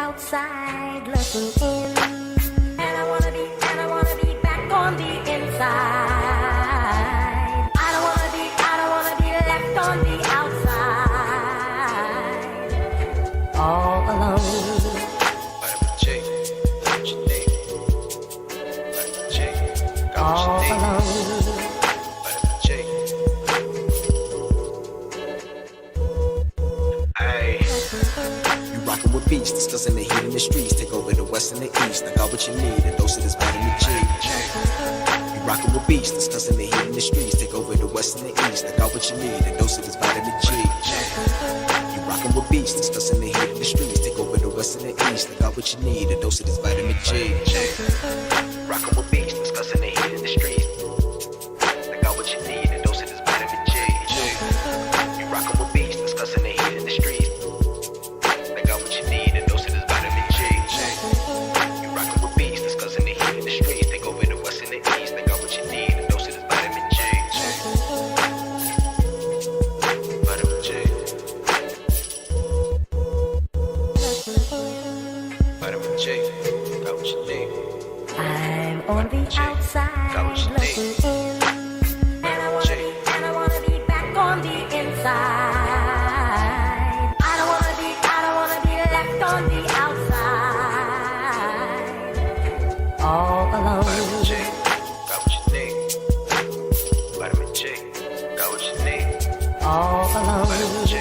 outside looking in, and I wanna be back on the inside. I don't wanna be left on the outside, all alone. All alone. Rockin' with beats, discussing the heat in the streets. Take over the west and the east. I got what you need, a dose of this vitamin G. You rockin' with beats, discussing the heat in the streets. Take over the west and the east. I got what you need, a dose of this vitamin G. You rockin' with beats, discussing the heat in the streets. Take over the west and the east. I got what you need, a dose of this vitamin G. Rockin' with beats, discussing the heat in the streets. I got what you need, a dose of this vitamin G. You rockin' with beats, discussing the heat in the streets. On the outside looking in, and I wanna be back on the inside. I don't wanna be left on the outside, all alone. Vitamin J, got what you need. Vitamin J, got what you need. All alone. Vitamin J.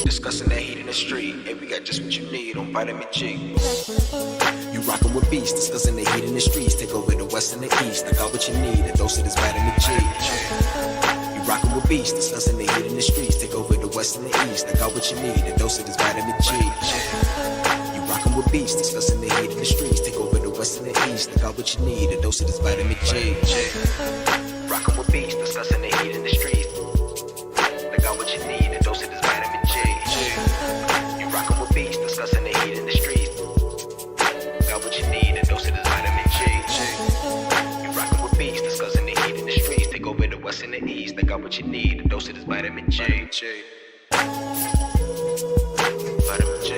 Discussing that heat in the street, hey, we got just what you need on Vitamin G. You rockin' with beats, discussing the heat in the streets. Take over the west and the east. I got what you need, a dose of this vitamin G. You rockin' with beats, discussing the heat in the streets. Take over the west and the east. I got what you need, a dose of this vitamin G. You rockin' with beats, discussing the heat in the streets. Take over the west and the east. I got what you need, a dose of this vitamin G. Rockin' with beats, discussing the heat in the streets. I got what you need, a dose of this vitamin G. You rockin' with beats, discussing the heat in the streets. Got what you need, a dose of this vitamin G. You rockin' with beats, discussing the heat in the streets. Take over the west and the east. I got what you need, a dose of this vitamin G. Vitamin G.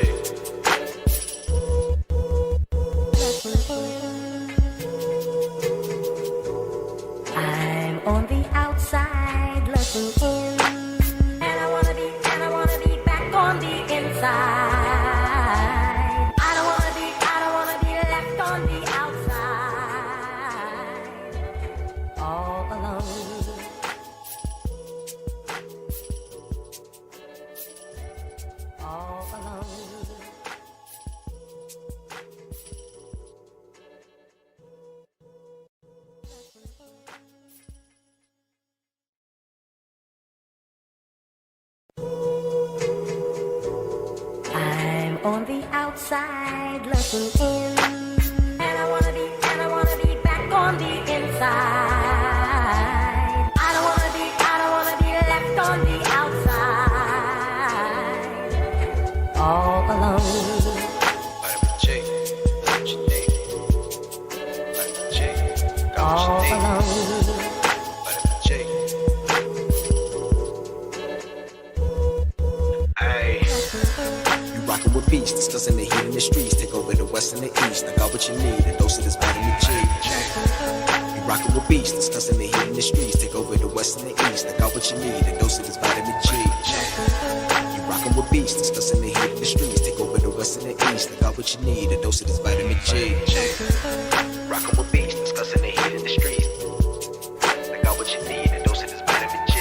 I'm on the outside looking in, and I wanna be back on the inside. On the outside, all alone. All alone. I'm on the outside looking in, and I wanna be back on the inside. I don't wanna be left on the outside, all alone. Vitamin J, got what you need. Vitamin J, got what you need. All alone. Vitamin J. Ay. You rockin' with beats, discussing the heat in the streets. Take over the west and the east. I got what you need, a dose of this vitamin G. You rockin' with beats, discussing the heat in the streets. Take over the west and the east. I got what you need, a dose of this vitamin G. You rockin' with beats, discussing the heat in the streets. Take over the west and the east. I got what you need, a dose of this vitamin G. Rockin' with beats, discussing the heat in the streets. I got what you need, a dose of this vitamin G.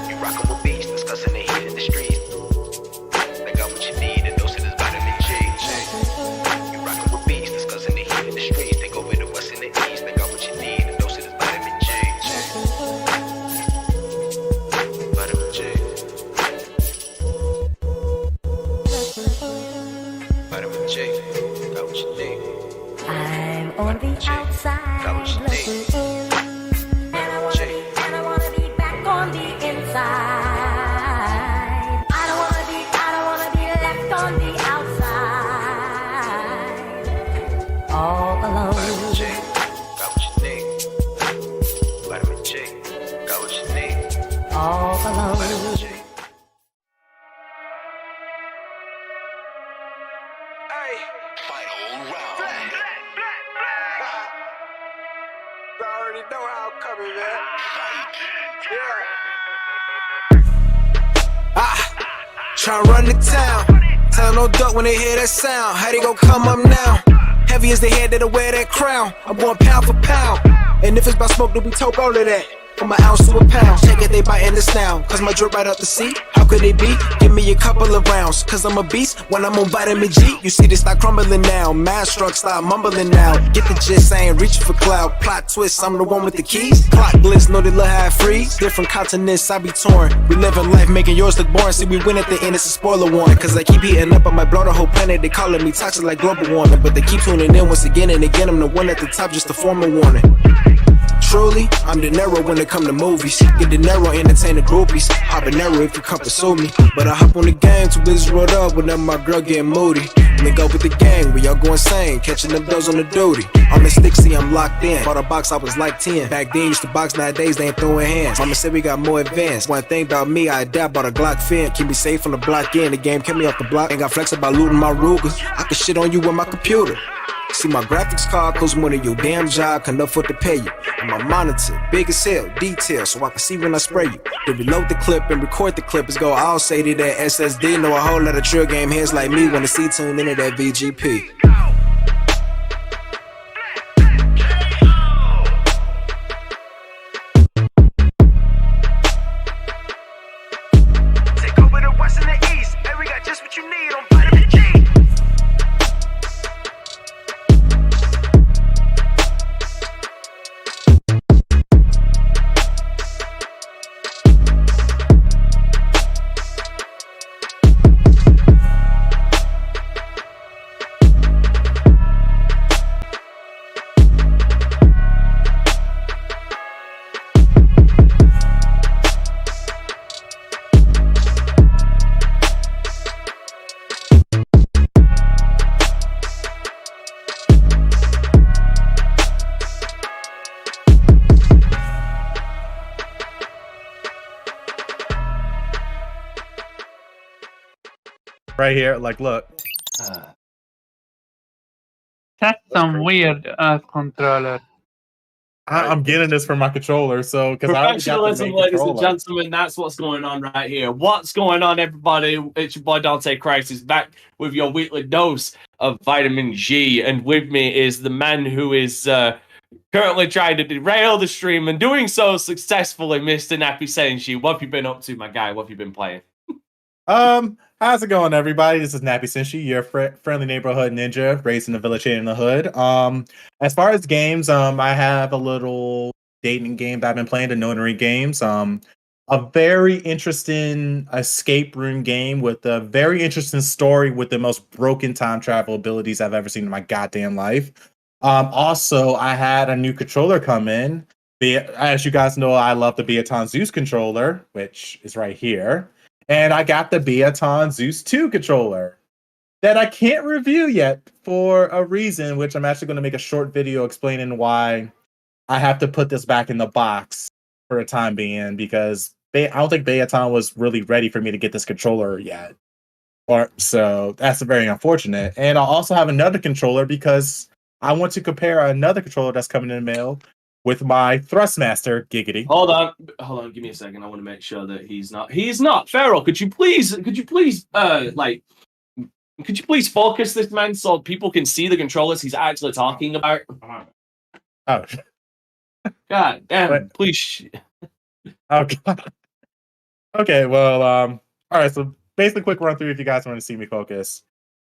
You rockin' with beats, discussing the heat in the streets. I got what you need, a dose of this vitamin G. You rockin' with beats, discussing the heat in the streets. Take over the west and the east. I got what you need, a dose of this vitamin G. Vitamin G. Vitamin J, got what you need. I'm on the outside looking in, and I wanna be back on the inside. I don't wanna be left on the outside, all alone. Vitamin J, got what you need. Vitamin J, got what you need. All alone. Vitamin J. Tryna run the town. Tell no duck when they hear that sound. How they gon' come up now? Heavy as the head that'll wear that crown. I'm going pound for pound. And if it's about smoke, then we talk all of that. From an ounce to a pound. Take it, they biting this now. Cause my drip right up the sea. How could it be? Give me a couple of rounds. Cause I'm a beast when I'm on vitamin G. You see this start crumbling now. Mad struck start mumbling now. Get the gist, I ain't reaching for cloud. Plot twist, I'm the one with the keys. Clock blitz, know they love how I freeze. Different continents, I be torn. We living life, making yours look boring. See, we win at the end, it's a spoiler warning. Cause I keep heating up, I might blow the whole planet. They calling me toxic like global warming. But they keep tuning in once again and again. I'm the one at the top, just to form a warning. Truly, I'm De Niro when it come to movies. Get De Niro, entertain the groupies. Habanero if you come pursue me. But I hop on the game, too busy rolled up whenever my girl getting moody. And then go with the gang, we all go insane. Catching them bills on the duty. I'm in Stixie, I'm locked in. Bought a box, I was like 10. Back then, used to box, nowadays they ain't throwing hands. Mama said we got more advanced. One thing about me, I adapt, bought a Glock fin. Keep me safe from the block in. The game kept me off the block. Ain't got flex about looting my Ruger. I can shit on you with my computer. See my graphics card costs more than your damn job can afford to pay you. And my monitor, big as hell, detail, so I can see when I spray you. To reload the clip and record the clip is go all say to that SSD. Know a whole lot of trill game heads like me wanna see tuned into that VGP. Take over the west and the east, and we got just what you need on Vitamin G. Right here, like, look. That's some weird controller. I'm getting this from my controller, so because I already got the Professionalism, main ladies and controller. gentlemen, that's what's going on right here. What's going on, everybody? It's your boy Dante Crisis back with your weekly dose of vitamin G, and with me is the man who is currently trying to derail the stream and doing so successfully, Mr. Nappy Senshi. What have you been up to, my guy? What have you been playing? How's it going, everybody? This is Nappy Senshi, your friendly neighborhood ninja, raised in the village in the hood. As far as games, I have a little dating game that I've been playing, the Notary Games. A very interesting escape room game with a very interesting story with the most broken time travel abilities I've ever seen in my goddamn life. Also, I had a new controller come in. As you guys know, I love the Beaton Zeus controller, which is right here. And I got the Beaton Zeus 2 controller that I can't review yet for a reason, which I'm actually going to make a short video explaining why I have to put this back in the box for a time being, because I don't think Beaton was really ready for me to get this controller yet. So that's very unfortunate. And I'll also have another controller because I want to compare another controller that's coming in the mail with my Thrustmaster Giggity. Hold on, give me a second. I want to make sure that he's not. Feral, could you please focus this man so people can see the controllers he's actually talking about? Oh. God damn, Wait. please. Oh, God. Okay, well, all right, so basically quick run through if you guys want to see me focus.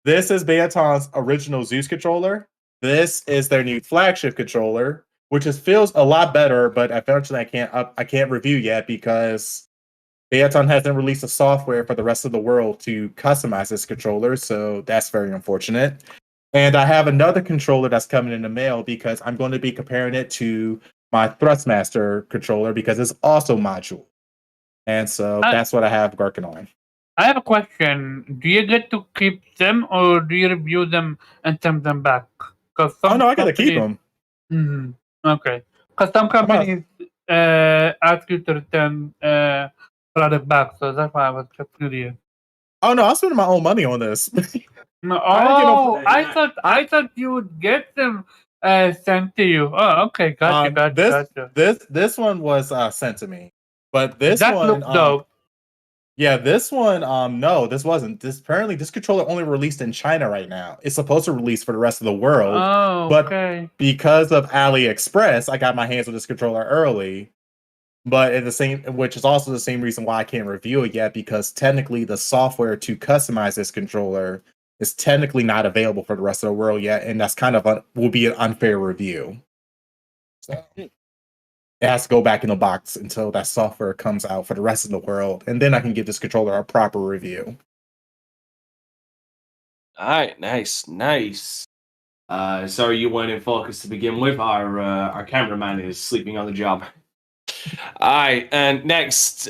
This is Beaton's original Zeus controller. This is their new flagship controller, which feels a lot better, but unfortunately I can't review yet because Beaton hasn't released a software for the rest of the world to customize this controller, so that's very unfortunate. And I have another controller that's coming in the mail because I'm going to be comparing it to my Thrustmaster controller because it's also modular. And so that's what I have working on. I have a question. Do you get to keep them or do you review them and send them back? Oh, no, I got to keep them. Mm-hmm. Okay. Because some companies ask you to return product back, so that's why I was just curious. Oh no, I'm spending my own money on this. No, I thought you would get them sent to you. Oh, okay, gotcha. This one was sent to me, but this that one looks dope. Yeah, this one, no, this wasn't. This controller only released in China right now. It's supposed to release for the rest of the world, Oh, but okay. because of AliExpress, I got my hands on this controller early. But at the same, which is also the same reason why I can't review it yet, because technically the software to customize this controller is technically not available for the rest of the world yet, and that's kind of will be an unfair review. So it has to go back in the box until that software comes out for the rest of the world, and then I can give this controller a proper review. All right, nice. Sorry you weren't in focus to begin with. Our cameraman is sleeping on the job. All right, and next,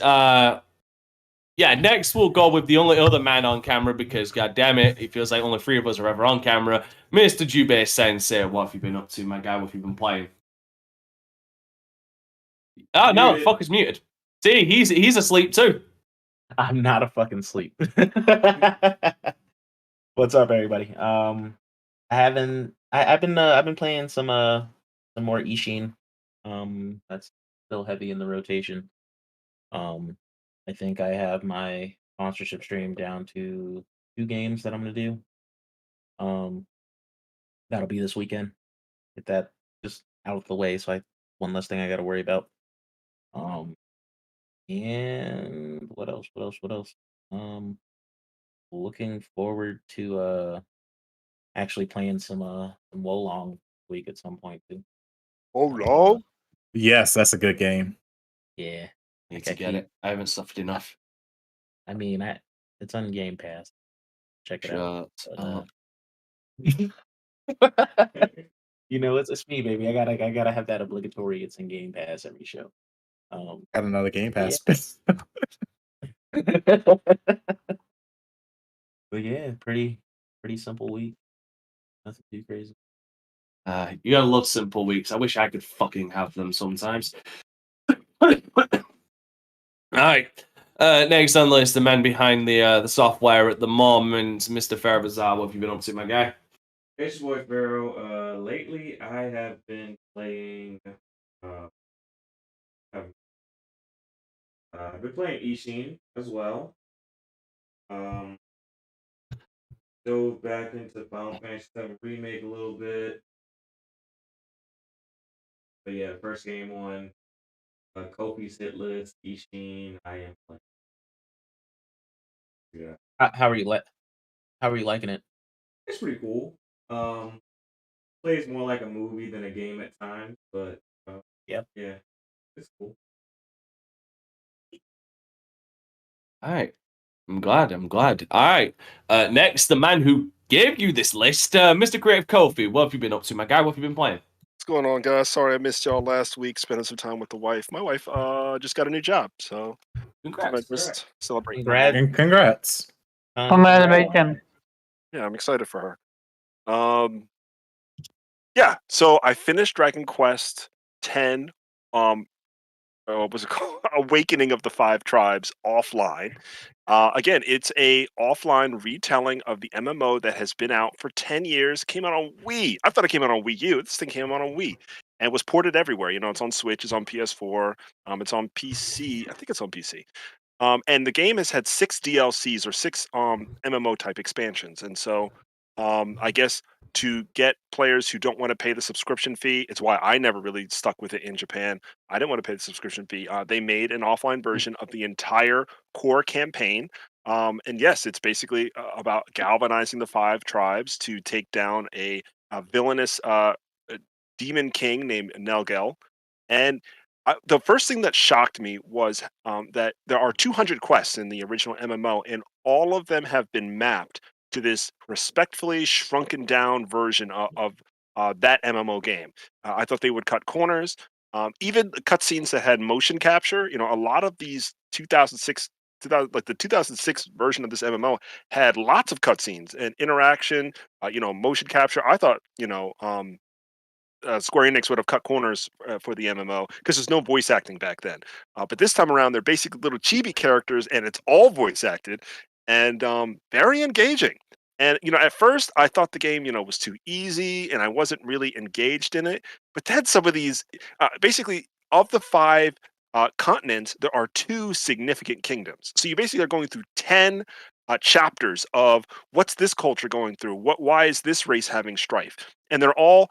next we'll go with the only other man on camera because, god damn it feels like only 3 of us are ever on camera. Mr. Jubei Sensei, what have you been up to, my guy? What have you been playing? Oh no, the fuck is muted. See, he's asleep too. I'm not a fucking sleep. What's up, everybody? I've been playing some more Ishin. That's still heavy in the rotation. I think I have my sponsorship stream down to 2 games that I'm gonna do. That'll be this weekend. Get that just out of the way, so one less thing I got to worry about. And what else? Looking forward to actually playing some Wolong week at some point too. Wolong? Yes, that's a good game. Yeah, Need to get it. I haven't suffered enough. I mean, it's on Game Pass. Check it out. But, you know, it's me, baby. I gotta have that obligatory. It's in Game Pass every show. Got another Game Pass. Yeah. But yeah, pretty simple week. Nothing too crazy. You gotta love simple weeks. I wish I could fucking have them sometimes. All right. Next on the list, the man behind the software at the moment, Mr. Farbazar. What have you been up to, my guy? It's Boy Pharaoh. Lately, I have been playing. I've been playing Ishin as well. Dove back into Final Fantasy VII Remake a little bit. But yeah, first game on Kofi's hit list, Ishin. I am playing. Yeah, How are you liking it? it's pretty cool. Plays more like a movie than a game at times, but Yep. yeah, it's cool. All right. I'm glad. All right. Next, the man who gave you this list, Mr. Creative Kofi. What have you been up to, my guy? What have you been playing? What's going on, guys? Sorry I missed y'all last week, spending some time with the wife. My wife just got a new job, so Congrats. just celebrating. Congrats. Congratulations. Yeah, I'm excited for her. Yeah, so I finished Dragon Quest X. What was it called? Awakening of the Five Tribes offline. Again, it's a offline retelling of the MMO that has been out for 10 years. Came out on Wii. I thought it came out on Wii U. This thing came out on Wii and was ported everywhere. You know, it's on Switch, it's on PS4, it's on PC. I think it's on PC. And the game has had 6 DLCs or 6 MMO type expansions. And so I guess to get players who don't want to pay the subscription fee, it's why I never really stuck with it in Japan. I didn't want to pay the subscription fee. They made an offline version of the entire core campaign. And yes, it's basically about galvanizing the 5 tribes to take down a villainous demon king named Nelgel. And the first thing that shocked me was that there are 200 quests in the original MMO, and all of them have been mapped to this respectfully shrunken down version of that MMO game. I thought they would cut corners. Even the cutscenes that had motion capture, you know, a lot of these 2006, like the 2006 version of this MMO had lots of cutscenes and interaction, motion capture. I thought, Square Enix would have cut corners for the MMO because there's no voice acting back then. But this time around, they're basically little chibi characters, and it's all voice acted and very engaging. And at first, I thought the game, was too easy, and I wasn't really engaged in it. But then some of these, basically, of the 5 continents, there are 2 significant kingdoms. So you basically are going through 10 chapters of what's this culture going through? Why is this race having strife? And they're all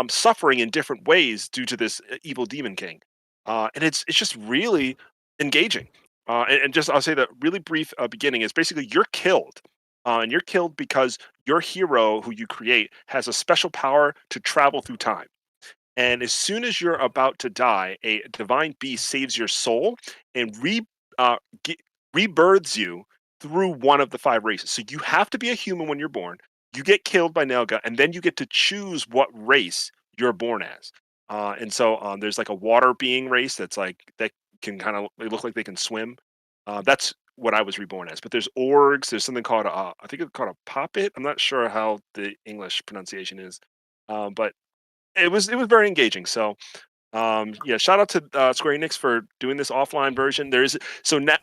suffering in different ways due to this evil demon king. And it's just really engaging. And just I'll say the really brief beginning is basically you're killed. And you're killed because your hero who you create has a special power to travel through time. And as soon as you're about to die, a divine beast saves your soul and rebirths you through one of the 5 races. So you have to be a human when you're born. You get killed by Nelga, and then you get to choose what race you're born as. And so there's like a water being race that's like that can kind of they look like they can swim. That's what I was reborn as. But there's orgs. There's something called I think it's called a poppet. I'm not sure how the English pronunciation is, but it was very engaging. So yeah, shout out to Square Enix for doing this offline version. There is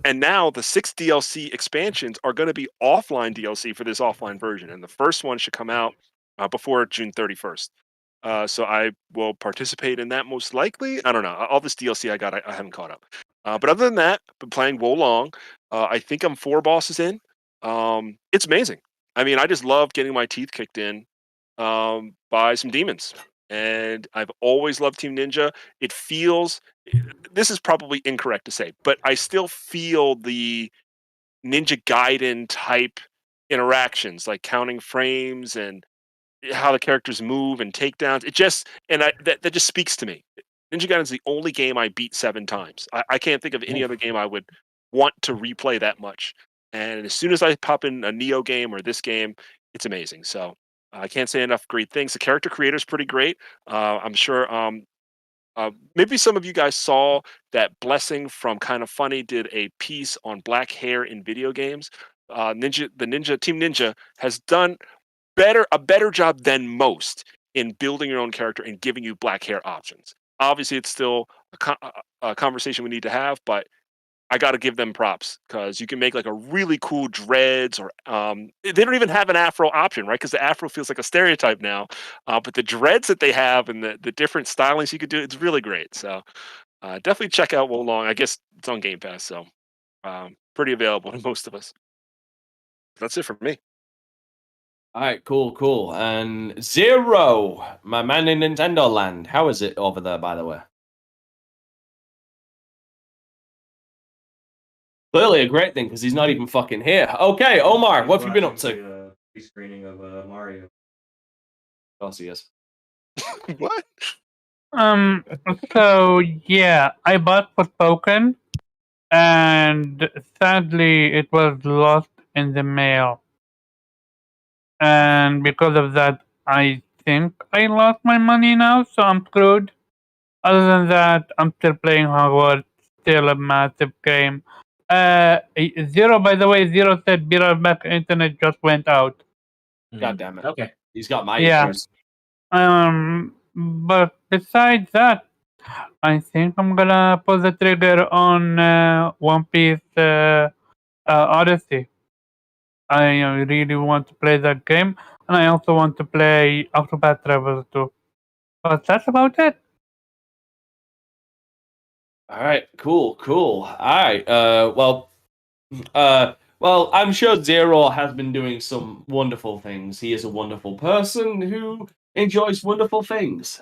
now the 6 DLC expansions are going to be offline DLC for this offline version, and the first one should come out before June 31st. So I will participate in that most likely. I don't know. All this DLC I got, I haven't caught up. But other than that, been playing Wo Long. I think I'm 4 bosses in. It's amazing. I mean, I just love getting my teeth kicked in by some demons. And I've always loved Team Ninja. It feels, this is probably incorrect to say, but I still feel the Ninja Gaiden type interactions, like counting frames and how the characters move and takedowns. It just, that just speaks to me. Ninja Gaiden is the only game I beat 7 times. I can't think of any other game I would want to replay that much. And as soon as I pop in a Neo game or this game, it's amazing. So I can't say enough great things. The character creator is pretty great. I'm sure maybe some of you guys saw that Blessing from Kind of Funny did a piece on black hair in video games. Team Ninja has done a better job than most in building your own character and giving you black hair options. Obviously, it's still a conversation we need to have, but I got to give them props because you can make like a really cool dreads or they don't even have an afro option, right? Because the afro feels like a stereotype now. But the dreads that they have and the different stylings you could do, it's really great. So definitely check out Wo Long. I guess it's on Game Pass, so pretty available to most of us. That's it for me. All right, cool. And Zero, my man in Nintendo Land. How is it over there, by the way? Clearly a great thing because he's not even fucking here. Okay, Omar, what have you been up to? Screening of Mario. Of course he is. What? So yeah, I bought Forspoken, and sadly it was lost in the mail. And because of that, I think I lost my money now, so I'm screwed. Other than that, I'm still playing Hogwarts, still a massive game. Zero, by the way, Zero said be right back, internet just went out. God damn it. Okay. He's got my Yeah. issues. But besides that, I think I'm gonna pull the trigger on One Piece Odyssey. I really want to play that game, and I also want to play Octopath Traveler too. But that's about it. All right, cool. All right. Well, I'm sure Zero has been doing some wonderful things. He is a wonderful person who enjoys wonderful things,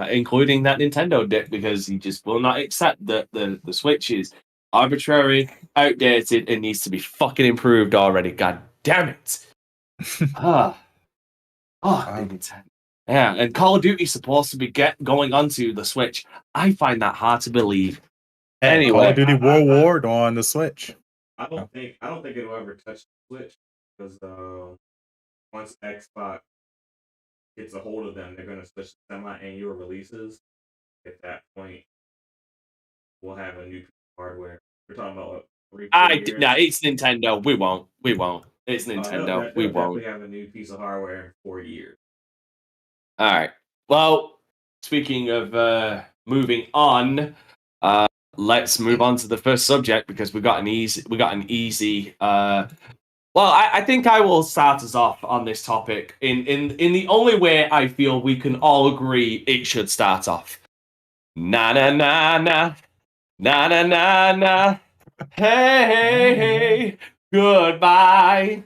including that Nintendo dick, because he just will not accept that the Switch is arbitrary, outdated, and needs to be fucking improved already. God damn it. Nintendo. Yeah, and Call of Duty is supposed to be going onto the Switch. I find that hard to believe. Anyway, Call of Duty World War on the Switch. I don't think it'll ever touch the Switch because once Xbox gets a hold of them, they're going to switch to semi-annual releases. At that point, we'll have a new piece of hardware. We're talking about what, 3-4 years? No, it's Nintendo. We won't. It's Nintendo. We won't. We have a new piece of hardware in 4 years. All right. Well, speaking of moving on, let's move on to the first subject because we got an easy. Well, I think I will start us off on this topic in the only way I feel we can all agree it should start off. Na na na na Na na na na. Hey, goodbye.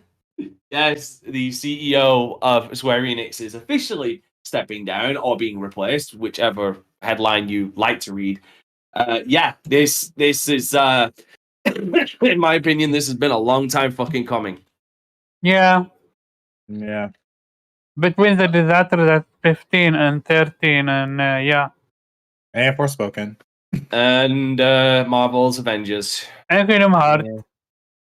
Yes, the CEO of Square Enix is officially stepping down or being replaced, whichever headline you like to read. This is in my opinion, this has been a long time fucking coming. Yeah, Yeah. between the disaster that's 15 and 13, and yeah. And Forspoken. And Marvel's Avengers. And Kingdom Hearts.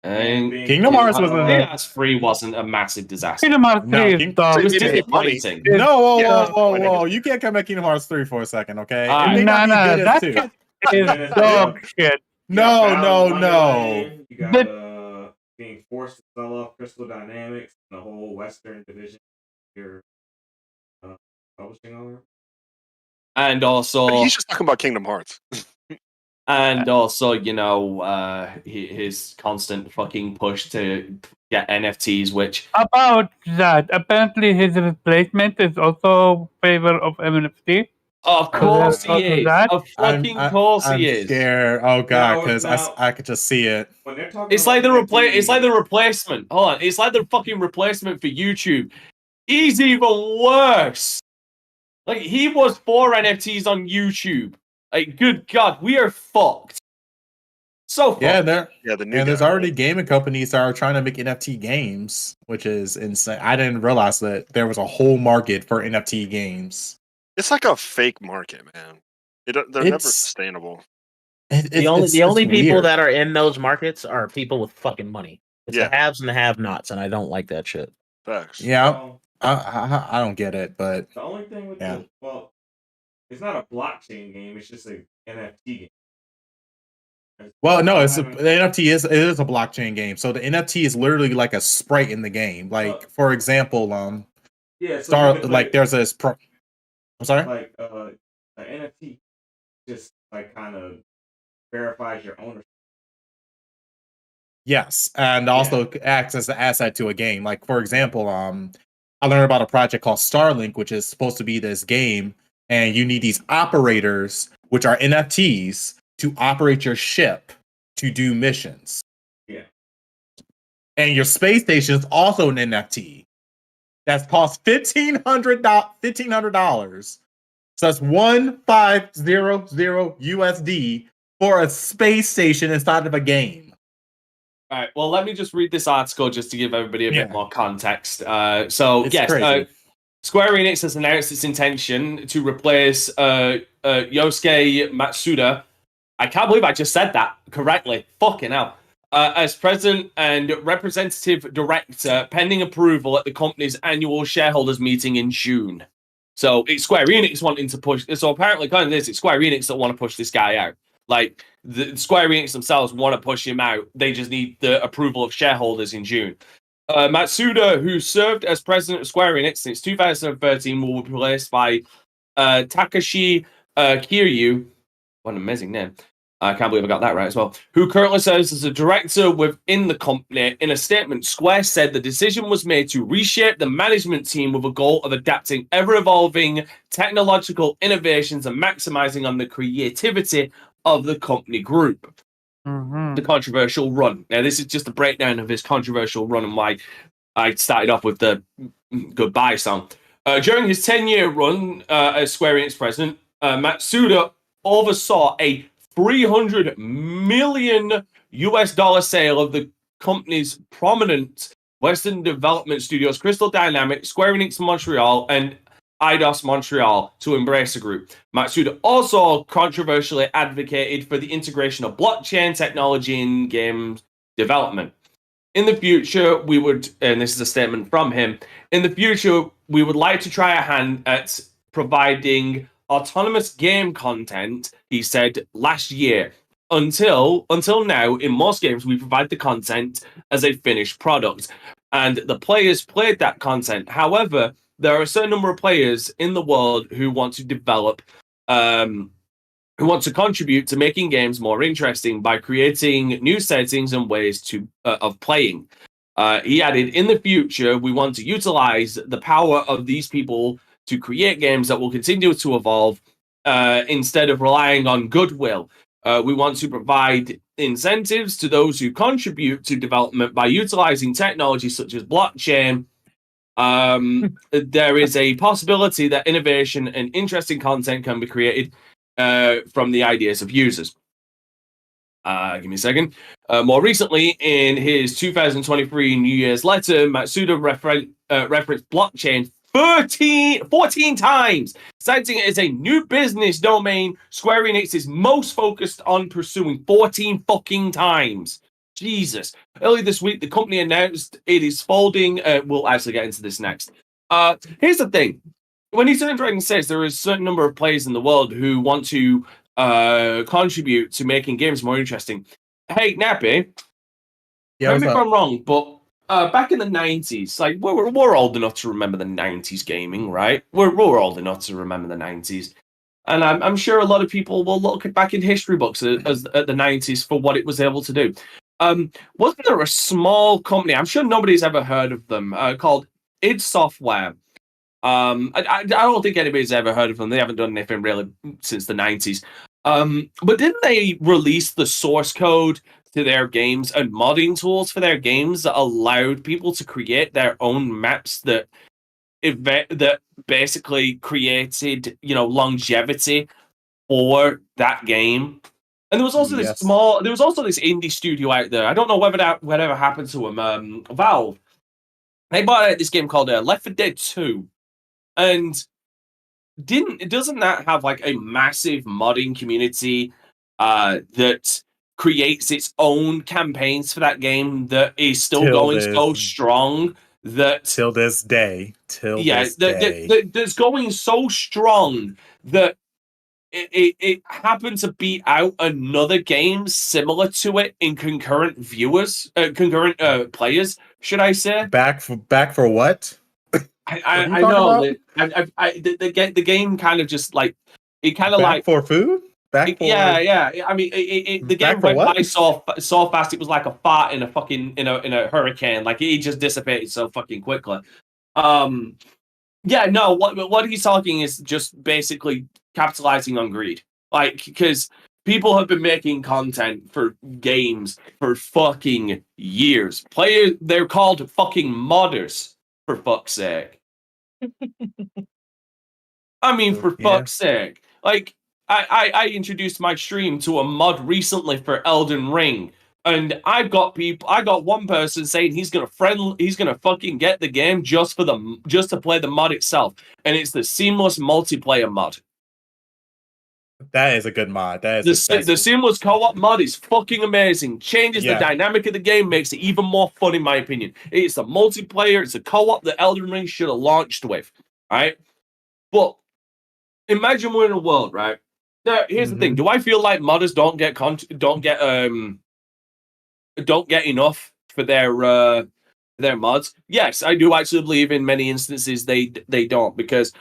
And Kingdom Hearts was Kingdom Hearts 3 wasn't a massive disaster. Kingdom Hearts 3 No, is dog It was It made money. disappointing. No, Yeah. whoa. You can't come at Kingdom Hearts 3 for a second, okay? All It right. may not be good that as 2. is dog shit. No. You got being forced to sell off Crystal Dynamics, the whole Western division. Your publishing arm. And also, He's just talking about Kingdom Hearts. and also, you know, his constant fucking push to get NFTs, which About that, apparently his replacement is also favor of NFT. of course So he is. that- Of fucking course I'm he is. scared. Oh god, No, because no. I could just see it. When they're talking It's like the about It's like the replacement. Hold on, it's like the fucking replacement for YouTube. He's even worse. Like he was for NFTs on YouTube. Like, good God, we are fucked. So fucked. Yeah, The new and there's guy. already gaming companies that are trying to make NFT games, which is insane. I didn't realize that there was a whole market for NFT games. It's like a fake market, man. They're never It's- sustainable. The only people that are in those markets are people with fucking money. It's Yeah. the haves and the have-nots, and I don't like that shit. Facts. Yeah, I don't get it, but The only thing with Yeah. it's not a blockchain game. It's just an NFT game. well, no, the NFT is a blockchain game. So the NFT is literally like a sprite in the game. Like for example, yeah. So Star you can like put, there's this I'm sorry. like an NFT just like kind of verifies your ownership. Yes, and also acts as the asset to a game. Like for example, I learned about a project called Starlink, which is supposed to be this game, and you need these operators, which are NFTs, to operate your ship to do missions. Yeah. And your space station is also an NFT. That's cost $1,500. So that's $1,500 USD for a space station inside of a game. All right. Well, let me just read this article just to give everybody a bit more context. It's crazy. Square Enix has announced its intention to replace Yosuke Matsuda. I can't believe I just said that correctly. Fucking hell. As president and representative director, pending approval at the company's annual shareholders meeting in June. So it's Square Enix wanting to push. So apparently, kind of this, it's Square Enix that want to push this guy out. Like the Square Enix themselves want to push him out. They just need the approval of shareholders in June. Matsuda, who served as president of Square Enix since 2013, will be replaced by Takashi Kiryu. What an amazing name. I can't believe I got that right as well. Who currently serves as a director within the company. In a statement, Square said the decision was made to reshape the management team with a goal of adapting ever-evolving technological innovations and maximizing on the creativity of the company group. Mm-hmm. The controversial run. Now, this is just a breakdown of his controversial run and why I started off with the goodbye song. During his 10-year run as Square Enix president, Matsuda oversaw a $300 million US sale of the company's prominent Western development studios, Crystal Dynamics, Square Enix Montreal, and Eidos Montreal, to Embracer Group. Matsuda also controversially advocated for the integration of blockchain technology in game development. In the future, we would, and this is a statement from him, in the future, we would like to try a hand at providing autonomous game content, he said last year. Until now, in most games, we provide the content as a finished product, and the players played that content. However, there are a certain number of players in the world who want to develop, who want to contribute to making games more interesting by creating new settings and ways to of playing. He added, in the future, we want to utilize the power of these people to create games that will continue to evolve instead of relying on goodwill. We want to provide incentives to those who contribute to development by utilizing technology such as blockchain. There is a possibility that innovation and interesting content can be created from the ideas of users. Give me a second. More recently, in his 2023 New Year's letter, Matsuda referenced blockchain 14 times, citing it as a new business domain Square Enix is most focused on pursuing 14 fucking times. Jesus. Earlier this week, the company announced it is folding. We'll actually get into this next. Here's the thing. When Eternal Dragon says there is a certain number of players in the world who want to contribute to making games more interesting. Hey, Nappy, correct me if I'm wrong, but back in the 90s, like we're old enough to remember the 90s gaming, right? We're old enough to remember the 90s. And I'm sure a lot of people will look back in history books at the 90s for what it was able to do. Wasn't there a small company, I'm sure nobody's ever heard of them, called id Software? I don't think anybody's ever heard of them. They haven't done anything really since the 90s. But didn't they release the source code to their games and modding tools for their games that allowed people to create their own maps that basically created, longevity for that game? And there was also this indie studio out there. I don't know whatever happened to them. Valve. They bought out this game called Left 4 Dead 2. And doesn't that have like a massive modding community that creates its own campaigns for that game that is still so strong that till this day, that's going so strong that it happened to beat out another game similar to it in concurrent players, should I say? Back for what? I know that the game kind of just like it kind of like for food. Yeah. I mean, the game went by so fast. It was like a fart in a hurricane. Like it just dissipated so fucking quickly. Yeah, no. What he's talking is just basically capitalizing on greed. Like because people have been making content for games for fucking years. They're called fucking modders. For fuck's sake. I mean, for fuck's sake. Like, I introduced my stream to a mod recently for Elden Ring, and I got one person saying he's gonna fucking get the game just to play the mod itself, and it's the seamless multiplayer mod. That is a good mod. The seamless co-op mod is fucking amazing. Changes the dynamic of the game, makes it even more fun, in my opinion. It's a multiplayer, it's a co-op that Elden Ring should have launched with. Right? But imagine we're in a world, right? Now, here's the thing. Do I feel like modders don't get enough for their mods? Yes, I do actually believe in many instances they don't, because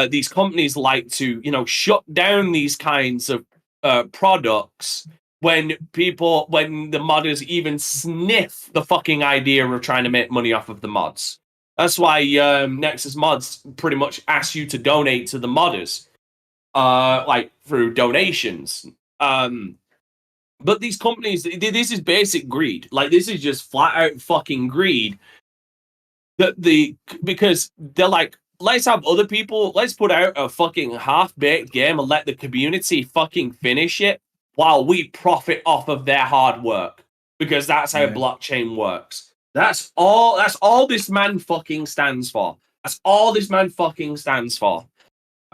these companies like to, shut down these kinds of products when the modders even sniff the fucking idea of trying to make money off of the mods. That's why Nexus Mods pretty much asks you to donate to the modders, like through donations. But these companies, this is basic greed. Like this is just flat out fucking greed. Because they're like, let's have other people, let's put out a fucking half-baked game and let the community fucking finish it while we profit off of their hard work. Because that's how blockchain works. That's all this man fucking stands for. That's all this man fucking stands for.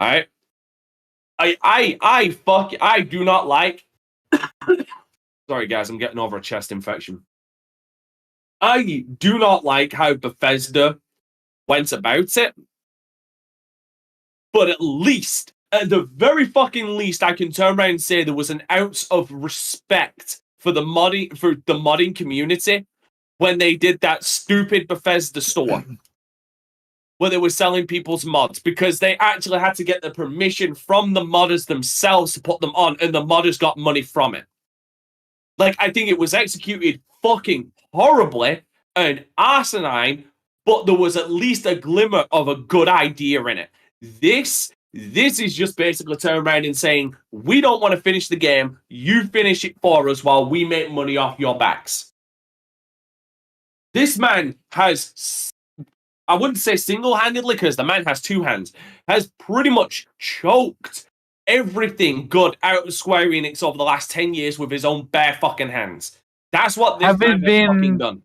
Alright? I do not like sorry guys, I'm getting over a chest infection. I do not like how Bethesda went about it. But at the very fucking least, I can turn around and say there was an ounce of respect for the modding community when they did that stupid Bethesda store where they were selling people's mods, because they actually had to get the permission from the modders themselves to put them on, and the modders got money from it. Like, I think it was executed fucking horribly and asinine, but there was at least a glimmer of a good idea in it. This This is just basically turning around and saying, we don't want to finish the game. You finish it for us while we make money off your backs. This man has, I wouldn't say single-handedly because the man has two hands, has pretty much choked everything good out of Square Enix over the last 10 years with his own bare fucking hands. That's what this man has fucking done.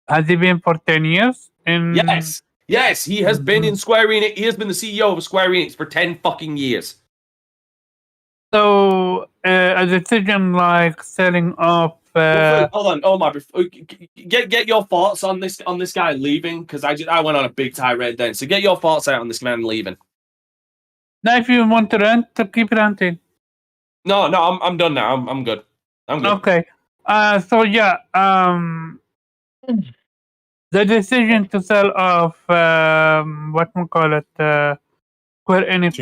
Has he been for 10 years? Yes, he has been in Square Enix. He has been the CEO of Square Enix for 10 fucking years. So, a decision like selling off. Hold on, Omar. Get your thoughts on this guy leaving, because I went on a big tirade then. So get your thoughts out on this man leaving. Now, if you want to rant, keep ranting. No, I'm done now. I'm good. I'm good. Okay. So yeah. The decision to sell off whatchamacallit, Square Enix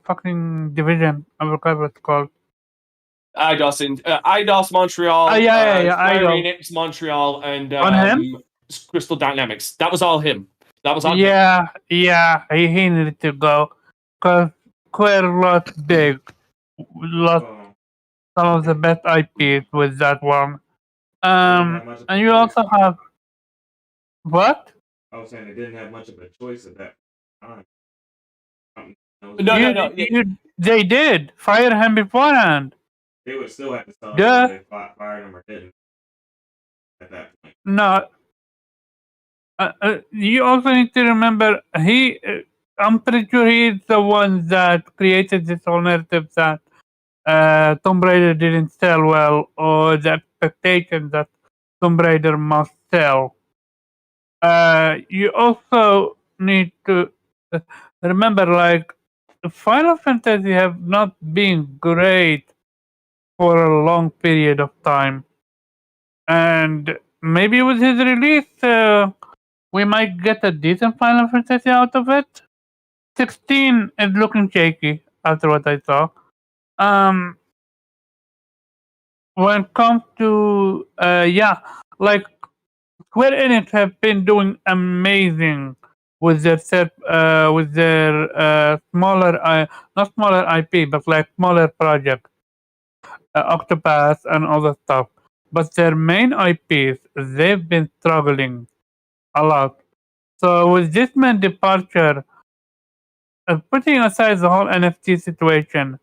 fucking division. I forgot what it's called. IDOS Montreal. Square Enix Montreal and on him? Crystal Dynamics. That was all him. That was all him. Yeah. He needed to go because Square lost big. Lost some of the best IPs with that one. And you also have what? I was saying they didn't have much of a choice at that time. No. They did fire him beforehand. They would still have to sell if they fired him or didn't at that point. No. You also need to remember I'm pretty sure he's the one that created this whole narrative that Tomb Raider didn't sell well, or the expectation that Tomb Raider must sell. You also need to remember, like, Final Fantasy have not been great for a long period of time, and maybe with his release, we might get a decent Final Fantasy out of it. 16 is looking shaky after what I saw. When it comes to like Square Enix have been doing amazing with their smaller, not smaller IP, but like smaller projects, Octopath and other stuff. But their main IPs, they've been struggling a lot. So with this man's departure, putting aside the whole NFT situation,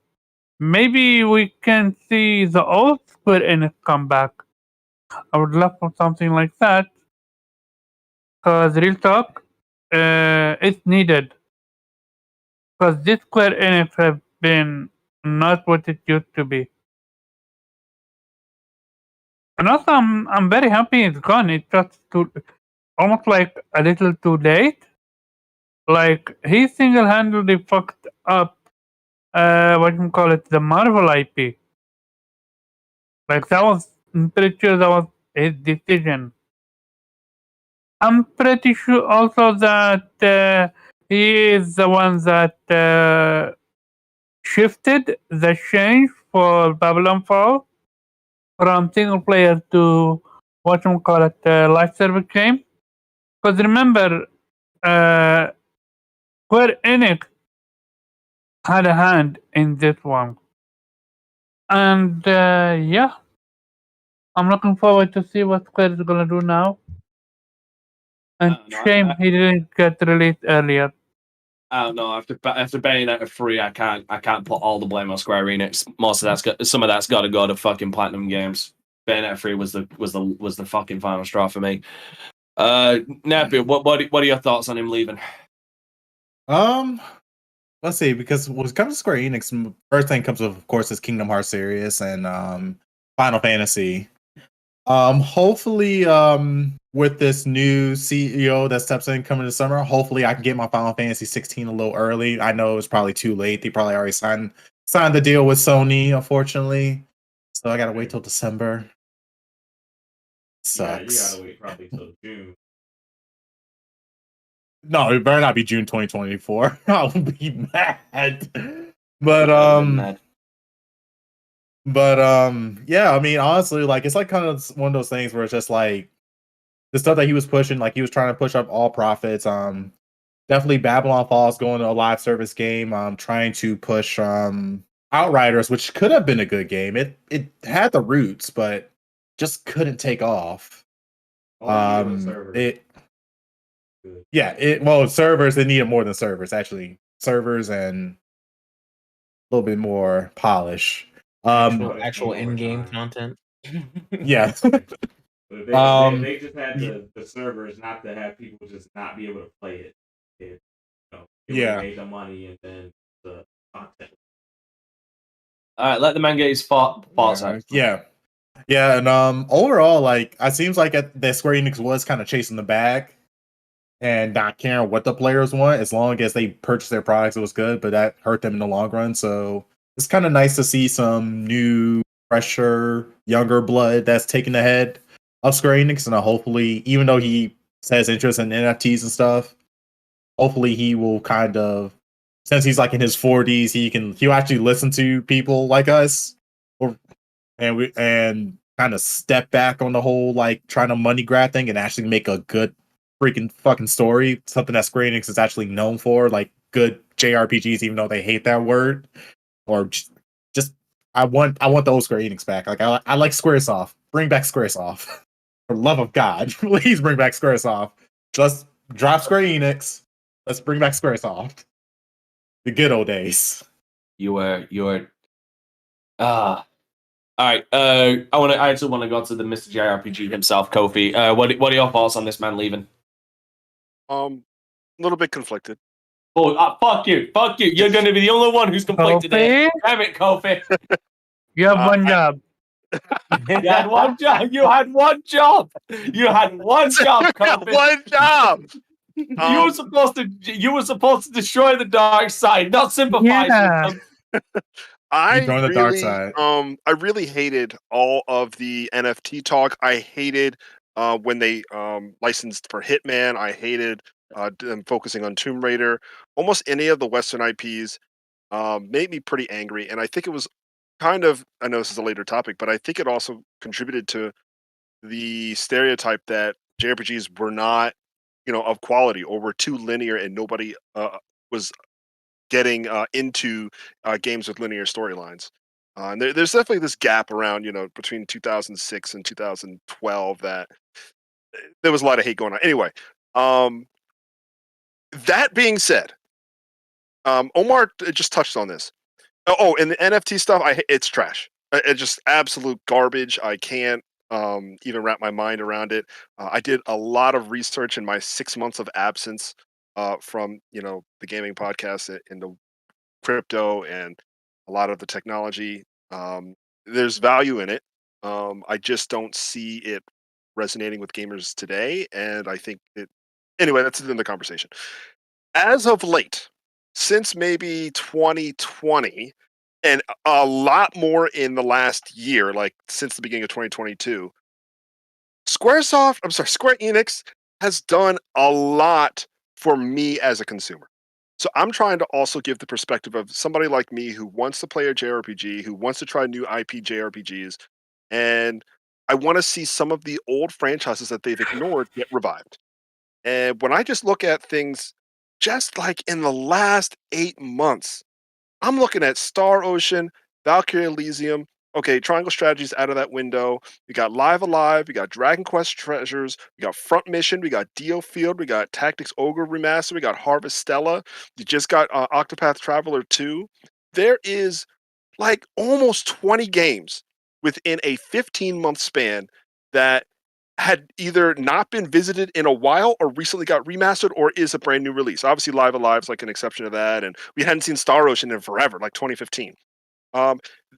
maybe we can see the old Square Enix come back. I would love for something like that. Because real talk, it's needed. Because this Square Enix have been not what it used to be. And also, I'm very happy it's gone. It's just almost like a little too late. Like, he single-handedly fucked up the Marvel IP. Like, that was, I'm pretty sure that was his decision. I'm pretty sure also that he is the one that shifted the change for Babylon Fall from single player to live service game. Because remember, Square Enix had a hand in this one. And I'm looking forward to see what Square is gonna do now. And shame he didn't get released earlier. I don't know. After Bayonetta 3, I can't put all the blame on Square Enix. Some of that's got to go to fucking Platinum Games. Bayonetta 3 was the fucking final straw for me. Nappy, what are your thoughts on him leaving? Let's see, because when it comes to Square Enix, first thing comes of course is Kingdom Hearts series and Final Fantasy. Hopefully, with this new CEO that steps in coming this summer, hopefully I can get my Final Fantasy 16 a little early. I know it's probably too late. They probably already signed the deal with Sony, unfortunately. So I gotta wait till December. Sucks. Yeah, you gotta wait probably till June. No, it better not be June 2024. I'll be mad. But yeah, I mean, honestly, like, it's like kind of one of those things where it's just like the stuff that he was pushing, like he was trying to push up all profits. definitely Babylon Falls going to a live service game. Trying to push Outriders, which could have been a good game. It had the roots, but just couldn't take off. Servers, they needed more than servers, actually. Servers and a little bit more polish. Actual in-game content. Yeah. They just had the servers not to have people just not be able to play it. Made the money and then the content. All right, let the man get his thoughts out. Yeah, and overall, like, it seems like that Square Enix was kind of chasing the bag and not caring what the players want, as long as they purchase their products, it was good. But that hurt them in the long run. So it's kind of nice to see some new, fresher, younger blood that's taking the head of Square Enix, and hopefully, even though he has interest in NFTs and stuff, hopefully he will kind of, since he's like in his 40s, he'll actually listen to people like us, and kind of step back on the whole like trying to money grab thing and actually make a good freaking fucking story, something that Square Enix is actually known for, like good JRPGs, even though they hate that word, or just I want the old Square Enix back. Like I like Squaresoft. Bring back Squaresoft. For the love of God, please bring back Squaresoft. Just drop Square Enix. Let's bring back Squaresoft. The good old days. All right. I actually want to go to the Mr. JRPG himself, Kofi. What are your thoughts on this man leaving? A little bit conflicted. Oh, fuck you. You're going to be the only one who's conflicted. Damn it, Kofi. You have one job. You had one job. You had one job, Kofi. One job. You were supposed to destroy the dark side, not sympathize with them. I dark side. I really hated all of the NFT talk. I hated when they licensed for Hitman. I hated them focusing on Tomb Raider. Almost any of the Western IPs made me pretty angry, and I think it was kind of, I know this is a later topic, but I think it also contributed to the stereotype that JRPGs were not, of quality, or were too linear, and nobody was getting into games with linear storylines. And there's definitely this gap around, between 2006 and 2012 that there was a lot of hate going on. Anyway, that being said, Omar just touched on this. Oh, and the NFT stuff, it's trash. It's just absolute garbage. I can't even wrap my mind around it. I did a lot of research in my 6 months of absence from the gaming podcast into crypto and a lot of the technology. There's value in it. I just don't see it resonating with gamers today, and I think anyway, that's in the conversation. As of late, since maybe 2020, and a lot more in the last year, like since the beginning of 2022, Square Enix has done a lot for me as a consumer. So I'm trying to also give the perspective of somebody like me who wants to play a JRPG, who wants to try new IP JRPGs, and I want to see some of the old franchises that they've ignored get revived. And when I just look at things just like in the last 8 months, I'm looking at Star Ocean, Valkyrie Elysium. Okay, Triangle Strategy's out of that window. We got Live Alive, we got Dragon Quest Treasures, we got Front Mission, we got Dio Field, we got Tactics Ogre Remaster, we got Harvest Stella. You just got Octopath Traveler 2. There is like almost 20 games within a 15-month span that had either not been visited in a while or recently got remastered or is a brand new release. Obviously, Live Alive's like an exception to that, and we hadn't seen Star Ocean in forever, like 2015.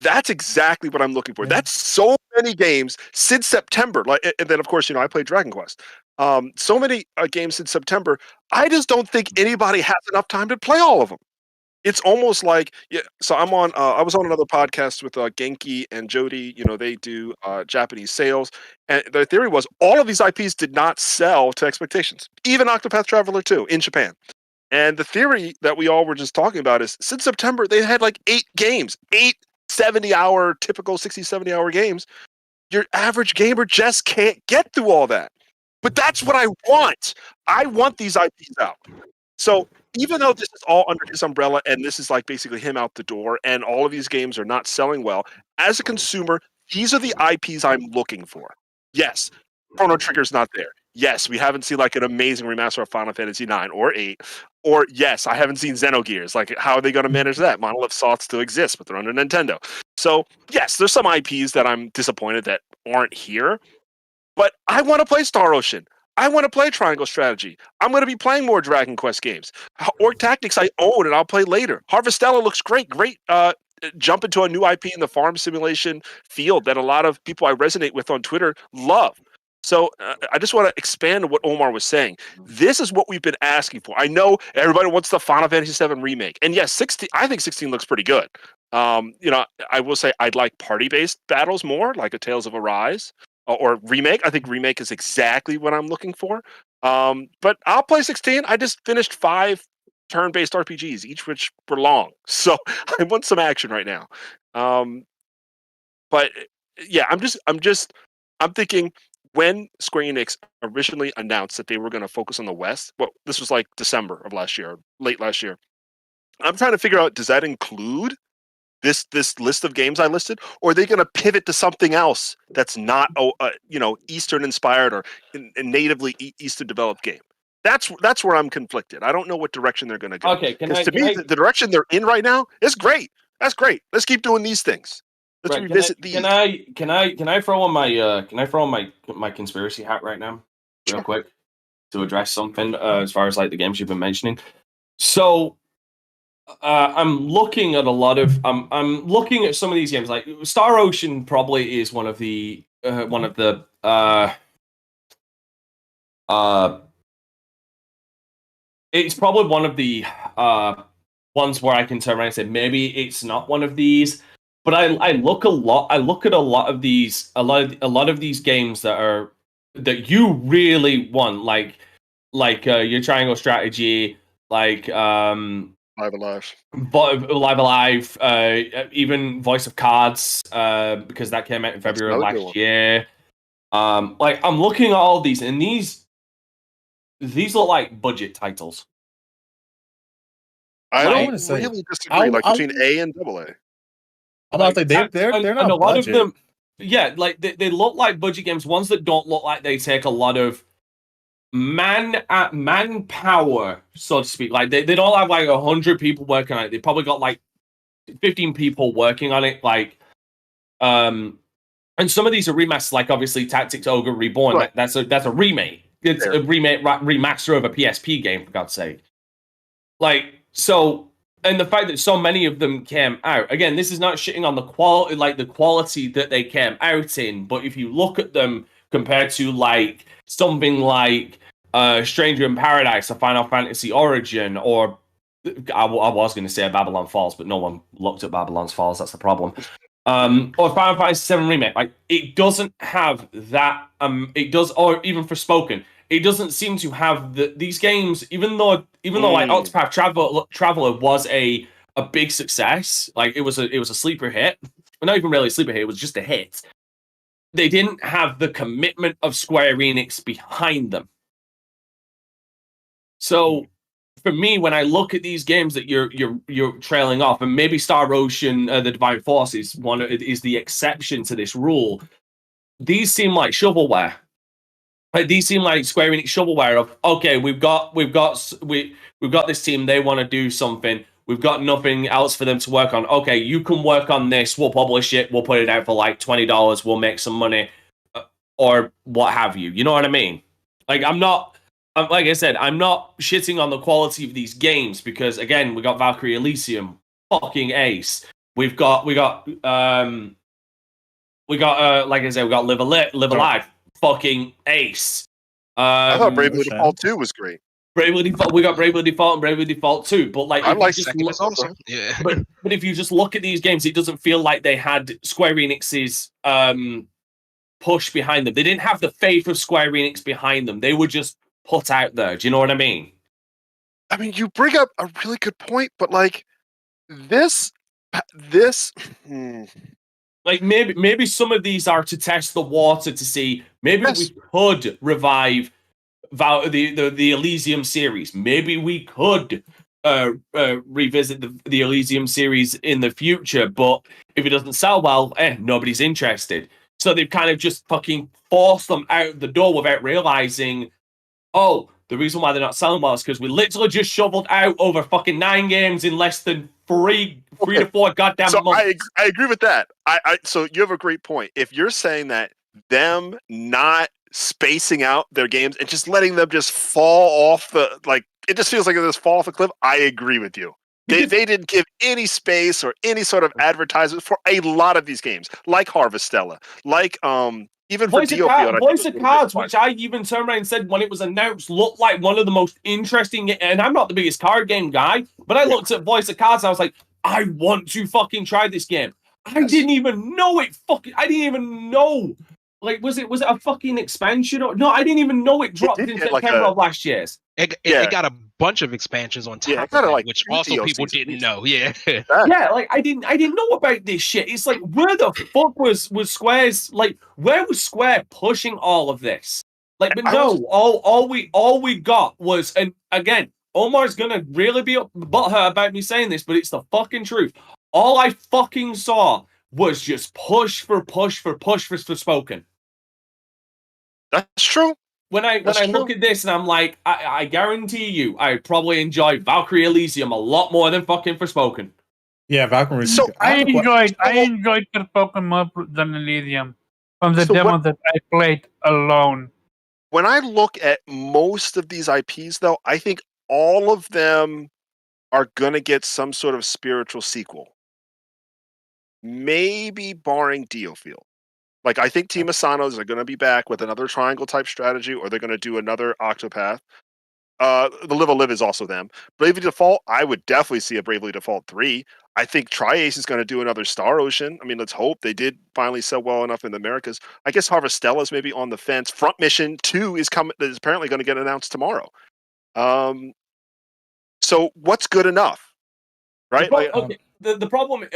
That's exactly what I'm looking for. Yeah. That's so many games since September. And then of course, I played Dragon Quest. So many games since September. I just don't think anybody has enough time to play all of them. It's almost like, so I'm on, I was on another podcast with Genki and Jody. They do Japanese sales. And their theory was all of these IPs did not sell to expectations. Even Octopath Traveler 2 in Japan. And the theory that we all were just talking about is since September, they had like 8 games, 8 70-hour, typical 60, 70-hour games. Your average gamer just can't get through all that. But that's what I want. I want these IPs out. So even though this is all under his umbrella and this is like basically him out the door and all of these games are not selling well, as a consumer, these are the IPs I'm looking for. Yes, Chrono Trigger's not there. Yes, we haven't seen like an amazing remaster of Final Fantasy 9 or 8. Or yes, I haven't seen Xenogears. Like, how are they going to manage that? Monolith Soft still exists, but they're under Nintendo. So yes, there's some IPs that I'm disappointed that aren't here. But I want to play Star Ocean. I want to play Triangle Strategy. I'm going to be playing more Dragon Quest games. Orc Tactics I own and I'll play later. Harvestella looks great. Great jump into a new IP in the farm simulation field that a lot of people I resonate with on Twitter love. So I just want to expand on what Omar was saying. This is what we've been asking for. I know everybody wants the Final Fantasy VII remake. And yes, 16. I think 16 looks pretty good. I will say I'd like party-based battles more, like a Tales of Arise. Or remake. I think remake is exactly what I'm looking for. But I'll play 16. I just finished 5 turn-based RPGs, each which were long. So I want some action right now. But yeah, I'm thinking when Square Enix originally announced that they were going to focus on the West, well, this was like December of last year, late last year. I'm trying to figure out, does that include this list of games I listed, or are they going to pivot to something else that's not Eastern inspired or a natively Eastern developed game? That's where I'm conflicted. I don't know what direction they're going to go. Okay, because to me, the direction they're in right now is great. That's great. Let's keep doing these things. Let's revisit these. Can I throw on my conspiracy hat right now, real quick, to address something as far as like the games you've been mentioning? So. I'm looking at I'm looking at some of these games. Like Star Ocean probably is one of the it's probably one of the ones where I can turn around and say maybe it's not one of these. But I look at a lot of these games that you really want, like your Triangle Strategy, like Live Alive. Live Alive, even Voice of Cards, because that came out in February of last year. Like I'm looking at all these, and these look like budget titles. I don't really disagree. Between A and AA. I'm about to say they're not and a lot budget. of them. Yeah, like they look like budget games. Ones that don't look like they take a lot of manpower, so to speak. Like they don't have like 100 people working on it. They probably got like 15 people working on it. Like, and some of these are remasters. Like obviously, Tactics Ogre Reborn. Right. That's a remake. It's a remaster of a PSP game, for God's sake. Like so, and the fact that so many of them came out. Again, this is not shitting on the quality that they came out in. But if you look at them compared to like something like Stranger in Paradise, a Final Fantasy Origin, or I was going to say Babylon Falls, but no one looked at Babylon Falls. That's the problem. Or Final Fantasy VII Remake. Like it doesn't have that. It does, or even Forspoken. It doesn't seem to have these games. Even though like Octopath Traveler was a big success. Like it was a sleeper hit. But not even really a sleeper hit. It was just a hit. They didn't have the commitment of Square Enix behind them. So, for me, when I look at these games that you're trailing off, and maybe Star Ocean, the Divine Force is the exception to this rule. These seem like shovelware. Like these seem like Square Enix shovelware of okay, we've got this team. They want to do something. We've got nothing else for them to work on. Okay, you can work on this. We'll publish it. We'll put it out for like $20. We'll make some money, or what have you. You know what I mean? Like like I said, I'm not shitting on the quality of these games because again, we got Valkyrie Elysium, fucking ace. We got like I said, we got Live Alive, fucking ace. I thought Bravely Default 2 was great. Bravely Default, we got Bravely Default and Bravely Default 2, but like I like second is awesome. Yeah. But if you just look at these games, it doesn't feel like they had Square Enix's push behind them. They didn't have the faith of Square Enix behind them. They were just put out there. Do you know what I mean? I mean, you bring up a really good point, but like this. Like maybe some of these are to test the water to see maybe we could revive the Elysium series. Maybe we could revisit the Elysium series in the future, but if it doesn't sell well, nobody's interested. So they've kind of just fucking forced them out the door without realizing, oh, the reason why they're not selling well is because we literally just shoveled out over fucking 9 games in less than three to 4 goddamn months. I agree with that. So you have a great point. If you're saying that them not spacing out their games and just letting them just fall off it just feels like they just fall off a cliff. I agree with you. They didn't give any space or any sort of advertisement for a lot of these games, like Harvestella, like even for Voice of Cards, which I even turned around and said when it was announced, looked like one of the most interesting. And I'm not the biggest card game guy, but I looked at Voice of Cards and I was like, I want to fucking try this game. I didn't even know it. I didn't even know. Like, was it a fucking expansion? No, I didn't even know it dropped in September of last year. It got a bunch of expansions on top of it, which also people didn't know. Yeah, like I didn't know about this shit. It's like, where the fuck was Square's, like, where was Square pushing all of this? Like, but no, all we got was, and again, Omar's gonna really be butthurt about me saying this, but it's the fucking truth. All I fucking saw was just push for Forspoken. That's true. When I look at this and I'm like, I guarantee you, I probably enjoy Valkyrie Elysium a lot more than fucking Forspoken. Yeah, Valkyrie. So I enjoyed Forspoken more than Elysium from the demo that I played alone. When I look at most of these IPs, though, I think all of them are gonna get some sort of spiritual sequel. Maybe barring Diofield. Like, I think Team Asano's are going to be back with another triangle-type strategy, or they're going to do another Octopath. The Live is also them. Bravely Default, I would definitely see a Bravely Default 3. I think Tri-Ace is going to do another Star Ocean. I mean, let's hope. They did finally sell well enough in the Americas. I guess Harvestella's maybe on the fence. Front Mission 2 is apparently going to get announced tomorrow. So what's good enough? Right? The problem,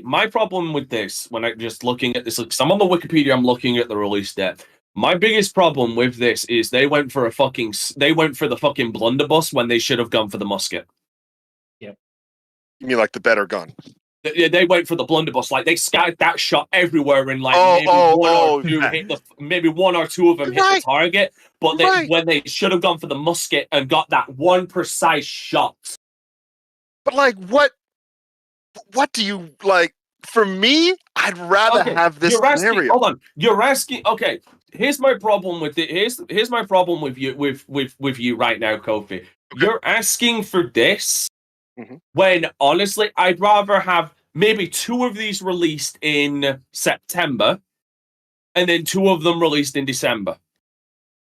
my problem with this, when I'm just looking at this, because I'm on the Wikipedia, I'm looking at the release date. My biggest problem with this is they went for the fucking blunderbuss when they should have gone for the musket. Yep. You mean like the better gun? They went for the blunderbuss, like they scattered that shot everywhere, and like maybe one or two of them hit the target, but when they should have gone for the musket and got that one precise shot. But like, what do you like? For me, I'd rather have this scenario. Hold on, you're asking. Okay, here's my problem with it. Here's my problem with you with you right now, Kofi. Okay. You're asking for this when honestly, I'd rather have maybe 2 of these released in September, and then 2 of them released in December,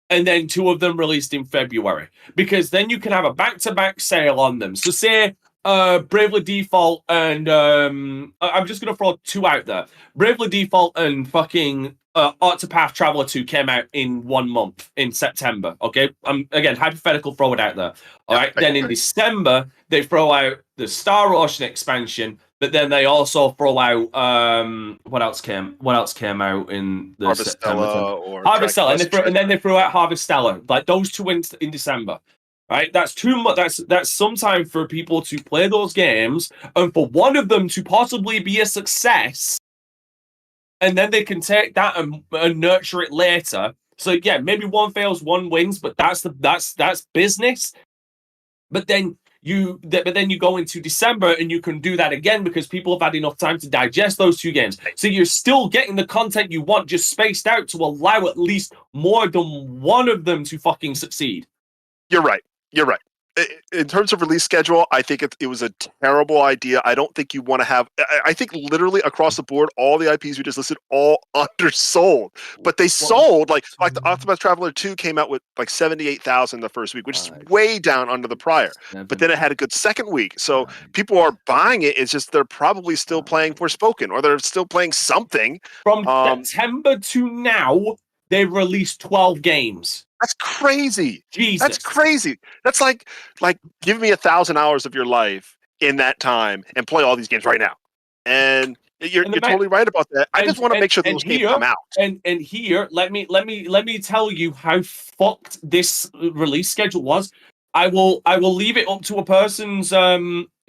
and then 2 of them released in February, because then you can have a back-to-back sale on them. So say. Bravely Default and I'm just gonna throw 2 out there. Bravely Default and fucking Octopath Traveler 2 came out in 1 month in September. Okay, again hypothetical, throw it out there. All right, then in December they throw out the Star Ocean expansion, but then they also throw out what else came out in the Harvestella, and then they throw out Harvestella, like those 2 in December. Right, that's too much. That's some time for people to play those games, and for one of them to possibly be a success, and then they can take that and nurture it later. So yeah, maybe one fails, one wins, but that's business. But then you go into December and you can do that again because people have had enough time to digest those 2 games. So you're still getting the content you want, just spaced out to allow at least more than one of them to fucking succeed. You're right. In terms of release schedule, I think it was a terrible idea. I don't think you want to have. I think literally across the board, all the IPs we just listed all undersold. But they sold like the Octopath Traveler 2 came out with like 78,000 the first week, which is way down under the prior. But then it had a good second week, so people are buying it. It's just they're probably still playing Forspoken, or they're still playing something. From September to now, they've released 12 games. That's crazy. Jesus. That's crazy. That's like give me 1,000 hours of your life in that time and play all these games right now. And You're totally right about that. I just want to make sure those games come out. And here, let me tell you how fucked this release schedule was. I will leave it up to a person's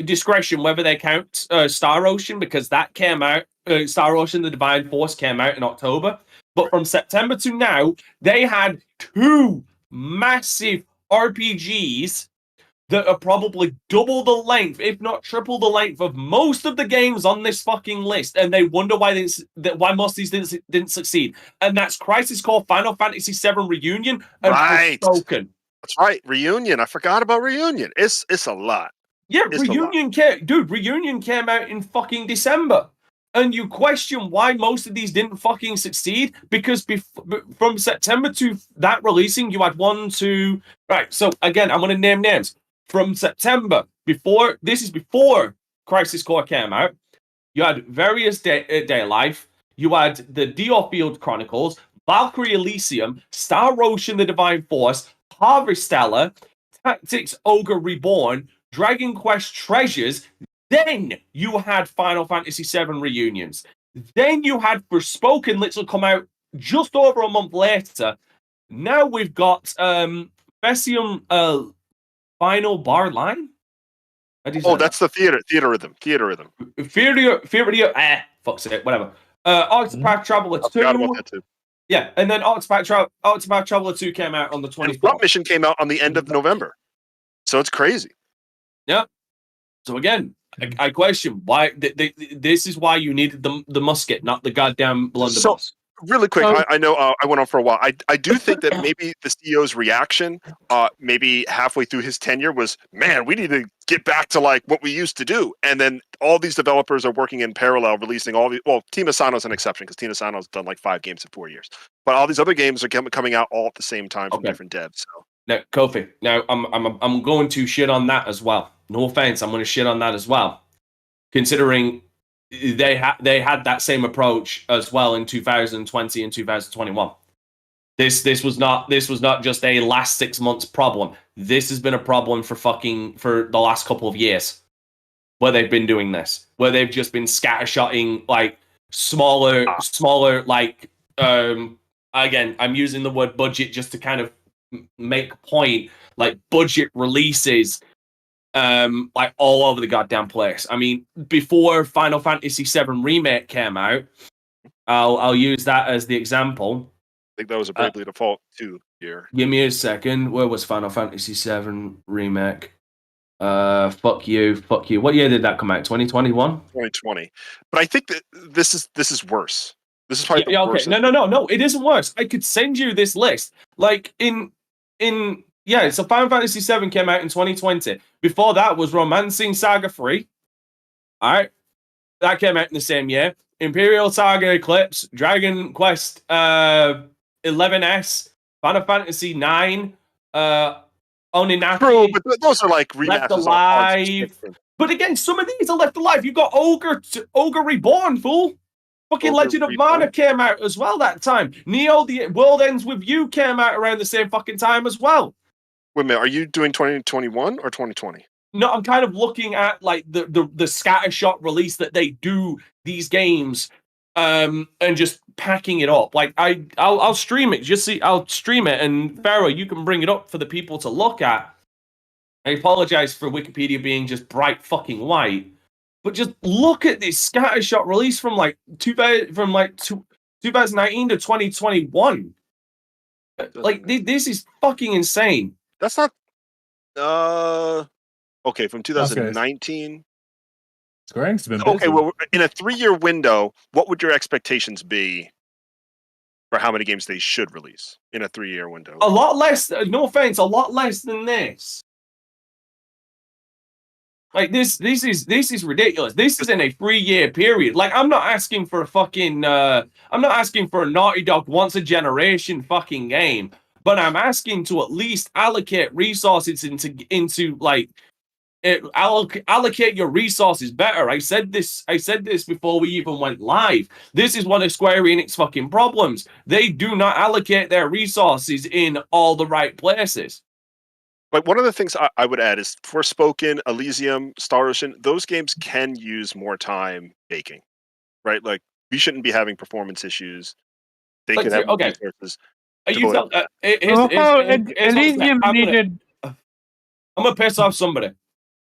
discretion whether they count Star Ocean, because that came out. Star Ocean: The Divine Force came out in October, but from September to now, they had 2 massive RPGs that are probably double the length, if not triple the length, of most of the games on this fucking list, and they wonder why most of these didn't succeed. And that's Crisis Core, Final Fantasy VII Reunion, and Forspoken. That's right, Reunion. I forgot about Reunion. It's a lot. Yeah, Reunion came out in fucking December. And you question why most of these didn't fucking succeed, because from September to that releasing, you had 1, 2... Right, so again, I'm going to name names. From September, before Crisis Core came out, you had Various Day Life, you had the Diofield Chronicles, Valkyrie Elysium, Star Ocean: The Divine Force, Harvestella, Tactics Ogre Reborn, Dragon Quest Treasures. Then you had Final Fantasy VII Reunions. Then you had Forspoken, literally come out just over a month later. Now we've got Bessium Final Bar Line. That's the theater rhythm. Fuck's it, whatever. Octopath Traveler 2. Forgot about that too. Yeah, and then Octopath Traveler 2 came out on the 24th. And Front Mission came out on the end of November. So it's crazy. Yeah. So again, I question why this is why you needed the musket, not the goddamn blunderbuss. Really quick, I know I went on for a while. I do think that maybe the CEO's reaction, maybe halfway through his tenure, was, man, we need to get back to like what we used to do. And then all these developers are working in parallel, releasing all the. Well, Team Asano's an exception because Team Asano's done like 5 games in 4 years. But all these other games are coming out all at the same time from different devs. So now, Kofi, now I'm going to shit on that as well. No offense, I'm going to shit on that as well, considering they had that same approach as well in 2020 and 2021. This was not just a last 6 months problem. This has been a problem for the last couple of years, where they've been doing this, where they've just been scattershotting like smaller like again, I'm using the word budget just to kind of make a point, like budget releases like all over the goddamn place. I mean, before Final Fantasy VII Remake came out, I'll use that as the example. I think that was a Bravely Default 2 year. Give me a second. Where was Final Fantasy VII Remake? Fuck you. What year did that come out? 2021? 2020. But I think that this is worse. This is probably the worst. No, it isn't worse. I could send you this list. Like so Final Fantasy VII came out in 2020. Before that was Romancing Saga 3. All right. That came out in the same year. Imperial Saga Eclipse, Dragon Quest 11S, Final Fantasy 9, Oninaki. True, but those are like remasters. Left Alive. But again, some of these are Left Alive. You've got Ogre Reborn, fool. Fucking Ogre Legend of Mana came out as well that time. Neo, The World Ends With You came out around the same fucking time as well. Wait a minute, are you doing 2021 or 2020? No, I'm kind of looking at like the scattershot release that they do these games, and just packing it up. Like I'll stream it. I'll stream it, and Pharaoh, you can bring it up for the people to look at. I apologize for Wikipedia being just bright fucking white, but just look at this scattershot release from 2019 to 2021. Like this is fucking insane. That's not. Okay, from 2019. Square Enix has been okay. busy. Well, in a 3-year window, what would your expectations be for how many games they should release in a 3-year window? A lot less. No offense, a lot less than this. Like this is ridiculous. This is in a 3-year period. Like I'm not asking for a fucking. I'm not asking for a Naughty Dog once a generation fucking game. But I'm asking to at least allocate resources into like allocate your resources better. I said this before we even went live. This is one of Square Enix fucking problems. They do not allocate their resources in all the right places. Like one of the things I would add is Forspoken, Elysium, Star Ocean. Those games can use more time baking. right? Like we shouldn't be having performance issues. They Like, could have more okay. resources. Are to you go tell, Elysium needed. I'm gonna piss off somebody.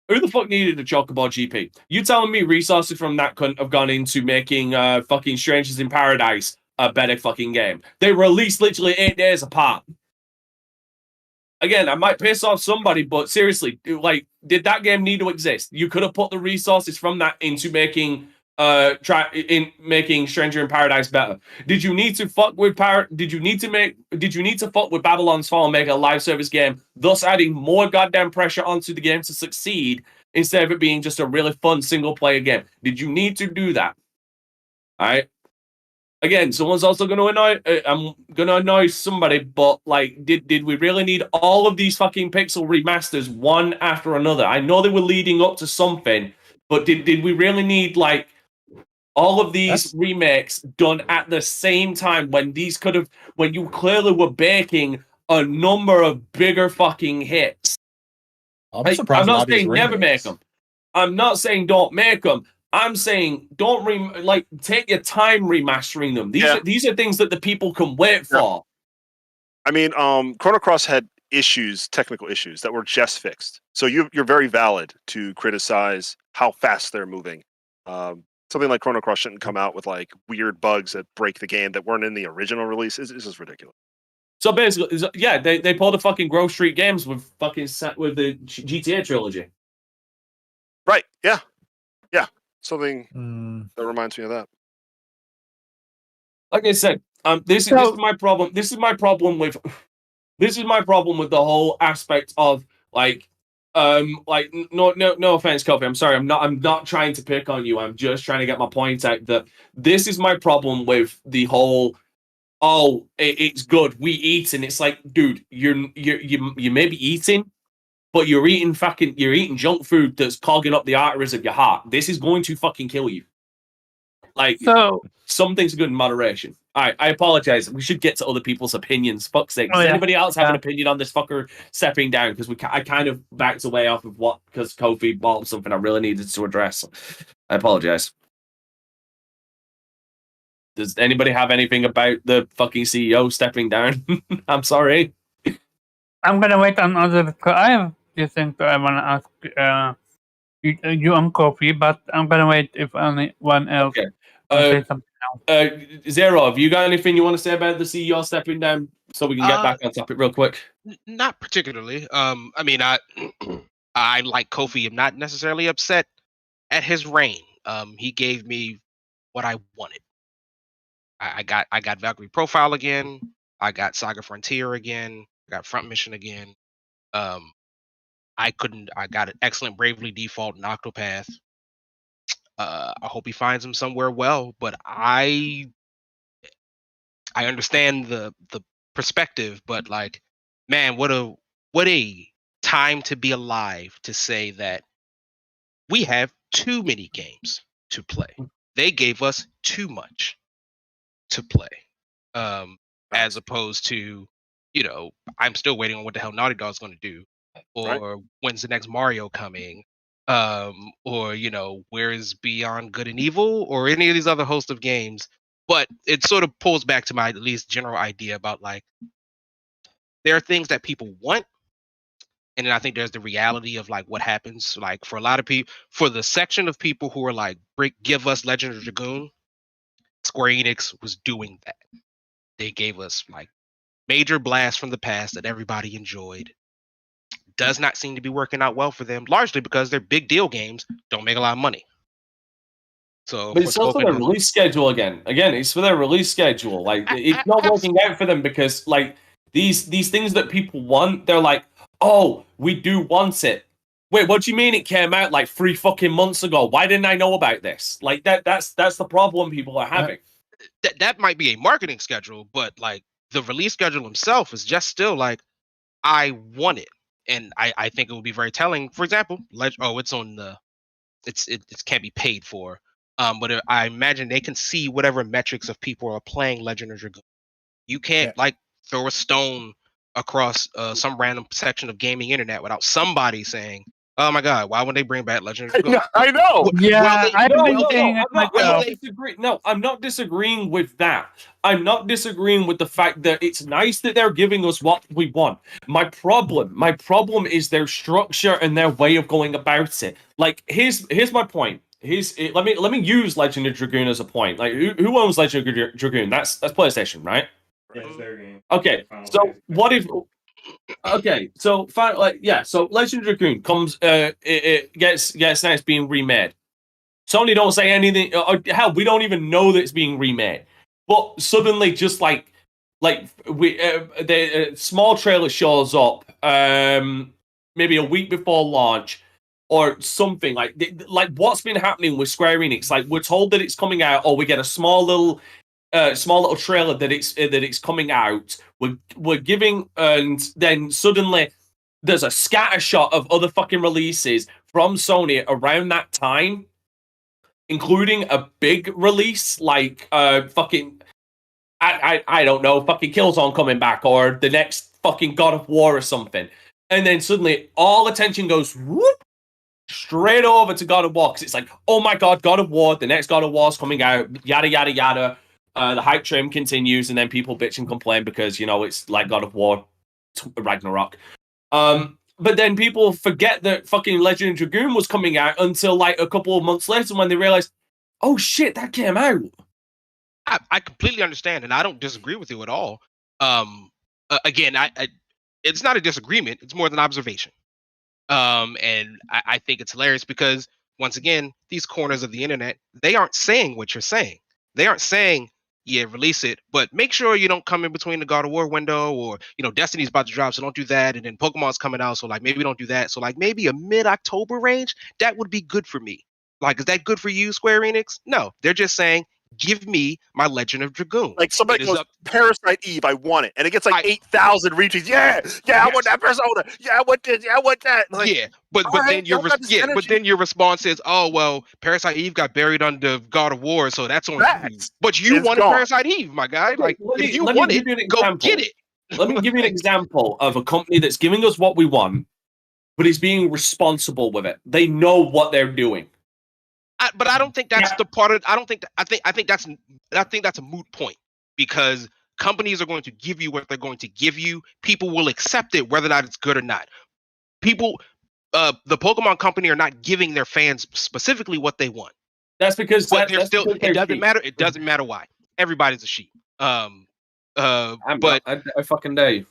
Who the fuck needed a Chocobo GP? You telling me resources from that couldn't have gone into making fucking Strangers in Paradise a better fucking game? They released literally 8 days apart. Again, I might piss off somebody, but seriously, like, did that game need to exist? You could have put the resources from that into making making Stranger in Paradise better. Did you need to fuck with Did you need to fuck with Babylon's Fall and make a live service game, thus adding more goddamn pressure onto the game to succeed instead of it being just a really fun single player game? Did you need to do that? All right. Again, someone's also going to annoy. I'm going to annoy somebody, but like, did we really need all of these fucking pixel remasters one after another? I know they were leading up to something, but did we really need like all of these remakes done at the same time when you clearly were baking a number of bigger fucking hits? I'm not saying never make them. I'm not saying don't make them. I'm saying don't take your time remastering them. These are things that the people can wait for. I mean, Chrono Cross had technical issues that were just fixed. So you're very valid to criticize how fast they're moving. Something like Chrono Cross shouldn't come out with like weird bugs that break the game that weren't in the original release. This is ridiculous. So basically, yeah, they pulled the fucking Grove Street Games with the GTA trilogy. Right? Yeah. Something that reminds me of that. Like I said, this is my problem. This is my problem with the whole aspect of no offense, Kofi. I'm sorry. I'm not trying to pick on you. I'm just trying to get my point out that this is my problem with the whole. Oh, it's good. We eat, and it's like, dude, you may be eating, but you're eating junk food that's clogging up the arteries of your heart. This is going to fucking kill you. Like, so some things are good in moderation. All right, I apologize. We should get to other people's opinions. Fuck's sake. Does anybody else have an opinion on this fucker stepping down? Because I kind of backed away off of because Kofi brought up something I really needed to address. I apologize. Does anybody have anything about the fucking CEO stepping down? I'm sorry. I'm gonna wait on other. I have this thing I want to ask you on Kofi, but I'm gonna wait if anyone else. Okay. Say something else. Zero, have you got anything you want to say about the CEO stepping down so we can get back on topic real quick? Not particularly. I mean, I like Kofi. I'm not necessarily upset at his reign. He gave me what I wanted. I got Valkyrie Profile again. I got Saga Frontier again. I got Front Mission again. I got an excellent Bravely Default and Octopath. I hope he finds him somewhere well, but I understand the perspective, but like, man, what a time to be alive to say that we have too many games to play. They gave us too much to play. As opposed to, I'm still waiting on what the hell Naughty Dog's going to do, or when's the next Mario coming, or where is Beyond Good and Evil, or any of these other host of games. But it sort of pulls back to my at least general idea about like, there are things that people want, and then I think there's the reality of like what happens. Like for a lot of people, for the section of people who are like, give us Legend of Dragoon, Square Enix was doing that. They gave us like major blast from the past that everybody enjoyed. Does not seem to be working out well for them, largely because their big deal games don't make a lot of money. So, but it's also their release schedule again. Again, it's for their release schedule. Like it's not working out for them because like these things that people want, they're like, oh, we do want it. Wait, what do you mean it came out like 3 fucking months ago? Why didn't I know about this? Like that's the problem people are having. That might be a marketing schedule, but like the release schedule himself is just still like, I want it. And I think it would be very telling. For example, it's on it can't be paid for. But I imagine they can see whatever metrics of people are playing Legend of Dragoon. You can't like throw a stone across some random section of gaming internet without somebody saying, Oh my god, why would they bring back Legend of Dragoon? I know. Yeah, I've been saying it I'm myself. not disagreeing. No, I'm not disagreeing with that. I'm not disagreeing with the fact that it's nice that they're giving us what we want. My problem is their structure and their way of going about it. Like, here's my point. Let me use Legend of Dragoon as a point. Like, who owns Legend of Dragoon? That's PlayStation, right? Yeah, it's their game. Okay, Final so Fantasy. what if? Okay, so so Legend of Dragoon comes, it gets nice being remade. Sony don't say anything. Hell, we don't even know that it's being remade. But suddenly, just like the small trailer shows up, maybe a week before launch or something like what's been happening with Square Enix. Like, we're told that it's coming out, or we get a small little trailer that it's coming out. We're giving, and then suddenly there's a scatter shot of other fucking releases from Sony around that time, including a big release like fucking I don't know, fucking Killzone coming back, or the next fucking God of War or something. And then suddenly all attention goes whoop straight over to God of War, because it's like, oh my god, God of War, the next God of War's coming out, yada yada yada. The hype train continues, and then people bitch and complain because, you know, it's like God of War Ragnarok. But then people forget that fucking Legend of Dragoon was coming out until like a couple of months later, when they realized, oh shit, that came out. I completely understand, and I don't disagree with you at all. Again, it's not a disagreement; it's more than observation. And I think it's hilarious because, once again, these corners of the internet, they aren't saying what you're saying. They aren't saying, yeah, release it, but make sure you don't come in between the God of War window, or, you know, Destiny's about to drop, so don't do that. And then Pokemon's coming out, so like maybe don't do that. So like maybe a mid-October range, that would be good for me. Like, is that good for you, Square Enix? No, they're just saying, give me my Legend of Dragoon. Like, somebody goes, Parasite Eve, I want it. And it gets like 8,000 retweets. Yeah, I want that Persona. Yeah, I want this. Yeah, I want that. Like, yeah, but then your response is, oh well, Parasite Eve got buried under God of War, so that's on you. But you wanted Parasite Eve, my guy. Like, if you want it, go get it. Let me give you an example of a company that's giving us what we want, but is being responsible with it. They know what they're doing. But I don't think that's the part of. I think that's a moot point, because companies are going to give you what they're going to give you. People will accept it whether or not it's good or not. People, the Pokemon company are not giving their fans specifically what they want. That's because it doesn't matter. It doesn't matter why. Everybody's a sheep. But I fucking dare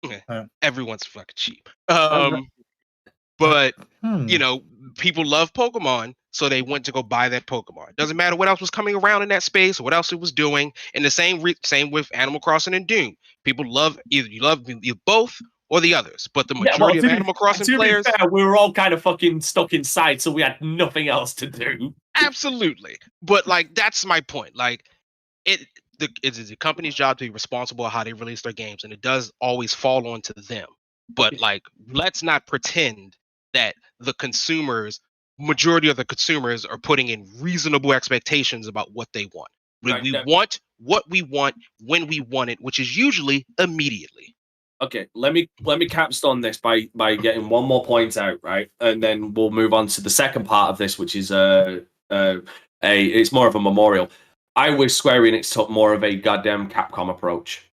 you. Everyone's fucking sheep. But you know, people love Pokemon, so they went to go buy that Pokemon. Doesn't matter what else was coming around in that space or what else it was doing. And the same with Animal Crossing and Doom. People love you both or the others, but the majority of Animal Crossing players, we were all kind of fucking stuck inside, so we had nothing else to do. Absolutely, but like, that's my point. Like, it's the company's job to be responsible for how they release their games, and it does always fall onto them. But like, let's not pretend that the majority of the consumers are putting in reasonable expectations about what they want. We want what we want when we want it, which is usually immediately. Okay, let me capstone this by getting one more point out, right? And then we'll move on to the second part of this, which is it's more of a memorial. I wish Square Enix took more of a goddamn Capcom approach.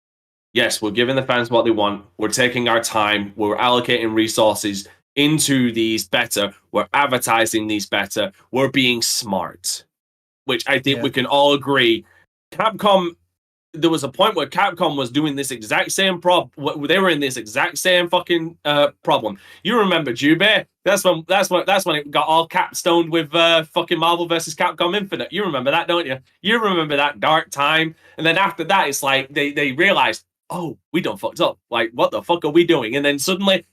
Yes, we're giving the fans what they want. We're taking our time. We're allocating resources into these better. We're advertising these better. We're being smart, which I think we can all agree. Capcom, there was a point where Capcom was doing this exact same they were in this exact same fucking problem. You remember Jubei? That's when it got all capstoned with fucking Marvel vs. Capcom Infinite. You remember that, don't you? You remember that dark time. And then after that, it's like they realized, oh, we done fucked up. Like, what the fuck are we doing? And then suddenly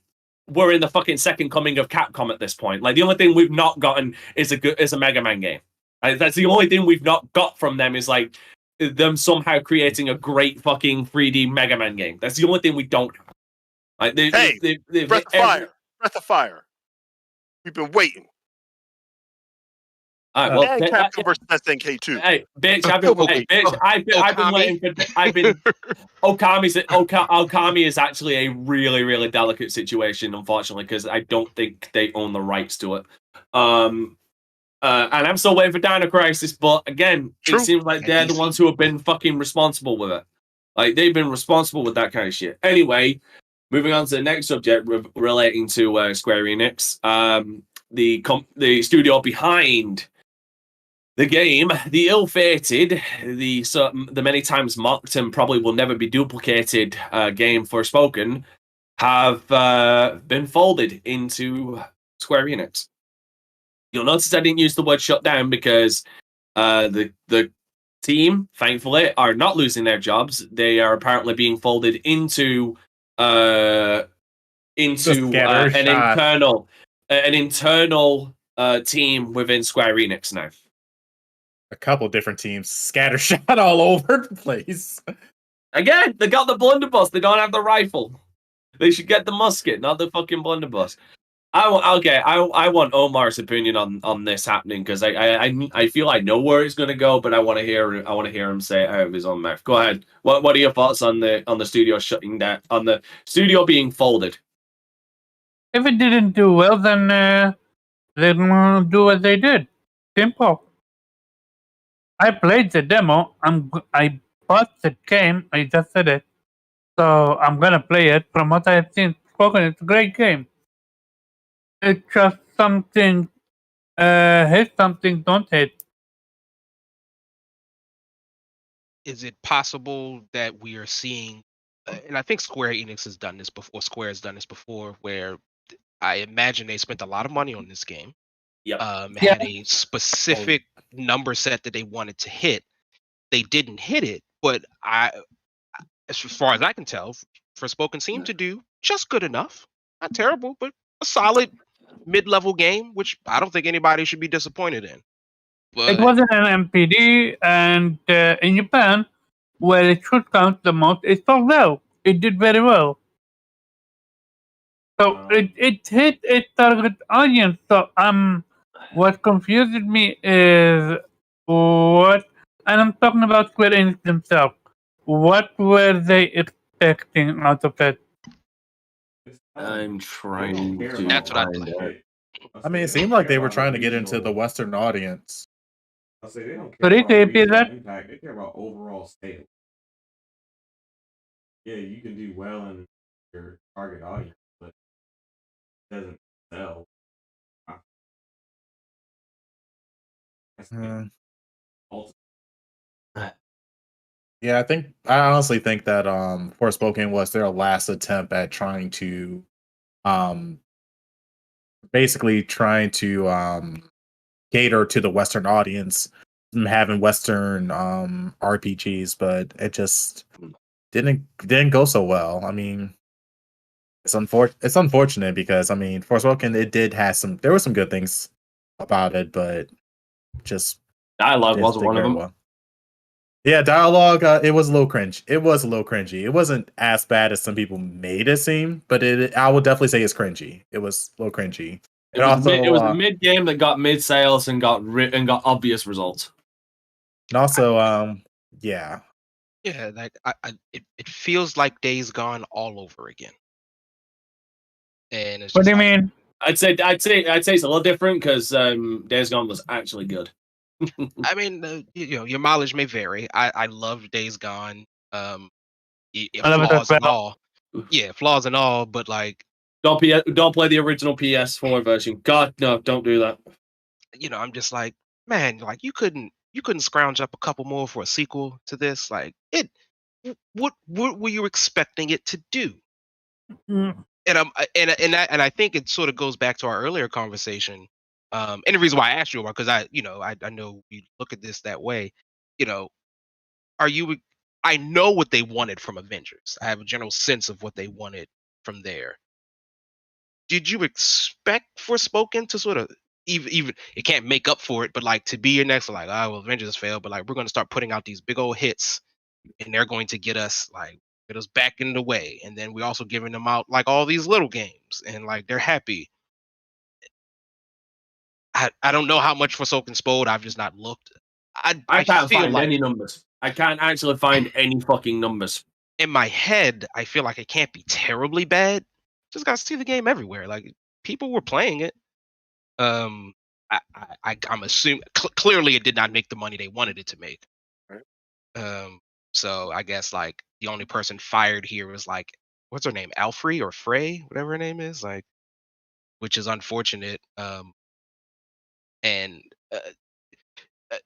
we're in the fucking second coming of Capcom at this point. Like, the only thing we've not gotten is a Mega Man game. Like, that's the only thing we've not got from them, is like them somehow creating a great fucking 3D Mega Man game. That's the only thing we don't have. Like, Breath of Fire. Breath of Fire. We've been waiting. All right, well, And Capcom versus SNK 2. hey, bitch, I've been waiting for. Okami is actually a really, really delicate situation, unfortunately, because I don't think they own the rights to it. And I'm still waiting for Dino Crisis, but again, True. it seems like they're the ones who have been fucking responsible with it. Like, they've been responsible with that kind of shit. Anyway, moving on to the next subject relating to Square Enix. The studio behind the game, the ill-fated, the many times mocked and probably will never be duplicated game Forspoken, have been folded into Square Enix. You'll notice I didn't use the word shut down because the team, thankfully, are not losing their jobs. They are apparently being folded into an internal team within Square Enix now. A couple different teams scattershot all over the place. Again, they got the blunderbuss. They don't have the rifle. They should get the musket, not the fucking blunderbuss. I want Omar's opinion on this happening because I feel I know where it's going to go, but I want to hear him say it out of his own mouth. Go ahead. What are your thoughts on the studio shutting down, on the studio being folded? If it didn't do well, then they're gonna do what they did. Simple. I played the demo. I bought the game. I just said it. So I'm gonna play it. From what I've seen, spoken, it's a great game. It's just something. Hate something, don't hate. Is it possible that we are seeing, and I think Square Enix has done this before, Square has done this before, where I imagine they spent a lot of money on this game. Yep. Had a specific number set that they wanted to hit. They didn't hit it, but as far as I can tell, Forspoken seemed to do just good enough. Not terrible, but a solid mid-level game, which I don't think anybody should be disappointed in. But It wasn't an MPD, and in Japan, where it should count the most, it sold well. It did very well. So it hit its target audience. So what confuses me is what, and I'm talking about Square Enix themselves. What were they expecting out of it? I'm trying to. That's what I find play. out. I mean, it seemed like they were trying to get into the Western audience. I say they don't Could care you about repeat regional that? impact. They care about overall sales. Yeah, you can do well in your target audience, but it doesn't sell. That's the ultimate. Yeah, I honestly think that Forspoken was their last attempt at trying to basically trying to cater to the Western audience, having Western RPGs, but it just didn't go so well. I mean, it's unfortunate because I mean, Forspoken, it did have there were some good things about it, but just Dialogue just wasn't did one of very them. well. Yeah, dialogue. It was a little cringe. It was a little cringy. It wasn't as bad as some people made it seem, but I would definitely say it's cringy. It was a little cringy. It was a mid game that got mid sales and got obvious results. And also, yeah. Yeah, like it feels like Days Gone all over again. And it's What just do you mean? I'd say it's a little different because Days Gone was actually good. I mean, your mileage may vary. I love Days Gone. I love it as Flaws and well. all. Yeah, flaws and all, but like, Don't play the original PS4 version. God, no, don't do that. I'm just like, man, like you couldn't scrounge up a couple more for a sequel to this. Like what were you expecting it to do? Mm. And I think it sort of goes back to our earlier conversation. And the reason why I asked you about, because I know you look at this that way. I know what they wanted from Avengers. I have a general sense of what they wanted from there. Did you expect Forspoken to sort of even it can't make up for it, but like to be your next, like, well, Avengers failed, but like we're going to start putting out these big old hits, and they're going to get us back in the way, and then we're also giving them out like all these little games, and like they're happy. I don't know how much Forspoken spoiled. I've just not looked. I can't feel find like any numbers. I can't actually find any fucking numbers. in my head, I feel like it can't be terribly bad. Just gotta see the game everywhere. Like people were playing it. I'm assuming clearly it did not make the money they wanted it to make. Right. So I guess like the only person fired here was like, what's her name, Alfrey or Frey, whatever her name is, like, which is unfortunate. And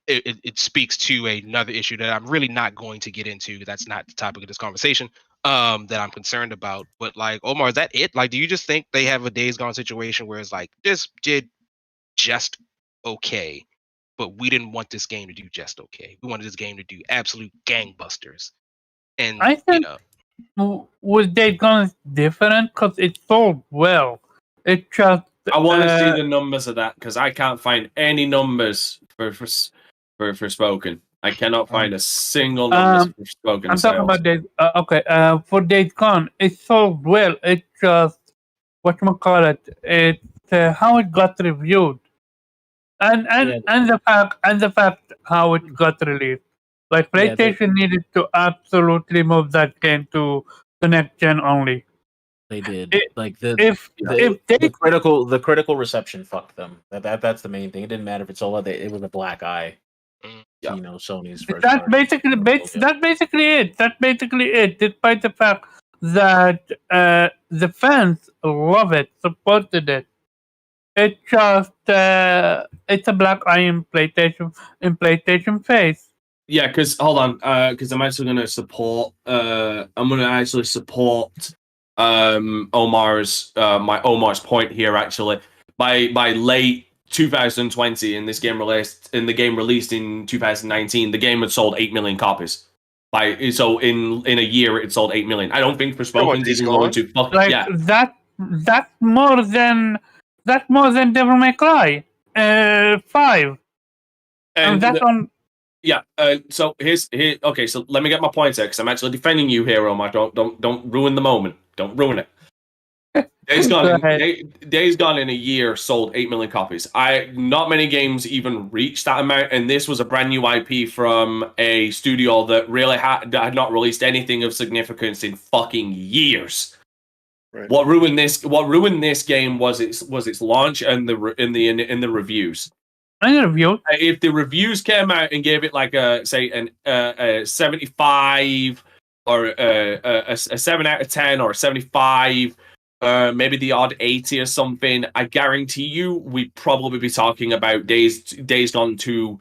it speaks to another issue that I'm really not going to get into. That's not the topic of this conversation. That I'm concerned about. But like, Omar, is that it? Like, do you just think they have a Days Gone situation where it's like this did just okay, but we didn't want this game to do just okay. We wanted this game to do absolute gangbusters. And I think with Days Gone it's different because it sold well. It just I want to see the numbers of that because I can't find any numbers for Forspoken. I cannot find a single number for Forspoken. I'm talking about Days. For Days Gone, it sold well. It just whatchamacallit, it's how it got reviewed, and the fact how it got released. Like PlayStation needed to absolutely move that game to the next gen only. They did. If they the critical reception fucked them. That's the main thing. It didn't matter if it's OLED. It was a black eye. Yeah. You know, Sony's first. That's basically it. That's basically it. Despite the fact that the fans love it, supported it. It just it's a black eye in PlayStation face. Yeah, because hold on, because I'm actually going to support. I'm going to actually support Omar's point here. Actually, by late 2020, in the game released in 2019, the game had sold 8 million copies. So in a year, it sold 8 million. I don't think Forspoken is going to fuck. Like yeah, that's more than Devil May Cry 5. And that's on. Yeah. So okay. So let me get my points here because I'm actually defending you here, Omar. Don't ruin the moment. Don't ruin it. Days Gone in a year sold 8 million copies. Not many games even reached that amount, and this was a brand new IP from a studio that really had not released anything of significance in fucking years. Right. What ruined this game was its launch and in the reviews. If the reviews came out and gave it like a 75 or a 7 out of 10 or a 75, maybe the odd 80 or something, I guarantee you we'd probably be talking about Days Gone 2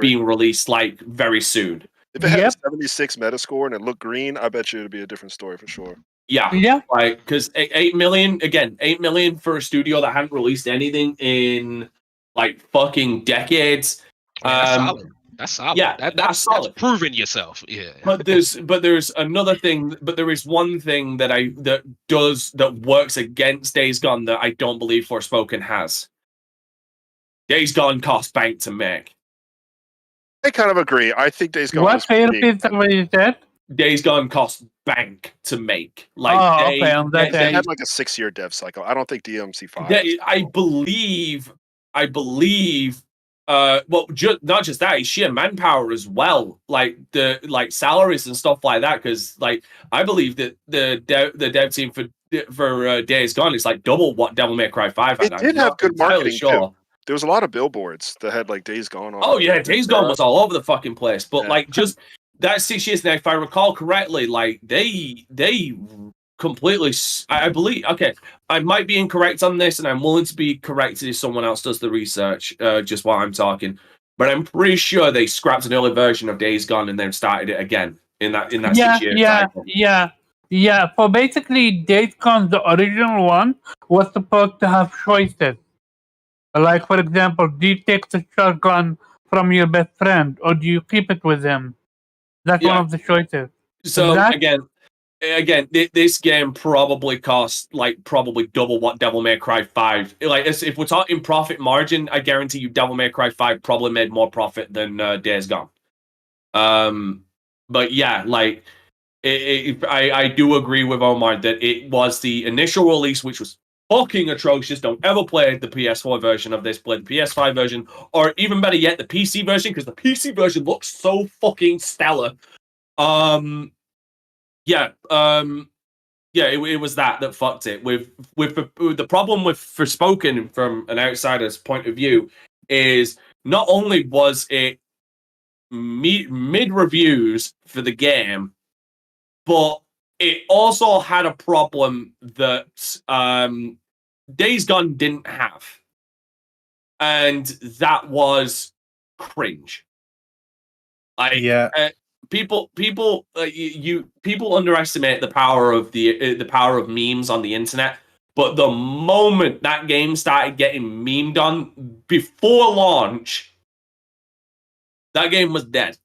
being released like very soon. If it had a 76 Metascore and it looked green, I bet you it'd be a different story for sure. Yeah. Like, because 8 million for a studio that hadn't released anything in like fucking decades. That's solid. That's solid. Yeah, that's solid. That's proving yourself. Yeah. But there's another thing. But there is one thing that works against Days Gone that I don't believe Forspoken has. Days Gone cost bank to make. I kind of agree. I think Days Gone. What you said? Days Gone cost bank to make. Like they had like a 6-year dev cycle. I don't think DMC5. I believe. Well, not just that, it's sheer manpower as well. Like the salaries and stuff like that. Because like I believe that the dev team for Days Gone is like double what Devil May Cry 5 had. It did have good marketing too. There was a lot of billboards that had like Days Gone on. Oh yeah, Days Gone was all over the fucking place. But like just that 6 years now, if I recall correctly, like they completely. I believe. Okay, I might be incorrect on this, and I'm willing to be corrected if someone else does the research. Just while I'm talking, but I'm pretty sure they scrapped an early version of Days Gone and then started it again in that 6 year cycle. Yeah. For basically, Days Gone, the original one was supposed to have choices. Like, for example, do you take the shotgun from your best friend, or do you keep it with him? That's one of the choices. So again, this game probably cost probably double what Devil May Cry 5. Like, if we're talking profit margin, I guarantee you Devil May Cry 5 probably made more profit than Days Gone. But yeah, like I do agree with Omar that it was the initial release, which was fucking atrocious. Don't ever play the PS4 version of this. Play the PS5 version, or even better yet, the PC version, because the PC version looks so fucking stellar. It was that fucked it. With the problem with Forspoken from an outsider's point of view is not only was it mid reviews for the game, but it also had a problem that Days Gone didn't have, and that was cringe. People underestimate the power of the power of memes on the internet, but the moment that game started getting memed on before launch, that game was dead.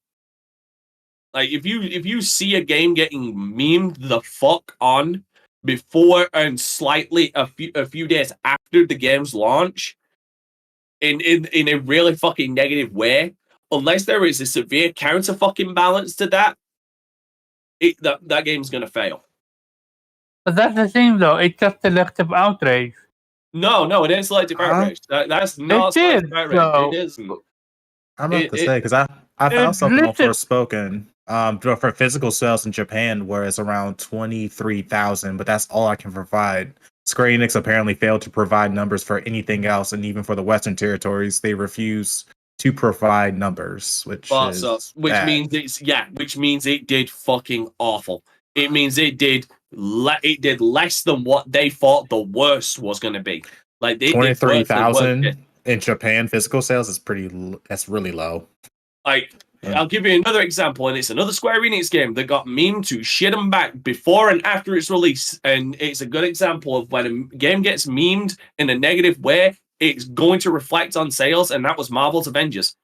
Like if you see a game getting memed the fuck on before and slightly a few days after the game's launch in a really fucking negative way, unless there is a severe counter fucking balance to that, that game's gonna fail. But that's the thing, though. It's just selective outrage. No, it ain't selective outrage. That's not selective outrage. It isn't. I'm about to say, because I found something on Forspoken for physical sales in Japan where it's around 23,000, but that's all I can provide. Square Enix apparently failed to provide numbers for anything else, and even for the Western territories, they refuse to provide numbers, which means it did fucking awful. It means it did less than what they thought the worst was going to be. Like 23,000 in Japan physical sales is that's really low. Like I'll give you another example, and it's another Square Enix game that got memed to shit them back before and after its release, and it's a good example of when a game gets memed in a negative way, it's going to reflect on sales, and that was Marvel's Avengers.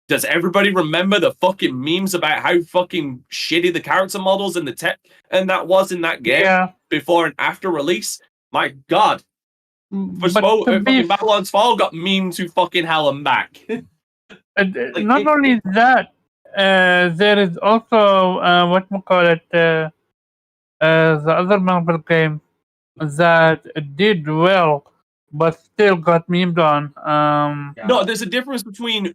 Does everybody remember the fucking memes about how fucking shitty the character models and the tech and that was in that game before and after release? My God. Fucking Babylon's Fall got memed to fucking hell and back. Not only that, there is also the other Marvel game that did well but still got memed on. No, there's a difference between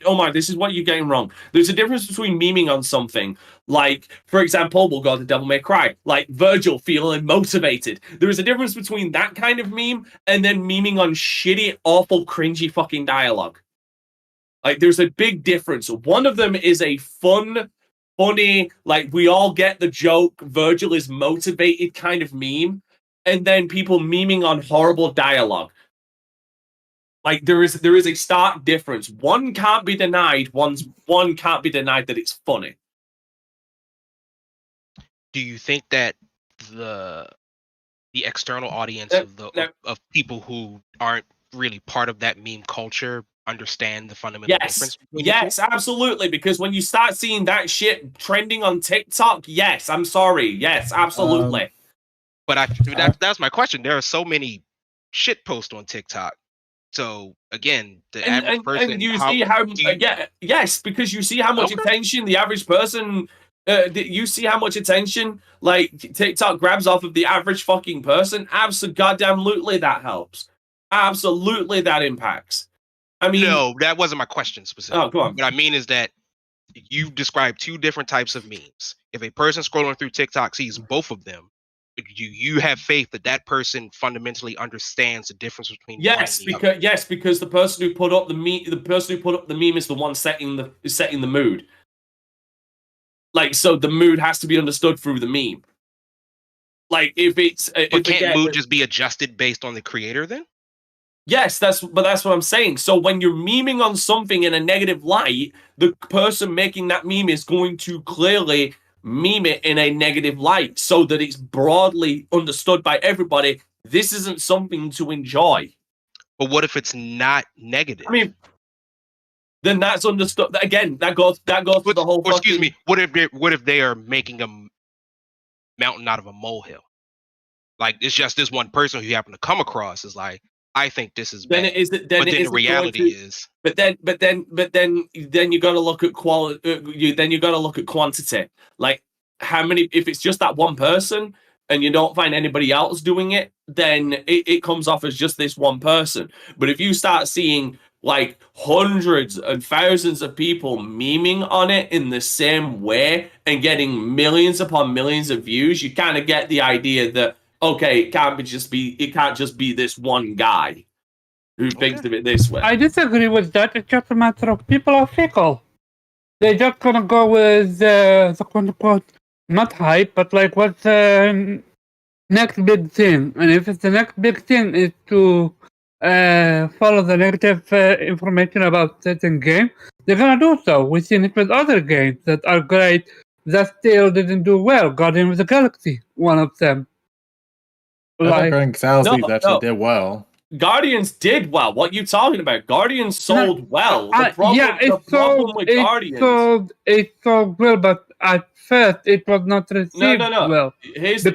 Omar, this is what you're getting wrong. There's a difference between memeing on something. Like, for example, we'll go to Devil May Cry, like Virgil feeling motivated. There is a difference between that kind of meme and then memeing on shitty, awful, cringy fucking dialogue. Like, there's a big difference. One of them is a funny, like, we all get the joke, Virgil is motivated kind of meme, and then people memeing on horrible dialogue. Like, there is a stark difference. One can't be denied. One can't be denied that it's funny. Do you think that the external audience of people who aren't really part of that meme culture understand the fundamental difference? Yes, absolutely. Because when you start seeing that shit trending on TikTok, yes, I'm sorry. Yes, absolutely. But that's my question. There are so many shit posts on TikTok. So again, the average person. And you see how because you see how much attention the average person. You see how much attention like TikTok grabs off of the average fucking person. Absolutely, that helps. Absolutely, that impacts. I mean, no, that wasn't my question specifically. Oh, go on. What I mean is that you described two different types of memes. If a person scrolling through TikTok sees both of them, you have faith that person fundamentally understands the difference between because the person who put up the meme is the one setting the mood. Like, so the mood has to be understood through the meme. Like, can't mood just be adjusted based on the creator then? Yes, that's what I'm saying. So when you're memeing on something in a negative light, the person making that meme is going to clearly meme it in a negative light so that it's broadly understood by everybody. This isn't something to enjoy. But what if it's not negative? I mean, then that's understood. Again, that goes to the whole. Excuse me. What if they are making a mountain out of a molehill? Like, it's just this one person who you happen to come across is like, I think this is bad. Then the reality is. But then you got to look at quality. Then you got to look at quantity. Like, how many? If it's just that one person, and you don't find anybody else doing it, then it comes off as just this one person. But if you start seeing like hundreds and thousands of people memeing on it in the same way and getting millions upon millions of views, you kind of get the idea that, okay, it can't just be this one guy who thinks of it this way. I disagree with that. It's just a matter of people are fickle. They're just gonna go with the quote unquote not hype, but like what's the next big thing. And if it's the next big thing is to follow the negative information about certain game, they're gonna do so. We've seen it with other games that are great that still didn't do well. Guardians of the Galaxy, one of them. I thought Guardians of the Galaxy actually no. did well. Guardians did well. What are you talking about? Guardians sold well. The problem with Guardians. It sold well, but at first it was not received well. Here's the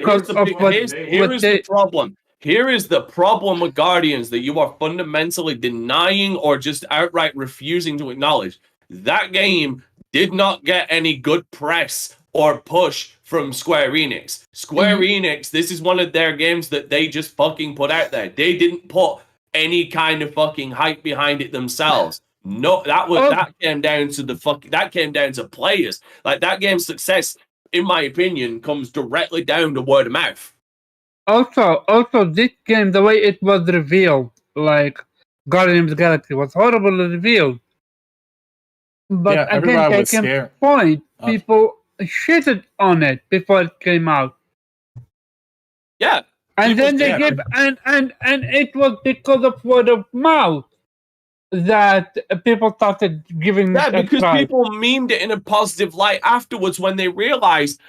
problem. Here is the problem with Guardians that you are fundamentally denying or just outright refusing to acknowledge. That game did not get any good press or push from Square Enix. Square Enix, this is one of their games that they just fucking put out there. They didn't put any kind of fucking hype behind it themselves. No, that came down to players. Like, that game's success, in my opinion, comes directly down to word of mouth. Also, this game, the way it was revealed, like Guardians of the Galaxy, was horribly revealed. But yeah, everybody was scared. People shitted on it before it came out. Yeah. And then they gave and it was because of word of mouth that people started giving it because people memed it in a positive light afterwards when they realized,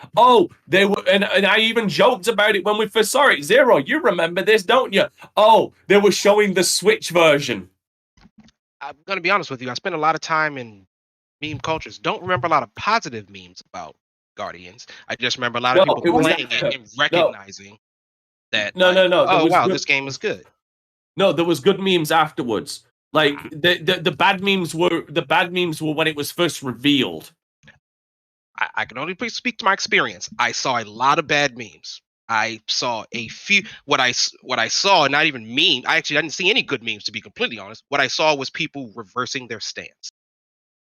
they were, and I even joked about it when we first saw it. Zero, you remember this, don't you? They were showing the Switch version. I'm gonna be honest with you, I spent a lot of time in meme cultures. Don't remember a lot of positive memes about Guardians. I just remember a lot of people playing it and recognizing that wow, this game is good. No, there was good memes afterwards. Like the bad memes were when it was first revealed. I can only speak to my experience. I saw a lot of bad memes. I saw a few. What I saw, not even meme. I didn't see any good memes, to be completely honest. What I saw was people reversing their stance.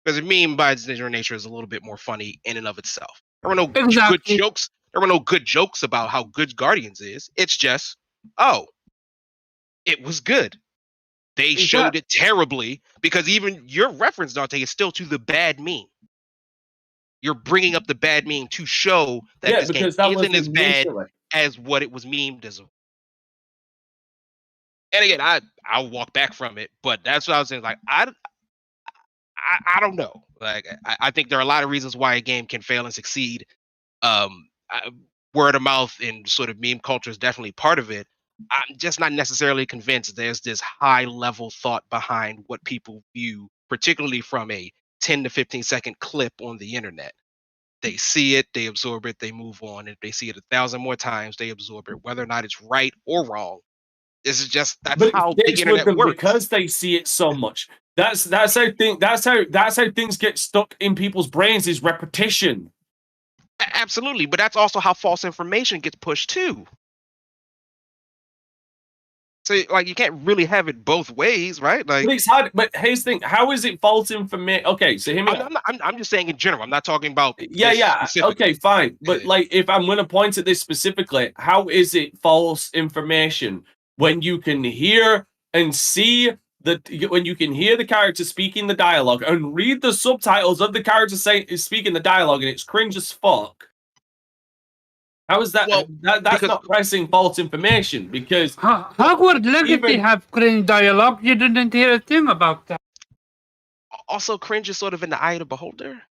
Because a meme, by its nature, is a little bit more funny in and of itself. There were no good jokes. There were no good jokes about how good Guardians is. It's just, it was good. They showed it terribly because even your reference, Dante, is still to the bad meme. You're bringing up the bad meme to show that this game isn't as bad as what it was memed as. And again, I'll walk back from it, but that's what I was saying. Like, I don't know. Like, I think there are a lot of reasons why a game can fail and succeed. Word of mouth and sort of meme culture is definitely part of it. I'm just not necessarily convinced there's this high level thought behind what people view, particularly from a 10 to 15 second clip on the internet. They see it, they absorb it, they move on. If they see it 1,000 more times, they absorb it, whether or not it's right or wrong. This is just that's how the internet works. Because they see it so much. That's how things get stuck in people's brains is repetition. Absolutely, but that's also how false information gets pushed too. So, like, you can't really have it both ways, right? Like, but it's hard. But here's the thing: how is it false information? Okay, so I'm just saying in general. I'm not talking about. Yeah. Okay, fine. But like, if I'm going to point at this specifically, how is it false information when you can hear and see when you can hear the character speaking the dialogue and read the subtitles of the character speaking the dialogue and it's cringe as fuck? How is that? That's not pressing false information because Hogwarts Legacy have cringe dialogue. You didn't hear a thing about that. Also, cringe is sort of in the eye of the beholder.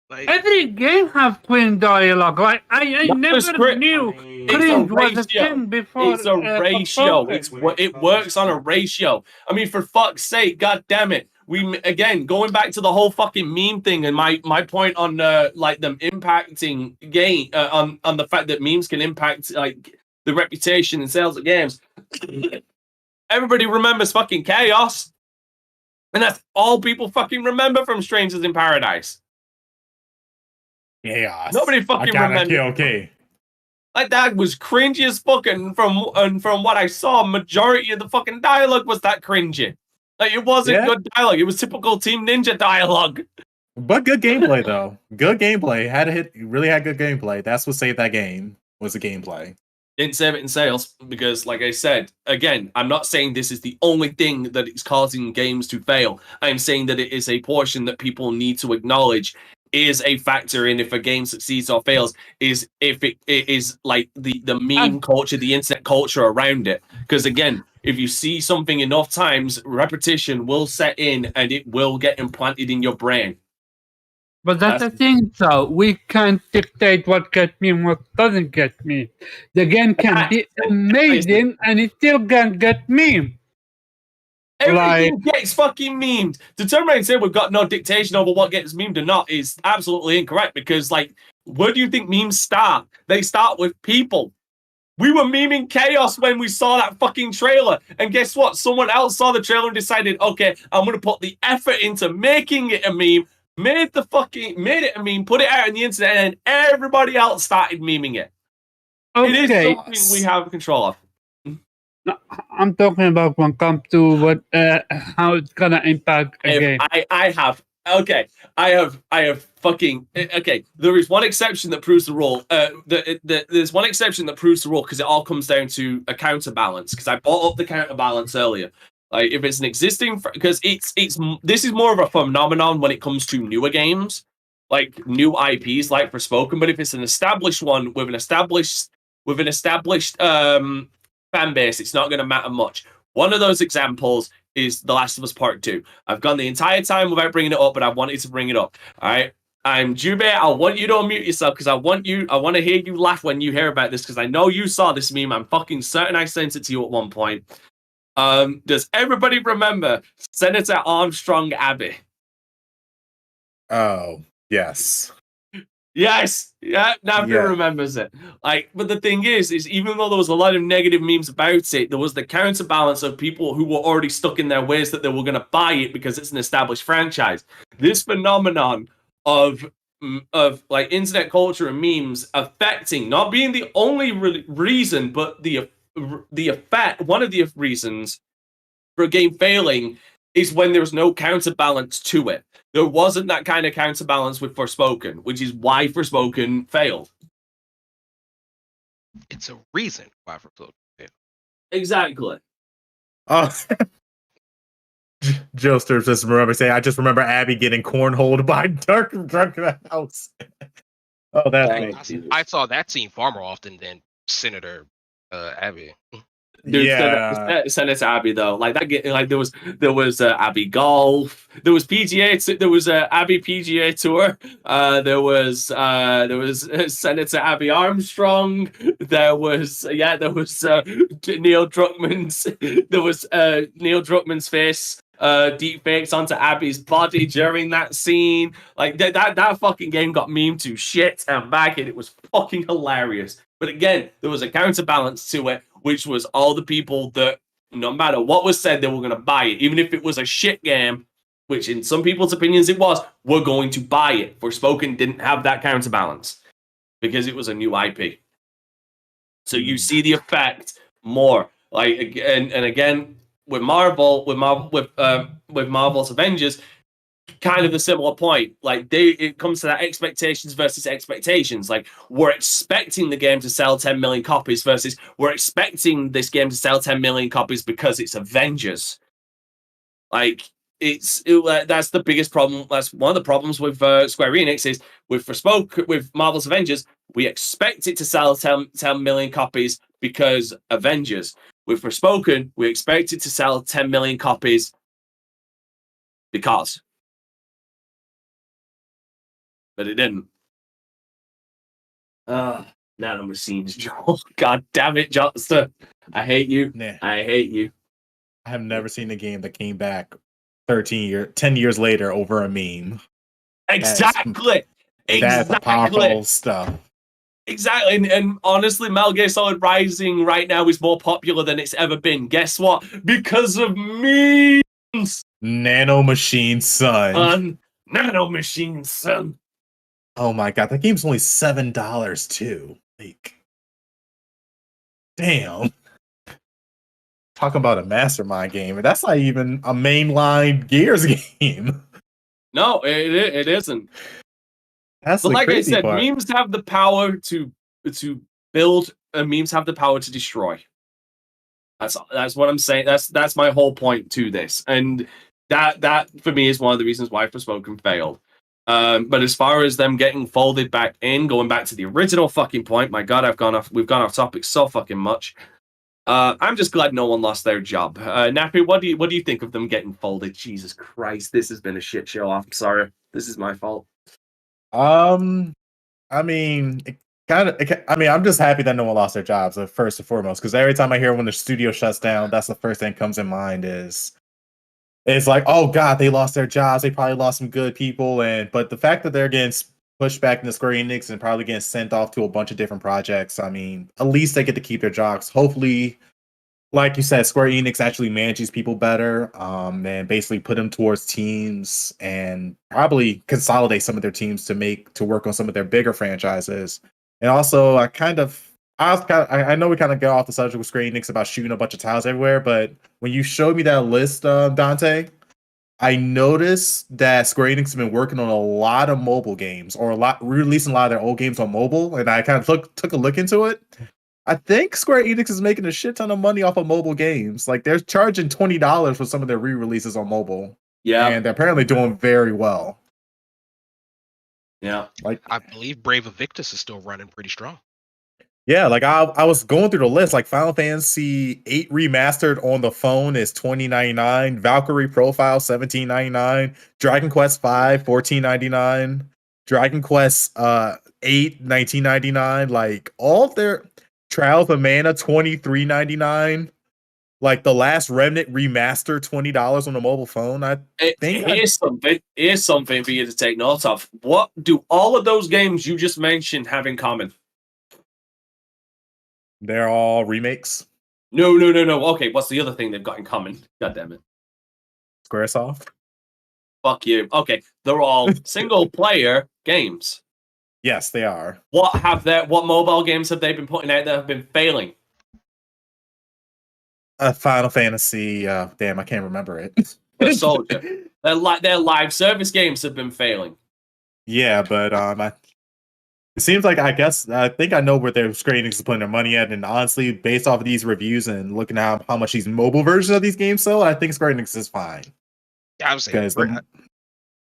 Like, every game have cringe dialogue. Like, I never knew cringe was a thing before. It's a ratio. It works on a ratio. I mean, for fuck's sake, god damn it. We again going back to the whole fucking meme thing and my point on like them impacting game on the fact that memes can impact like the reputation and sales of games. Everybody remembers fucking Chaos, and that's all people fucking remember from Strangers in Paradise. Chaos. Nobody fucking remembers. Okay. Like that was cringy as fuck, and from what I saw, majority of the fucking dialogue was that cringy. Like it wasn't good dialogue. It was typical Team Ninja dialogue. But good gameplay though. Good gameplay. Had a hit. Really had good gameplay. That's what saved that game. Was the gameplay. Didn't save it in sales because, like I said, again, I'm not saying this is the only thing that is causing games to fail. I'm saying that it is a portion that people need to acknowledge is a factor in if a game succeeds or fails. Is if it is like the meme culture, the internet culture around it. Because again, if you see something enough times, repetition will set in and it will get implanted in your brain. But that's the thing, though. We can't dictate what gets me and what doesn't get me. The game can be amazing and it still can't get me. Everything gets fucking memed. To turn around and say we've got no dictation over what gets memed or not is absolutely incorrect because, like, where do you think memes start? They start with people. We were memeing chaos when we saw that fucking trailer. And guess what? Someone else saw the trailer and decided, okay, I'm going to put the effort into making it a meme. Made it a meme, put it out on the internet, and everybody else started memeing it. Okay. It is something we have control of. No, I'm talking about when it comes to what how it's gonna impact a game. I have fucking okay. There is one exception that proves the rule. There's one exception that proves the rule because it all comes down to a counterbalance. Because I brought up the counterbalance earlier. Like if it's an existing, because this is more of a phenomenon when it comes to newer games, like new IPs, like Forspoken. But if it's an established one with an established fan base, it's not going to matter much. One of those examples is The Last of Us Part 2. I've gone the entire time without bringing it up, but I wanted to bring it up. All right, I'm Jube. I want you to unmute yourself because I want to hear you laugh when you hear about this because I know you saw this meme. I'm fucking certain I sent it to you at one point. Does everybody remember Senator Armstrong Abbey? Oh, yes. Yes. Yeah, now everyone remembers it. Like, but the thing is even though there was a lot of negative memes about it, there was the counterbalance of people who were already stuck in their ways that they were going to buy it because it's an established franchise. This phenomenon of like internet culture and memes affecting, not being the only reason, but the effect, one of the reasons for a game failing is when there's no counterbalance to it. There wasn't that kind of counterbalance with Forspoken, which is why Forspoken failed. It's a reason why Forspoken failed. Exactly. Joe Sturps just remember saying, I just remember Abby getting cornholed by Dark drunk in the house. Oh, that's me. I saw that scene far more often than Senator Abby. Dude, Senator Abby though, like that. Like there was Abby Golf. There was PGA. There was Abby PGA Tour. There was Senator Abby Armstrong. There was Neil Druckmann's. There was Neil Druckmann's face deep fakes onto Abby's body during that scene. Like that fucking game got memed to shit and back, and it was fucking hilarious. But again, there was a counterbalance to it, which was all the people that, no matter what was said, they were going to buy it. Even if it was a shit game, which in some people's opinions it was, were going to buy it. Forspoken didn't have that counterbalance because it was a new IP. So you see the effect more. Like, and again, with Marvel's Avengers, kind of a similar point. Like it comes to that expectations versus expectations. Like we're expecting the game to sell 10 million copies versus we're expecting this game to sell 10 million copies because it's Avengers. Like that's the biggest problem. That's one of the problems with Square Enix is with Marvel's Avengers, we expect it to sell 10 million copies because Avengers. With Forspoken, we expect it to sell 10 million copies because. But it didn't. Nano Machines, Joel. God damn it, Johnston. I hate you. Nah. I hate you. I have never seen a game that came back 10 years later over a meme. Exactly. That's powerful stuff. Exactly. And honestly, Metal Gear Solid Rising right now is more popular than it's ever been. Guess what? Because of memes. Nano Machine, son. Nano Machine, son. Oh my god, that game's only $7 too. Like, Damn. Talking about a mastermind game, and that's not even a mainline Gears game. No, it isn't. That's But the like I crazy said, part. memes have the power to build, and memes have the power to destroy. That's what I'm saying. That's my whole point to this, and that for me is one of the reasons why Forspoken failed. But as far as them getting folded back in, going back to the original fucking point, my God, we've gone off topic so fucking much. I'm just glad no one lost their job. Nappy, what do you think of them getting folded? Jesus Christ, this has been a shit show. I'm sorry, this is my fault. I mean, I'm just happy that no one lost their jobs, first and foremost, because every time I hear when the studio shuts down, that's the first thing that comes in mind is it's like, oh God, they lost their jobs. They probably lost some good people, but the fact that they're getting pushed back into Square Enix and probably getting sent off to a bunch of different projects, I mean, at least they get to keep their jobs. Hopefully, like you said, Square Enix actually manages people better, and basically put them towards teams and probably consolidate some of their teams to work on some of their bigger franchises. And also, I know we kind of got off the subject with Square Enix about shooting a bunch of tiles everywhere, but when you showed me that list, Dante, I noticed that Square Enix has been working on a lot of mobile games, or releasing a lot of their old games on mobile, and I kind of took a look into it. I think Square Enix is making a shit ton of money off of mobile games. Like, they're charging $20 for some of their re-releases on mobile. Yeah, And they're apparently doing very well. yeah. Like, I believe Brave Evictus is still running pretty strong. yeah, like I was going through the list. Like, Final Fantasy VIII Remastered on the phone is $20.99. Valkyrie Profile $17.99. Dragon Quest V $14.99. Dragon Quest 8 $19.99. Like, all of their Trials of Mana $23.99. Like, The Last Remnant Remaster $20 on a mobile phone. Here's something for you to take note of. What do all of those games you just mentioned have in common? They're all remakes. No. Okay, what's the other thing they've got in common? God damn it. Squaresoft. Fuck you. Okay, they're all single player games. Yes, they are. What mobile games have they been putting out that have been failing? Final Fantasy. Damn, I can't remember it. The Soldier. Their live service games have been failing. Yeah, but it seems like I think I know where their Square Enix is putting their money at, and honestly, based off of these reviews and looking at how much these mobile versions of these games sell, I think Square Enix is fine. Yeah, I was saying Because the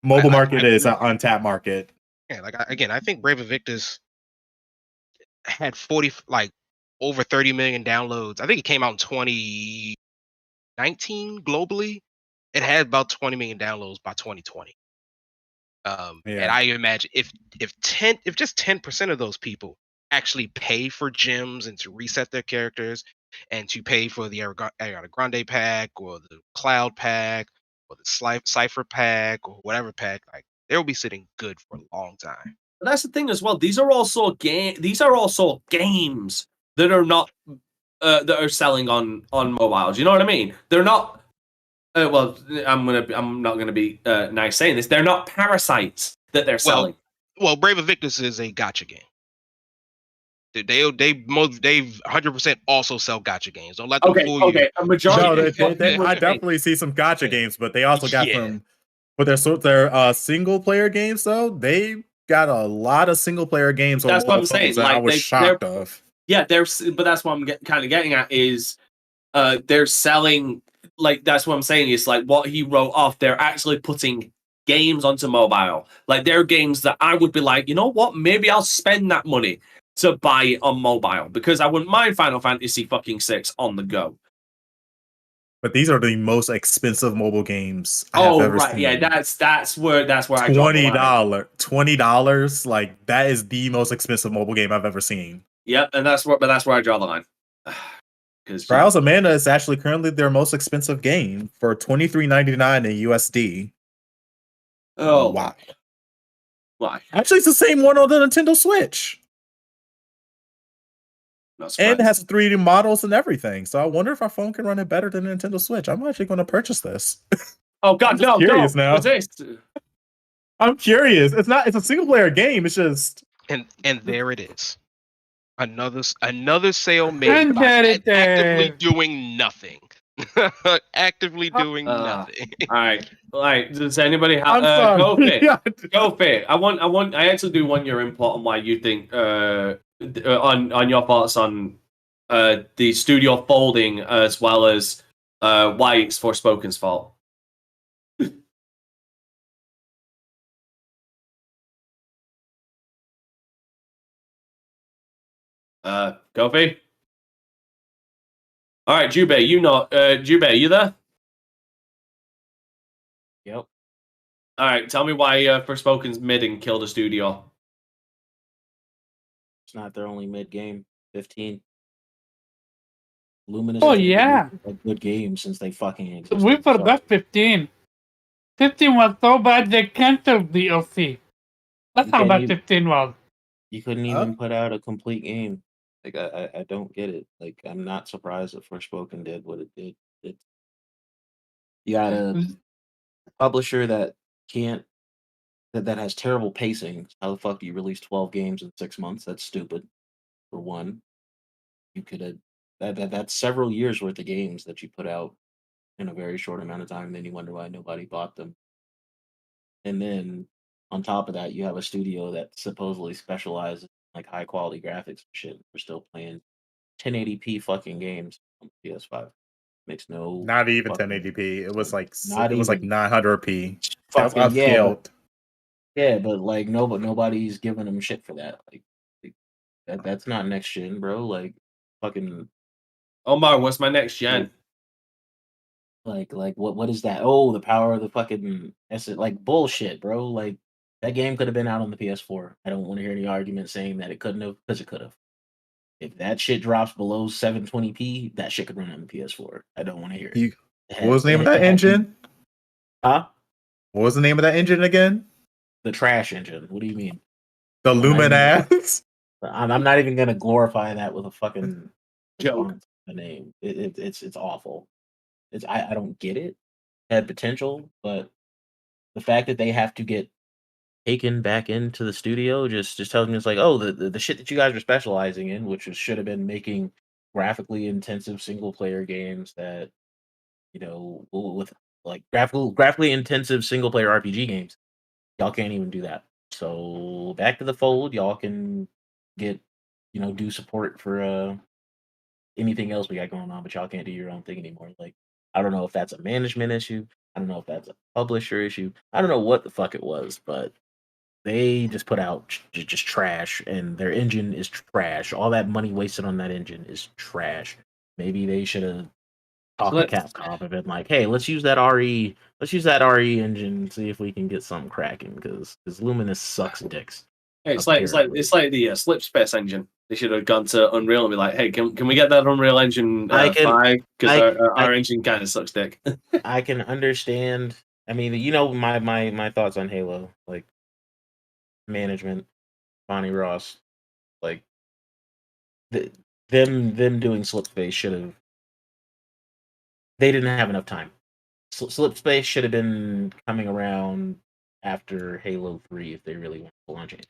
mobile market is an untapped market. Yeah, I think Brave Evictus had over 30 million downloads. I think it came out in 2019 globally. It had about 20 million downloads by 2020. And I imagine if just 10% of those people actually pay for gems and to reset their characters and to pay for the Ariana Grande pack or the Cloud pack or the Cypher pack or whatever pack, like, they'll be sitting good for a long time. But that's the thing as well. These are also games that are not that are selling on mobiles. You know what I mean? They're not. Well, I'm not gonna be nice saying this. They're not parasites that they're selling. Well, Brave Evictus is a gacha game. They 100% also sell gacha games. Don't let them fool you. Okay, a majority. I definitely see some gacha games, but they also got some. But their single player games, though, they got a lot of single player games. That's what I'm saying. Like, I was shocked of. Yeah, but that's what I'm kind of getting at is they're selling. Like, that's what I'm saying is, like, what he wrote off, they're actually putting games onto mobile. Like, they're games that I would be like, you know what, maybe I'll spend that money to buy it on mobile because I wouldn't mind Final Fantasy fucking 6 on the go. But these are the most expensive mobile games I have ever seen. Yeah, that's where I draw the line. $20, like, that is the most expensive mobile game I've ever seen. Yep, and that's where I draw the line. Trials of Mana is actually currently their most expensive game for $23.99 in USD. Oh, why? Actually, it's the same one on the Nintendo Switch. And it has 3D models and everything. So I wonder if our phone can run it better than the Nintendo Switch. I'm actually going to purchase this. Oh God, no! Curious now. What's this? I'm curious. It's a single player game. It's just and there it is. Another sale made by actively doing nothing. Actively doing nothing. All right. Does anybody I'm have sorry. Go fit. I actually do want your input on why you think on your thoughts on the studio folding as well as why it's Forspoken's fault. Kofi? All right, Jubei, Jubei, you there? Yep. All right, tell me why Forspoken's mid and killed a studio. It's not their only mid game. 15. Luminous. Oh yeah, a good game since they fucking existed. we forgot 15. 15 was so bad they canceled DLC. That's how bad 15 was. You couldn't even put out a complete game. Like I don't get it. Like I'm not surprised that Forspoken did what it did. You got a publisher that can't that has terrible pacing. How the fuck do you release 12 games in 6 months? That's stupid. For one, you could have that's several years worth of games that you put out in a very short amount of time. And then you wonder why nobody bought them. And then on top of that, you have a studio that supposedly specializes in like high quality graphics and shit. We're still playing 1080p fucking games on PS5. Makes no Not even fucking 1080p. It was like Not it was like even. 900p. That was fucking upscaled. but like nobody's giving them shit for that. Like that's not next gen, bro. Like fucking Omar, what's my next gen? like what is that? Oh, the power of the fucking like bullshit, bro. Like that game could have been out on the PS4. I don't want to hear any argument saying that it couldn't have, because it could have. If that shit drops below 720p, that shit could run on the PS4. I don't want to hear it. What was the name of that engine? Huh? What was the name of that engine again? The trash engine. What do you mean? The Luminax? I'm not even gonna glorify that with a fucking joke. The name. It's awful. I don't get it. It had potential, but the fact that they have to get taken back into the studio just tells me it's like, oh, the shit that you guys were specializing in, which should have been making graphically intensive single player games that, with like graphically intensive single player RPG games, y'all can't even do that. So back to the fold, y'all can get, do support for anything else we got going on, but y'all can't do your own thing anymore. Like, I don't know if that's a management issue. I don't know if that's a publisher issue. I don't know what the fuck it was, but they just put out just trash, and their engine is trash. All that money wasted on that engine is trash. Maybe they should have talked to Capcom and been like, "Hey, let's use that RE engine and see if we can get something cracking." Because Luminous sucks dicks. Hey, it's like the Slipspace engine. They should have gone to Unreal and be like, "Hey, can we get that Unreal Engine 5? Because our engine kind of sucks dick." I can understand. I mean, my thoughts on Halo, like management, Bonnie Ross, like them doing Slipspace should have. They didn't have enough time. Slipspace should have been coming around after Halo 3 if they really want to launch it.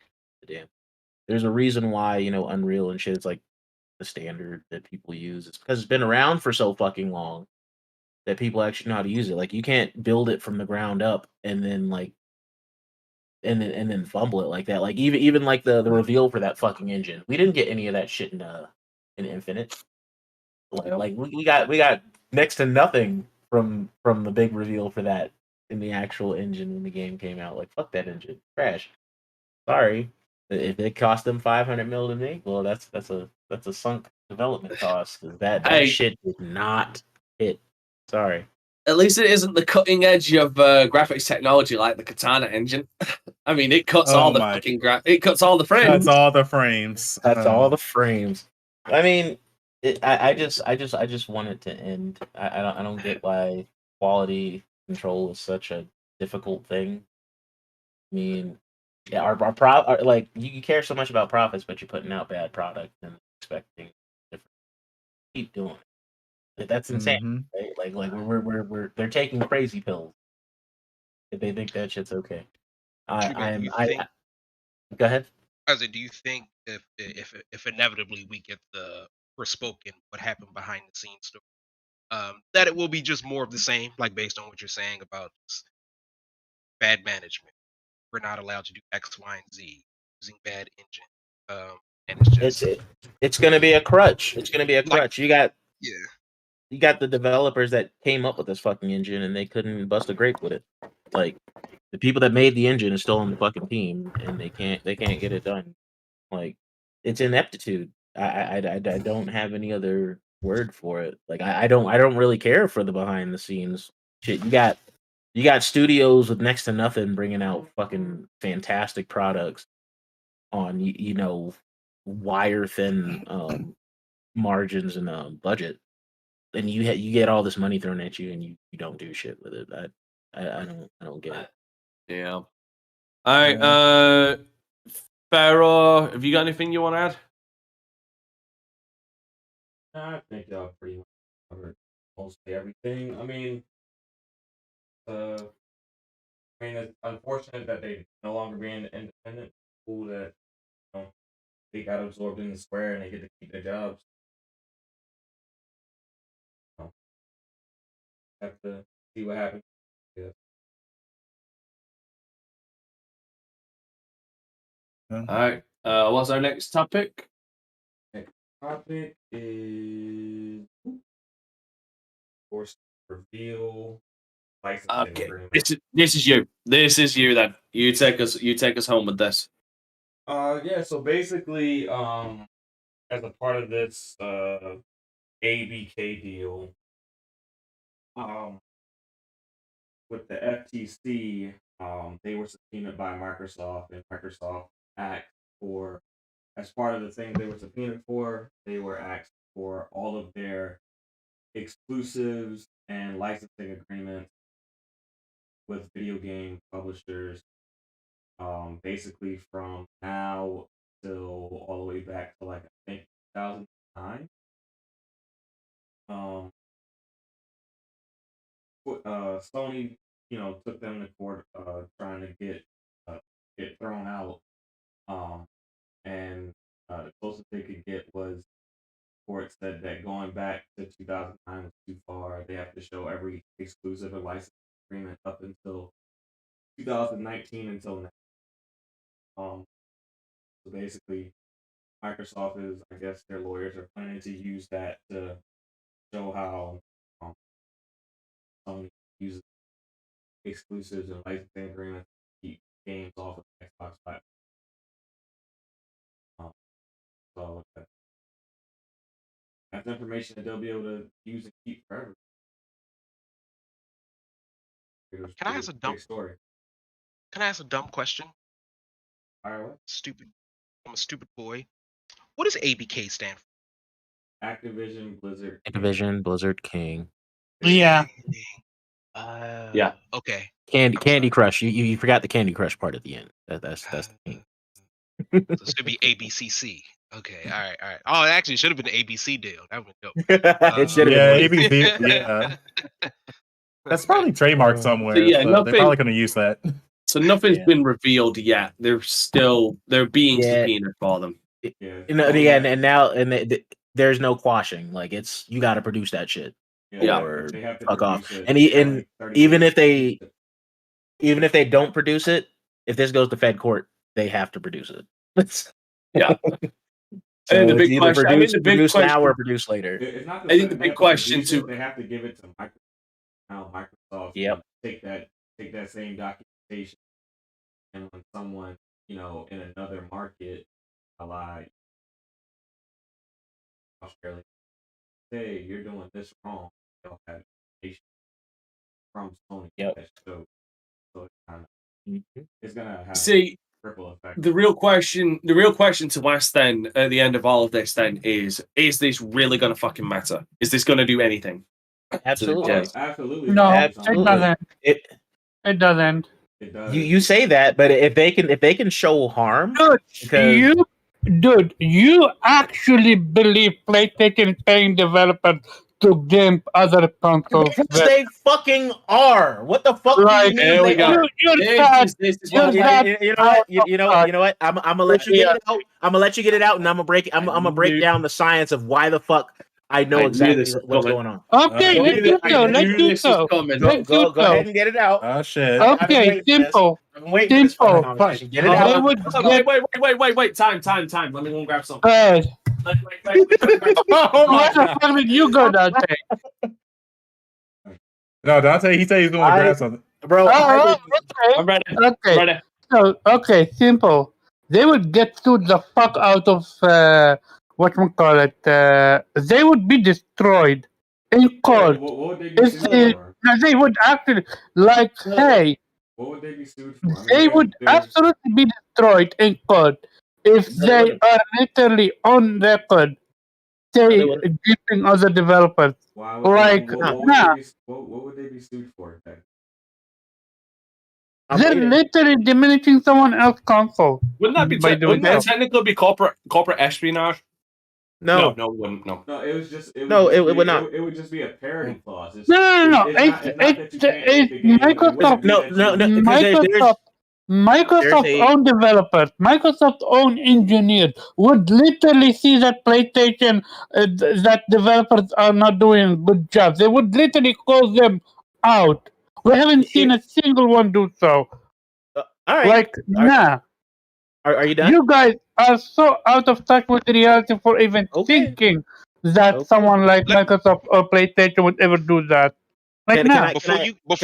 Damn. There's a reason why, Unreal and shit is like the standard that people use. It's because it's been around for so fucking long that people actually know how to use it. Like, you can't build it from the ground up and then and then fumble it like that. Like even like the reveal for that fucking engine. We didn't get any of that shit in Infinite. Like we got next to nothing from the big reveal for that in the actual engine when the game came out. Like, fuck that engine. Trash. Sorry. If it cost them $500 million to make, well, that's a sunk development cost. That shit did not hit. Sorry. At least it isn't the cutting edge of graphics technology like the Katana engine. I mean, it cuts all the fucking it cuts all the frames. That's all the frames. That's all the frames. I mean, I just want it to end. I don't get why quality control is such a difficult thing. I mean, yeah, our like you care so much about profits, but you're putting out bad product and expecting different. Keep doing it. That's insane. Right? Like we're they're taking crazy pills if they think that shit's okay. Go ahead. I said, do you think if inevitably we get the Forspoken, what happened behind the scenes story. That it will be just more of the same, like based on what you're saying about bad management. We're not allowed to do X, Y, and Z using bad engine. And it's just it's gonna be a crutch. It's gonna be a Like- crutch. You got yeah. the developers that came up with this fucking engine and they couldn't bust a grape with it. Like the people that made the engine is still on the fucking team and they can't get it done. Like it's ineptitude. I don't have any other word for it. Like I don't really care for the behind the scenes shit. You got studios with next to nothing bringing out fucking fantastic products on wire thin margins and budget, and you get all this money thrown at you and you don't do shit with it. I don't get it. Yeah. All right. Pharaoh, have you got anything you want to add? I think y'all pretty much covered mostly everything. I mean, it's unfortunate that they no longer being independent. Cool that they got absorbed in the Square and they get to keep their jobs. Have to see what happens. Yeah. All right. What's our next topic? Next topic is forced reveal licensing Okay. agreement. This is you. This is you then. You take us home with this. Yeah, so basically, as a part of this ABK deal, with the FTC, they were subpoenaed by Microsoft, and Microsoft asked for, as part of the thing they were subpoenaed for, they were asked for all of their exclusives and licensing agreements with video game publishers, basically from now till all the way back to like I think 2009. Sony, took them to court, trying to get thrown out. And the closest they could get was court said that going back to 2009 was too far. They have to show every exclusive and license agreement up until 2019 until now. So basically, Microsoft is, I guess, their lawyers are planning to use that to show how Sony uses exclusives and licensing agreements to keep games off of the Xbox platform. So that's information that they'll be able to use and keep forever. Can I ask a dumb story? Can I ask a dumb question? Fire away. Stupid. I'm a stupid boy. What does ABK stand for? Activision Blizzard. Activision Blizzard King. Yeah. Yeah. Okay. Candy Crush. You forgot the Candy Crush part at the end. That's the thing. So it's gonna be ABCC. Okay. All right. Oh, it actually should have been the ABC deal. That would be dope. It should Yeah, have been. ABC. Yeah, that's probably trademarked somewhere. So, yeah, so nothing- they're probably going to use that. So nothing's Yeah. been revealed yet. They're being Yeah. subpoenaed for them. And now there's no quashing. Like you got to produce that shit. Yeah. Or They have to fuck off. produce it. And They have, and like, 30 even days if they to produce even if they don't produce it, if this goes to Fed court, they have to produce it. Yeah. So And the it's big either question- I think the big produce now question- or produce later. It's not I think the they big have to question produce it, to- they have to give it to Microsoft. Now Microsoft Yep. take that same documentation, and when someone in another market, like Australia, say you're doing this wrong, they'll have information from Sony. Yep. that shows. So it's kind of Mhm. it's gonna have See, a ripple effect. the real question to ask then at the end of all of this then is this really going to fucking matter? Is this going to do anything? Absolutely. Yes. Absolutely. No, Absolutely. it doesn't. It It doesn't. It does. you say that, but if they can show harm, Dude, because you actually believe PlayStation is paying developers to gimp other consoles. Because they fucking are. What the fuck Like, do you There mean we they go. are? This is you're what that- You know what? I'm gonna let you get it out. I'm gonna let you get it out, and I'm gonna break down the science of why the fuck I know I knew exactly this was what's coming. going on. Okay, let's do so. I Let's knew do this so. was coming. Let's Go do ahead so. and get it out. Oh shit. Okay, simple. I've been waiting for this fucking Simple. conversation. Get it They out. would Oh, get wait. Time. Let me go and grab something. good. Wait. Oh my Where the god. fuck did you go, Dante? No, Dante, he said he's going to grab something. Bro, Oh, I'm ready. okay. Ready. So, okay, simple. They would get sued the fuck out of whatchamacallit. They would be destroyed in court. What would they be If sued they, for? they would actually, like, hey, What would they be sued for? I mean, they would they're- absolutely be destroyed in court if No, they they wouldn't. are literally on record they say wouldn't. giving other developers. Why would Like, what nah. would they be sued for then? I'm They're waiting. literally diminishing someone else's console. Wouldn't that be By doing wouldn't that so. technically be corporate espionage? No, No, it wouldn't. No. No, it was just it would No, just it be, would not. It would just be a parody clause. It's, No. It's not that you can't make the game, but it wouldn't Microsoft. be No, that you- no, no. Because Microsoft's own developers, Microsoft's own engineers would literally see that PlayStation, that developers are not doing a good job. They would literally call them out. We haven't seen a single one do so. all right. Like, nah. Are you done? You guys are so out of touch with reality for even Okay. thinking that Okay. someone like Let- Microsoft or PlayStation would ever do that. Like, Can nah. I- Before you Go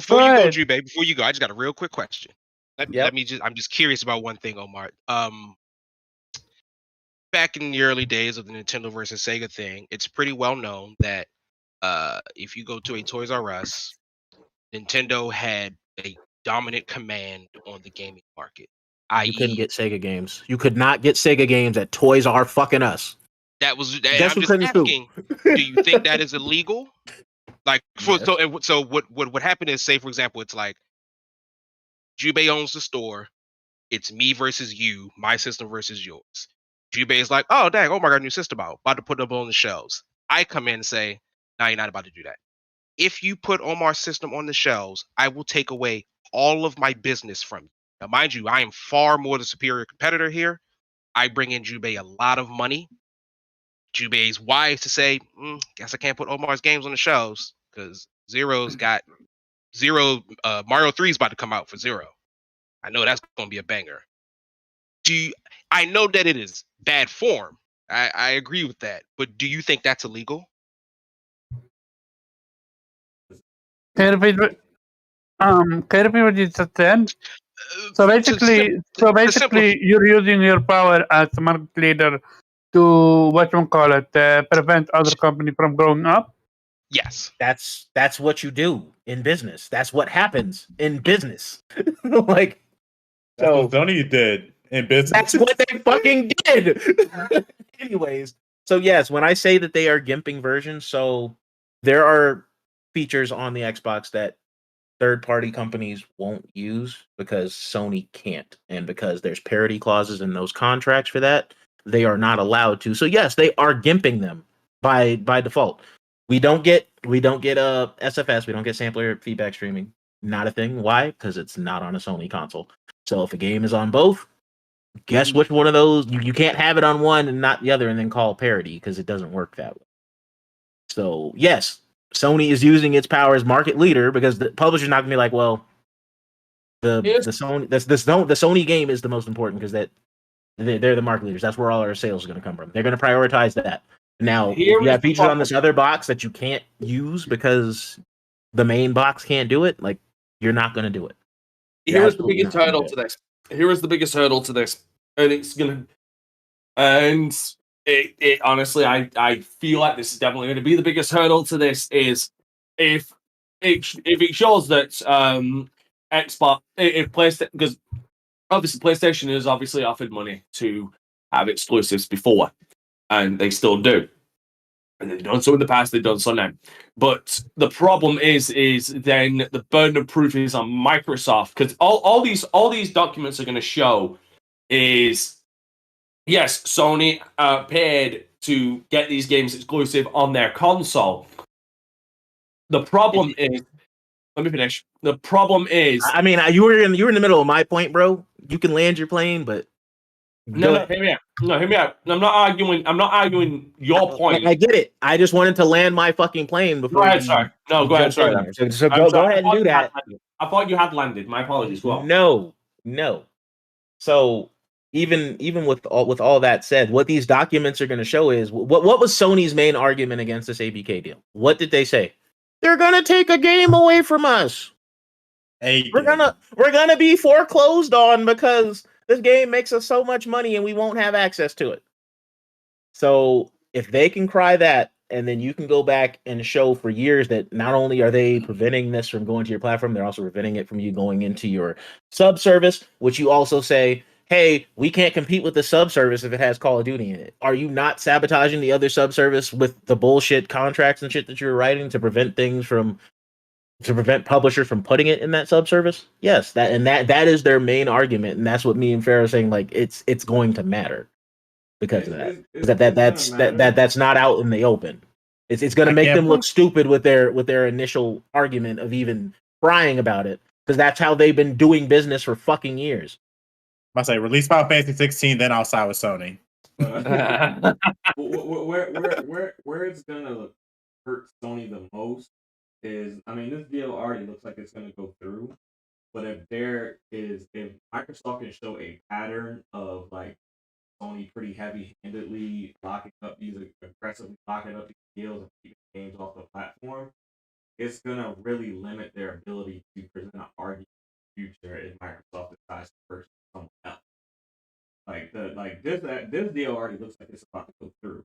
go, ahead. Jube, before you go, I just got a real quick question. Yep. I'm just curious about one thing, Omar. Back in the early days of the Nintendo versus Sega thing, it's pretty well known that if you go to a Toys R Us, Nintendo had a dominant command on the gaming market. You couldn't get Sega games. You could not get Sega games at Toys R fucking us. That was. Guess I'm who just couldn't sue? asking. Do you think that is illegal? Like, so what happened is, say for example, it's like Jubei owns the store. It's me versus you, my system versus yours. Jubei is like, oh dang, oh my god, new system out, about to put them on the shelves. I come in and say, no, you're not about to do that. If you put Omar's system on the shelves, I will take away all of my business from you. Now, mind you, I am far more the superior competitor here. I bring in Jubei a lot of money. Jubei's wise to say, guess I can't put Omar's games on the shelves because Zero's got Mario 3 is about to come out for Zero. I know that's going to be a banger. I know that it is bad form. I agree with that. But do you think that's illegal? Can you repeat what you just said? So basically, you're using your power as a market leader to prevent other company from growing up. Yes. That's what you do in business. That's what happens in business. Like, That's what Sony did in business. that's what they fucking did. Anyways, so yes, when I say that they are gimping versions, so there are features on the Xbox that third-party companies won't use because Sony can't, and because there's parity clauses in those contracts for that, they are not allowed to. So yes, they are gimping them by default. We don't get SFS, we don't get sampler feedback streaming. Not a thing. Why? Because it's not on a Sony console. So if a game is on both, guess which one of those you can't have it on one and not the other and then call parity because it doesn't work that way. So yes, Sony is using its power as market leader because the publisher's not gonna be like, well, the Sony game is the most important because that they're the market leaders. That's where all our sales are gonna come from. They're gonna prioritize that. Now, if you have features on this other box that you can't use because the main box can't do it, like you're not gonna do it. Here's the biggest hurdle to this. Here is the biggest hurdle to this, and it honestly, I feel like this is definitely going to be the biggest hurdle to this. Is if it shows that Xbox, if PlayStation, because obviously PlayStation has obviously offered money to have exclusives before, and they still do. And they've done so in the past, they've done so now. But the problem is then the burden of proof is on Microsoft, because all these documents are going to show is, yes, Sony paid to get these games exclusive on their console, The problem is, let me finish. The problem is, I mean, you were in the middle of my point, bro. You can land your plane, but no, hear me out. No, hear me out. I'm not arguing your point. I get it. I just wanted to land my fucking plane before. Go ahead, sorry. No, go ahead, sorry. So go ahead and do that. I thought you had landed. My apologies. Go on. No. So even with all that said, what these documents are going to show is what was Sony's main argument against this ABK deal? What did they say? They're going to take a game away from us. We're gonna be foreclosed on because this game makes us so much money and we won't have access to it. So if they can cry that, and then you can go back and show for years that not only are they preventing this from going to your platform, they're also preventing it from you going into your subservice, which you also say, hey, we can't compete with the subservice if it has Call of Duty in it. Are you not sabotaging the other subservice with the bullshit contracts and shit that you're writing to prevent publishers from putting it in that subservice? Yes, that is their main argument, and that's what me and Farrah are saying. Like it's going to matter because of that. That's not out in the open. It's going to make them look stupid with their initial argument of even crying about it, because that's how they've been doing business for fucking years. I say release Final Fantasy 16, then I'll side with Sony. Where it's gonna hurt Sony the most is, I mean, this deal already looks like it's gonna go through, but if Microsoft can show a pattern of like Sony pretty heavy-handedly aggressively locking up these deals and keeping games off the platform, it's gonna really limit their ability to present an argument in the future if Microsoft decides to purchase someone else. This deal already looks like it's about to go through.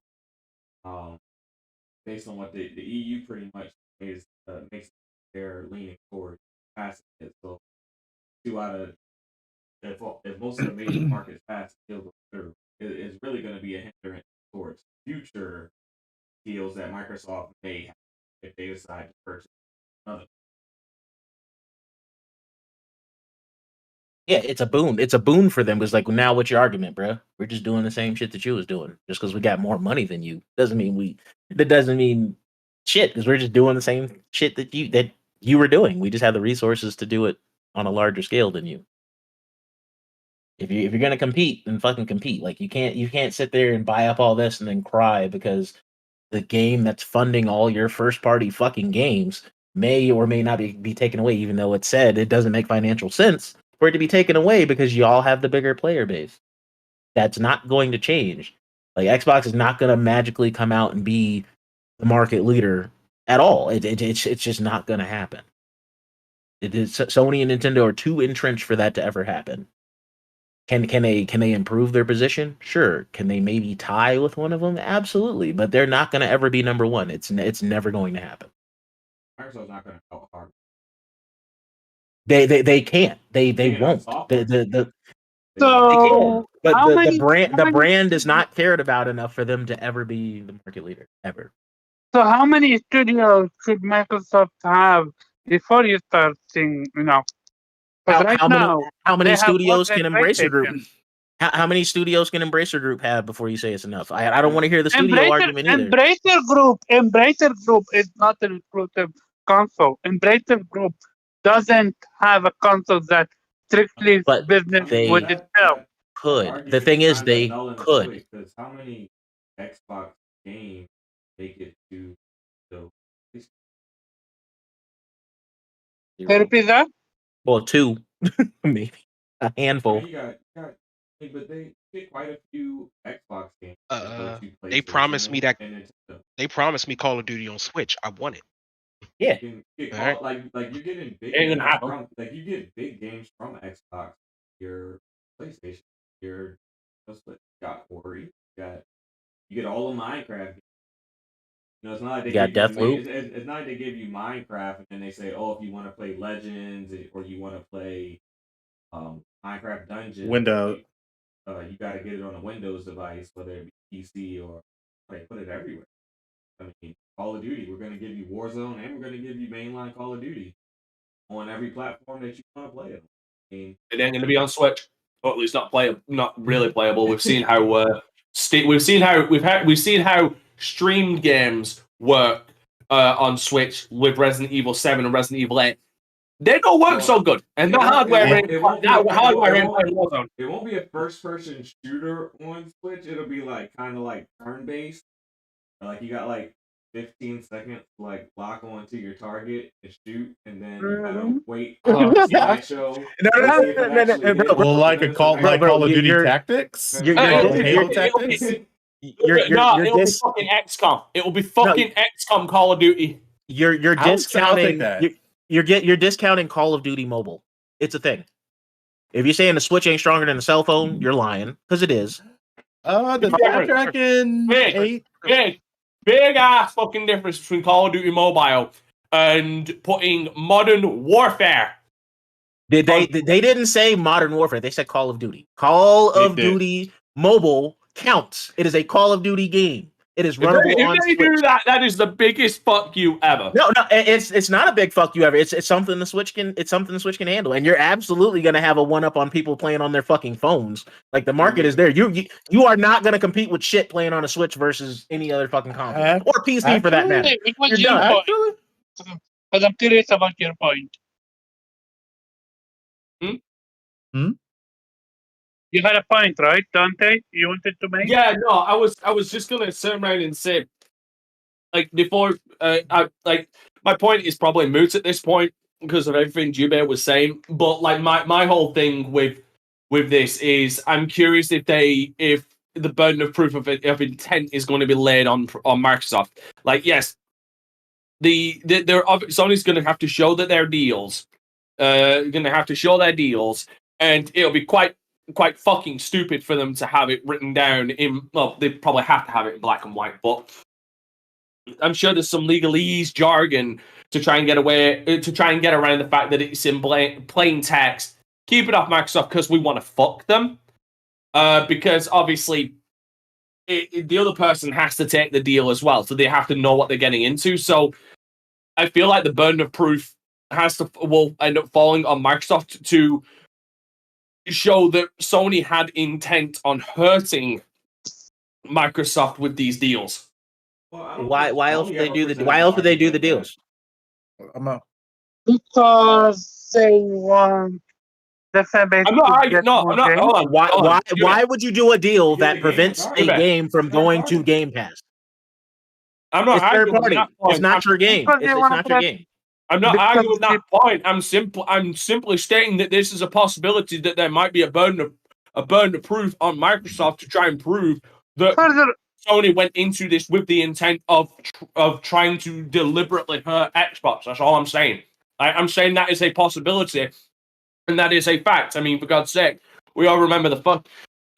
Based on what the EU pretty much is makes their leaning towards passing it. So if most of the major markets pass the deal go through, it is really going to be a hindrance towards future deals that Microsoft may have if they decide to purchase another. Yeah, it's a boon. It's a boon for them because, like, now what's your argument, bro? We're just doing the same shit that you was doing. Just because we got more money than you doesn't mean shit. Because we're just doing the same shit that you were doing. We just have the resources to do it on a larger scale than you. If you're gonna compete, then fucking compete. Like you can't sit there and buy up all this and then cry because the game that's funding all your first party fucking games may or may not be taken away, even though it said it doesn't make financial sense for it to be taken away because y'all have the bigger player base. That's not going to change. Like Xbox is not going to magically come out and be the market leader at all. It's just not going to happen. It is Sony and Nintendo are too entrenched for that to ever happen. Can they improve their position? Sure. Can they maybe tie with one of them? Absolutely. But they're not going to ever be number one. It's never going to happen. Microsoft's not going to help hard. They can't. They won't. The brand is not cared about enough for them to ever be the market leader ever. So how many studios should Microsoft have before you start seeing, how many studios can Embracer Group? How many studios can Embracer Group have before you say it's enough? I don't want to hear the studio argument either. Embracer Group is not an exclusive console. Embracer Group doesn't have a console that strictly business with itself. The thing is, they could. Because how many Xbox games make it to the? Can you repeat that? Well, 2, maybe a handful. But they get quite a few Xbox games. They promised me that. They promised me Call of Duty on Switch. I want it. Yeah. Like you're getting big. You get big games from Xbox. Your PlayStation. You got Ori. You get all of Minecraft. It's not like they got Deathloop. It's not like they give you Minecraft and then they say, "Oh, if you want to play Legends or you want to play Minecraft Dungeons, Windows, you got to get it on a Windows device, whether it be PC or they put it everywhere." I mean, Call of Duty, we're going to give you Warzone and we're going to give you mainline Call of Duty on every platform that you want to play it. I mean, it ain't going to be on Switch, or at least not really playable. We've seen how we've seen how streamed games work on Switch with Resident Evil 7 and Resident Evil 8. They don't work so good, and the hardware it won't be a first-person shooter on Switch. It'll be like kind of like turn-based. Like you got like 15 seconds to like lock onto your target and shoot, and then you gotta wait for the slideshow. No. Well, like a Call of Duty Tactics. Halo Tactics. It'll be fucking XCOM. It will be fucking XCOM Call of Duty. You're discounting. You're discounting Call of Duty Mobile. It's a thing. If you're saying the Switch ain't stronger than the cell phone, you're lying because it is. The Snapdragon 8. Big ass fucking difference between Call of Duty Mobile and putting Modern Warfare. They didn't say Modern Warfare. They said Call of Duty. Call of Duty Mobile counts. It is a Call of Duty game. It is runnable on Switch. If they do that, that is the biggest fuck you ever. No, it's not a big fuck you ever. It's something the Switch can handle, and you're absolutely gonna have a one up on people playing on their fucking phones. Like the market is there. You are not gonna compete with shit playing on a Switch versus any other fucking console or PC for that matter. What's your point? Because I'm curious about your point. You had a point, right, Dante? You wanted to make? Yeah, no, I was just gonna turn around and say, like before, my point is probably moot at this point because of everything Jubei was saying. But like my whole thing with this is, I'm curious if the burden of proof of intent is going to be laid on Microsoft. Like, yes, Sony's going to have to show that their deals, going to have to show their deals, and it'll be quite fucking stupid for them to have it written down in. Well, they probably have to have it in black and white, but I'm sure there's some legalese jargon to try and get around the fact that it's in plain text. Keep it off Microsoft because we want to fuck them. Because obviously, the other person has to take the deal as well, so they have to know what they're getting into. So I feel like the burden of proof will end up falling on Microsoft to show that Sony had intent on hurting Microsoft with these deals. Why else would they do the deals? Because they want the fan base. I'm not arguing. No, I'm not. Hold on. Why would you do a deal that prevents a game from going to Game Pass? I'm not arguing. Third party. It's not your game. It's not your game. I'm not arguing with that point. I'm simply stating that this is a possibility that there might be a burden of proof on Microsoft to try and prove that Sony went into this with the intent of trying to deliberately hurt Xbox. That's all I'm saying. I'm saying that is a possibility, and that is a fact. I mean, for God's sake, we all remember the fuck.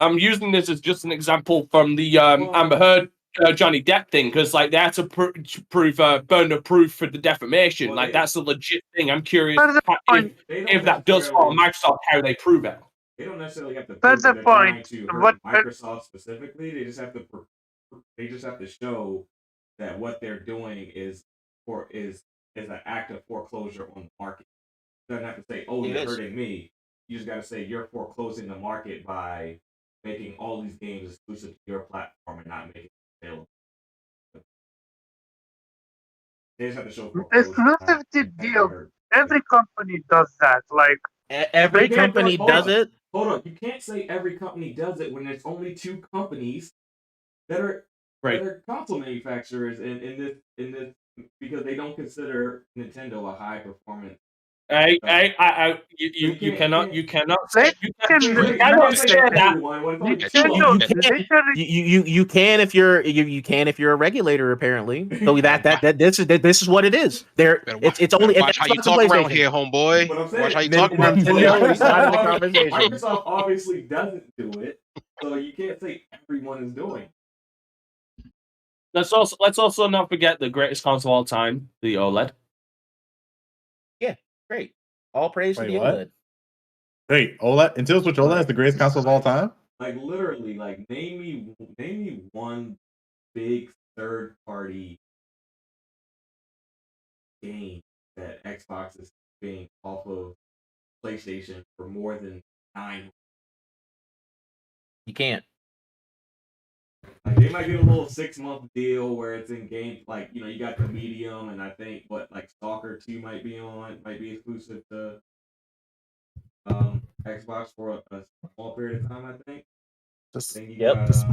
I'm using this as just an example from the Amber Heard Johnny Depp thing, because like they had to prove burden of proof for the defamation. Well, that's a legit thing. I'm curious if that does fall on Microsoft, how they prove it. They don't necessarily have to prove that they're trying to hurt Microsoft specifically. They just have to show that what they're doing is an act of foreclosure on the market. You don't have to say, "Oh, you're hurting me." You just got to say you're foreclosing the market by making all these games exclusive to your platform and not making it available. They just have to show exclusive deal. Every company does that. Like every company does it. Hold on, you can't say every company does it when there's only two companies that are console manufacturers in this because they don't consider Nintendo a high performance. You cannot say that. You can if you're a regulator apparently. So this is what it is. It's only watch how you talk around here, homeboy. Watch how you talk around here. Microsoft obviously doesn't do it, so you can't say everyone is doing. Let's also not forget the greatest console of all time, the OLED. Yeah, great. All praise to the OLED. Wait, OLED? Nintendo Switch OLED is the greatest console of all time? Like literally, like name me one big third party game that Xbox is being off of PlayStation for more than 9. You can't. Like they might get a little 6-month deal where it's in game, like you got the medium, and I think like Stalker 2 might be exclusive to Xbox for a small period of time. I think. Just Then you Yep. got, just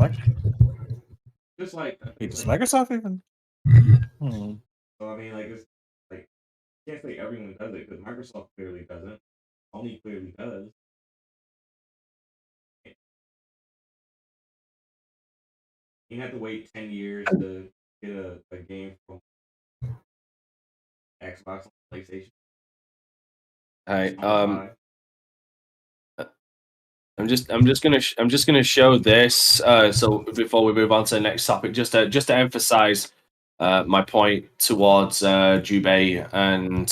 just like does Microsoft even? Hmm. So I mean, like it's like you can't say everyone does it because Microsoft clearly doesn't. Sony clearly does. You have to wait 10 years to get a game from Xbox and PlayStation. All right. Spotify. I'm just gonna show this. So before we move on to the next topic, just to emphasize my point towards Jubei and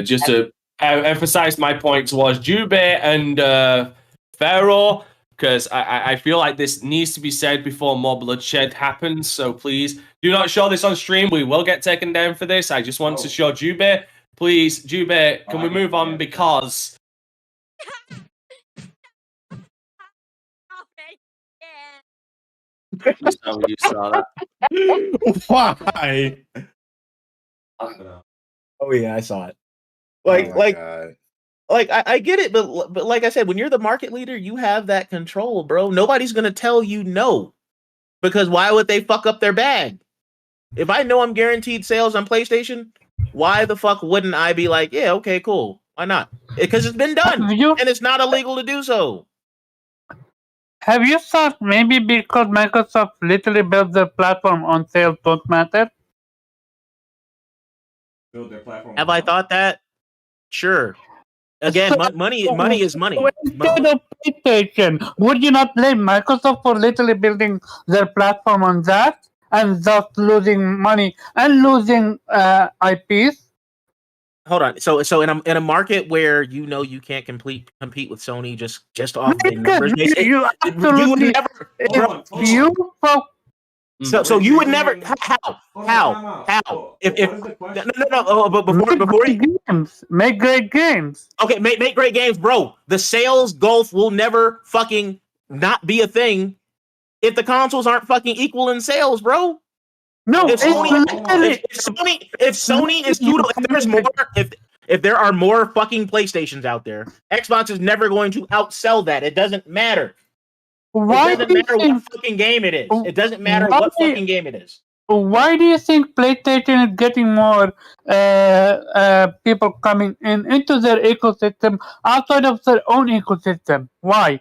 just to emphasize my point towards Jubei and Pharaoh, because I feel like this needs to be said before more bloodshed happens. So please do not show this on stream. We will get taken down for this. I just want to show Jubei. Please, Jubei, can we move on because you saw that. Why? Oh yeah, I saw it. Oh my God. I get it, but like I said, when you're the market leader, you have that control, bro. Nobody's gonna tell you no, because why would they fuck up their bag? If I know I'm guaranteed sales on PlayStation, why the fuck wouldn't I be like, yeah, okay, cool, why not? Because it's been done, and it's not illegal to do so. Have you thought maybe because Microsoft literally built their platform on sales don't matter? Build their platform. Have I thought that? Sure. Again, money is money. Instead of PlayStation, would you not blame Microsoft for literally building their platform on that and thus losing money and losing IPs? Hold on. So in a market where you can't compete with Sony just off the numbers, you absolutely So you would never how if no but before games make great games. Okay, make great games, bro. The sales gulf will never fucking not be a thing if the consoles aren't fucking equal in sales, bro. No, if Sony is if there are more fucking PlayStations out there, Xbox is never going to outsell that. It doesn't matter. Why it doesn't matter what fucking game it is. It doesn't matter what fucking game it is. Why do you think PlayStation is getting more people coming into their ecosystem outside of their own ecosystem? Why?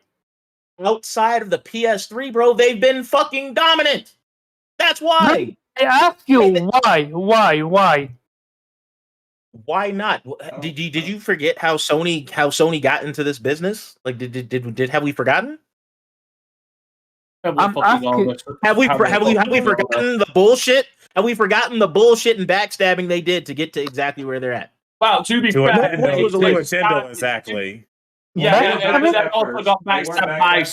Outside of the PS3, bro, they've been fucking dominant. That's why. I ask you why? Why not? Did you forget how Sony got into this business? Like, did have we forgotten? Have we forgotten the bullshit? Have we forgotten the bullshit and backstabbing they did to get to exactly where they're at? Wow, to be fair, Nintendo exactly. That also got backstabbed by.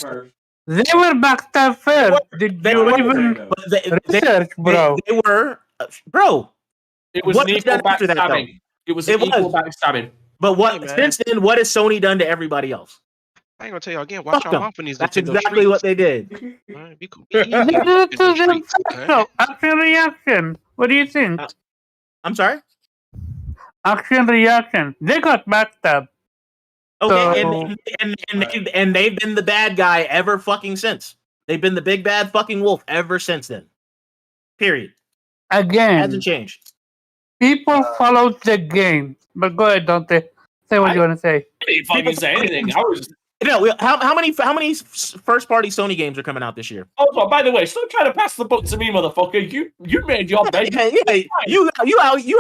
They were backstabbed first. Did you even research, bro? They were, bro. It was an equal backstabbing. It was an equal backstabbing. But since then, what has Sony done to everybody else? I ain't gonna tell you again. Watch your mouth when these. That's exactly what they did. Action reaction. What do you think? I'm sorry. Action reaction. They got backstabbed. Okay, and they've been the bad guy ever fucking since. They've been the big bad fucking wolf ever since then. Period. Again, hasn't changed. People follow the game, but go ahead, Dante. Say what you want to say. I didn't fucking say anything. I was. How many first party Sony games are coming out this year? Oh, by the way, stop trying to pass the book to me, motherfucker. You made your bed. You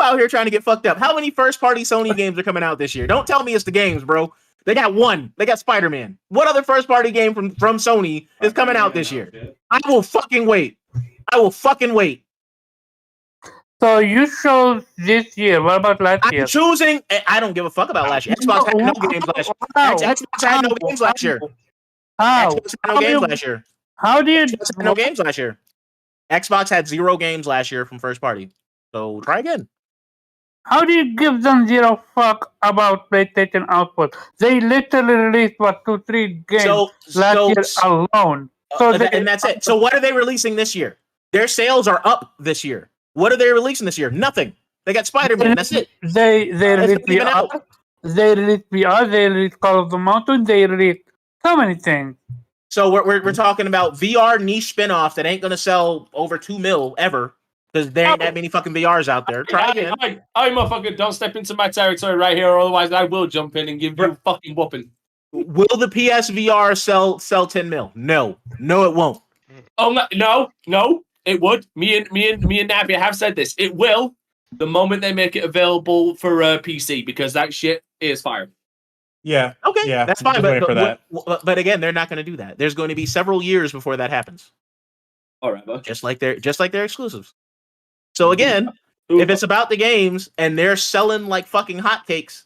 out here trying to get fucked up. How many first party Sony games are coming out this year? Don't tell me it's the games, bro. They got one. They got Spider-Man. What other first party game from Sony is coming out this year? I will fucking wait. So you chose this year. What about last year? I'm choosing. I don't give a fuck about last year. Xbox had no games last year. Xbox had no games last year. How? Xbox had no games last year. How do you? Xbox had no games last year. Xbox had 0 games last year from first party. So try again. How do you give them zero fuck about PlayStation output? They literally released what 2-3 games last year alone. So and that's it. So what are they releasing this year? Their sales are up this year. What are they releasing this year? Nothing. They got Spider-Man. That's it. They released not even VR. out. They released VR. They released Call of the Mountain. They released so many things. So we're talking about VR niche spinoff that ain't gonna sell over 2 mil ever because there ain't that many fucking VRs out there. Try again. I motherfucker, don't step into my territory right here, otherwise I will jump in and give you a fucking whooping. Will the PSVR sell 10 mil? No, it won't. Oh no, it would. Me and Nappy have said this. It will the moment they make it available for PC because that shit is fire. Yeah. Okay. Yeah. That's fine. But but again, they're not going to do that. There's going to be several years before that happens. All right, just like their exclusives. So again, if it's about the games and they're selling like fucking hotcakes,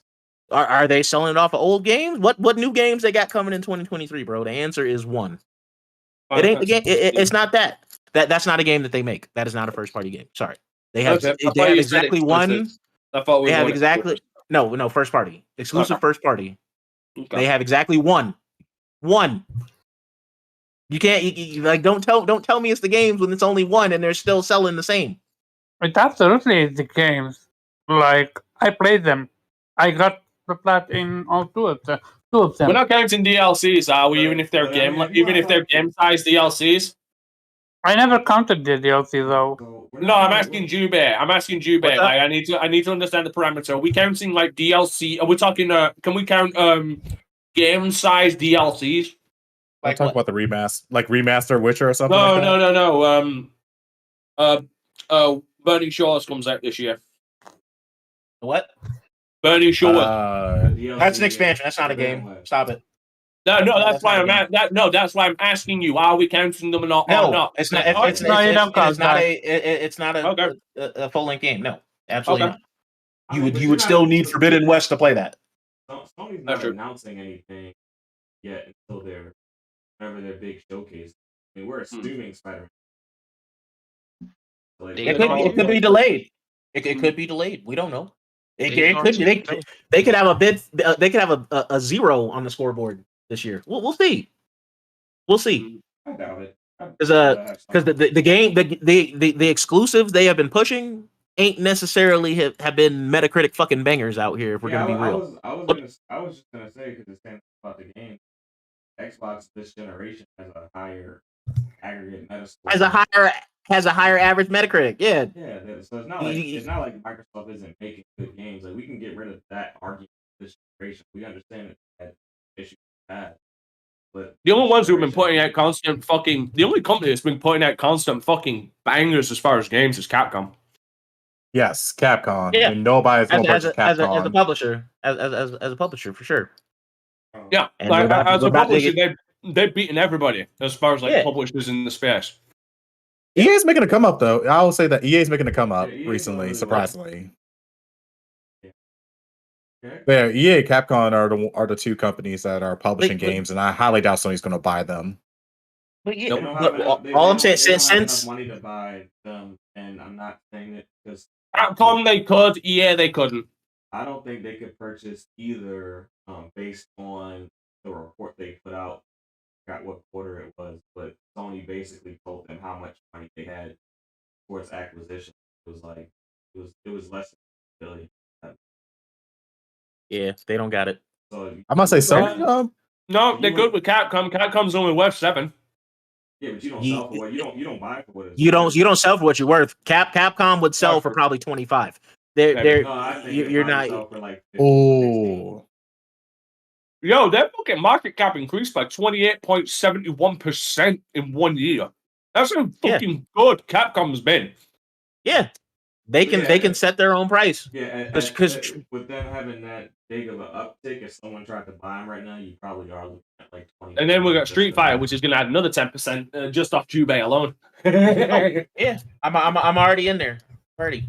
are they selling it off of old games? What new games they got coming in 2023, bro? The answer is one. It ain't the game. It's not that. That's not a game that they make. That is not a first party game. Sorry. They have exactly one. I thought they have exactly no first party. Exclusive first party. Okay. They have exactly one. You can't like don't tell me it's the games when it's only one and they're still selling the same. It absolutely is the games. Like I played them. I got the plat in all two of them. We're not counting DLCs, are we? Even if they're game size DLCs. I never counted the DLC though. No, I'm asking Jube. Like, I need to understand the parameter. Are we counting like DLC? Are we talking? Can we count game size DLCs? Like talk about the remaster Witcher or something. No. Burning Shores comes out this year. What? Burning Shores. That's an expansion. That's not a game. Stop it. No, that's why I'm asking you. Are we counting them or not? No, it's not. It's not a full length game. No, absolutely not. You would still need Forbidden West to play that. Sony's not announcing anything yet until whenever their big showcase. I mean, we're assuming Spider-Man. It could be delayed. It could be delayed. We don't know. They could have a bid. They could have a 0 on the scoreboard this year. We'll see. We'll see. I doubt it. Because the game the exclusives they have been pushing ain't necessarily have been Metacritic fucking bangers out here. If we're gonna be real. I was just gonna say because it's saying about the game. Xbox this generation has a higher aggregate Metascore. Has a higher average Metacritic. Yeah. Yeah. So it's not like Microsoft isn't making good games. Like we can get rid of that argument this generation. We understand that issue bad. But the only ones who've been putting out the only company that's been putting out constant fucking bangers as far as games is Capcom. Yes, Capcom. Yeah. And nobody's going to purchase Capcom. As a publisher. As a publisher, for sure. Yeah. As a publisher, they've beaten everybody as far as publishers in the space. EA's making a come up though. I will say that EA's making a come up recently, surprisingly. Yeah, EA, Capcom are the two companies that are publishing games, and I highly doubt Sony's going to buy them. But all I'm saying since money to buy them, and I'm not saying it because Capcom they could, EA they couldn't. I don't think they could purchase either based on the report they put out. Got what quarter it was, but Sony basically told them how much money they had for its acquisition. It was like it was less than $1 billion. Yeah, they don't got it. So I must say Sony. No, they're good with Capcom. Capcom's only worth 7. Yeah, but you don't sell for what you don't buy for what it's you don't sell for what you're worth. Capcom would sell for probably 25. You're not. For like 50, oh. Yo, their fucking market cap increased by 28.71% in 1 year. That's how fucking good Capcom's been. Yeah, they can set their own price. Yeah, because with them having that big of an uptick, if someone tried to buy them right now, you probably are looking at like 20. And then we got Street Fighter, which is going to add another 10% just off Jubei alone. Yeah, I'm already in there. Already.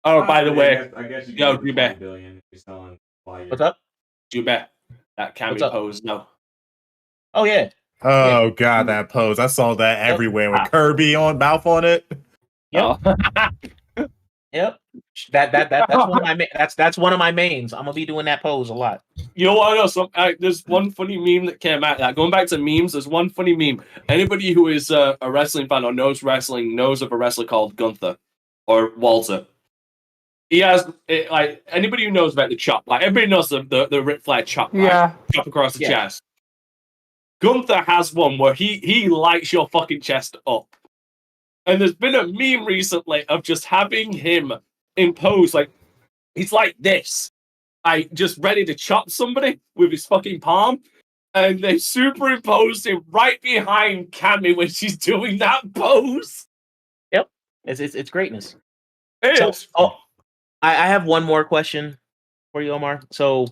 Oh, by the way, I guess you go Jubei. Billion if you're selling. What's up? Jubei. That cameo pose, no. Oh yeah. Oh god, that pose! I saw that everywhere with Kirby on mouth on it. Yep. Yep. That's one of my that's one of my mains. I'm gonna be doing that pose a lot. You know what? I know. There's one funny meme that came out of that. Going back to memes, there's one funny meme. Anybody who is a wrestling fan or knows wrestling knows of a wrestler called Gunther or Walter. He has like anybody who knows about the chop. Like everybody knows the Ric Flair chop. Right? Yeah. Chop across the chest. Gunther has one where he lights your fucking chest up. And there's been a meme recently of just having him in pose, like he's like this, just ready to chop somebody with his fucking palm, and they superimposed him right behind Cammy when she's doing that pose. Yep, it's greatness. So, I have one more question for you, Omar. So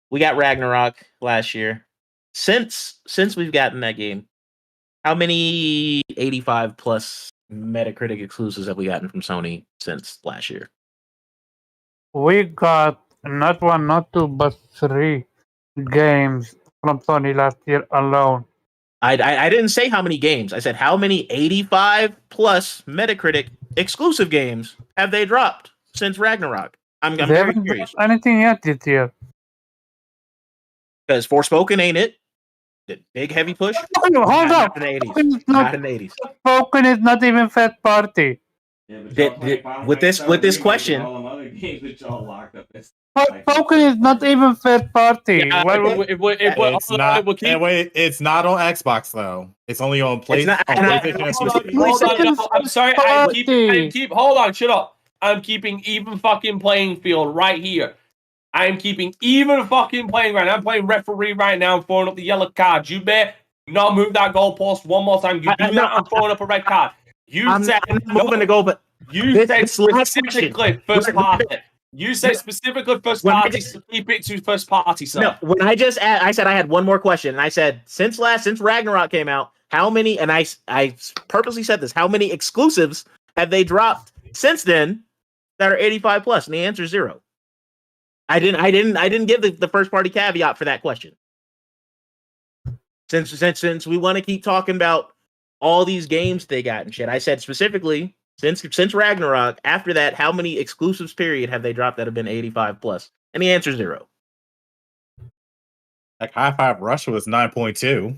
we got Ragnarok last year. Since we've gotten that game, how many 85 plus Metacritic exclusives have we gotten from Sony since last year? We got not one, not two, but 3 games from Sony last year alone. I didn't say how many games. I said how many 85 plus Metacritic exclusive games have they dropped since Ragnarok? I'm They very haven't curious. done anything yet this year. Because Forspoken ain't it? The big heavy push? Hold Not up. in the 80s. Forspoken is Not in the 80s. Forspoken is not even first party. Yeah, but Did- y'all playing did- Final with this- Fantasy with this VII question- and all them other games that y'all locked up. Forspoken is not even first party. yeah, Why would- It's not. Wait, it's not on Xbox though. It's only on It's PlayStation. not- PlayStation exclusive. I'm sorry. I'm keep. Hold on. Shut up. I'm keeping even fucking playing field right here. I'm keeping even fucking playing right now. I'm playing referee right now. I'm throwing up the yellow card. You better not move that goalpost one more time. You do that, I'm throwing up a red card. I'm not moving to go, but You this- said this last specifically question. first party. You said specifically first When I party. just- So keep it to first party, sir. no, when I just I said I had one more question, and I said since Ragnarok came out, how many? And I purposely said this. How many exclusives have they dropped since then that are 85 plus? And the answer is 0. I didn't give the first party caveat for that question. Since we want to keep talking about all these games they got and shit, I said specifically since Ragnarok. After that, how many exclusives period have they dropped that have been 85 plus? And the answer is 0. Like High Five Rush was 9.2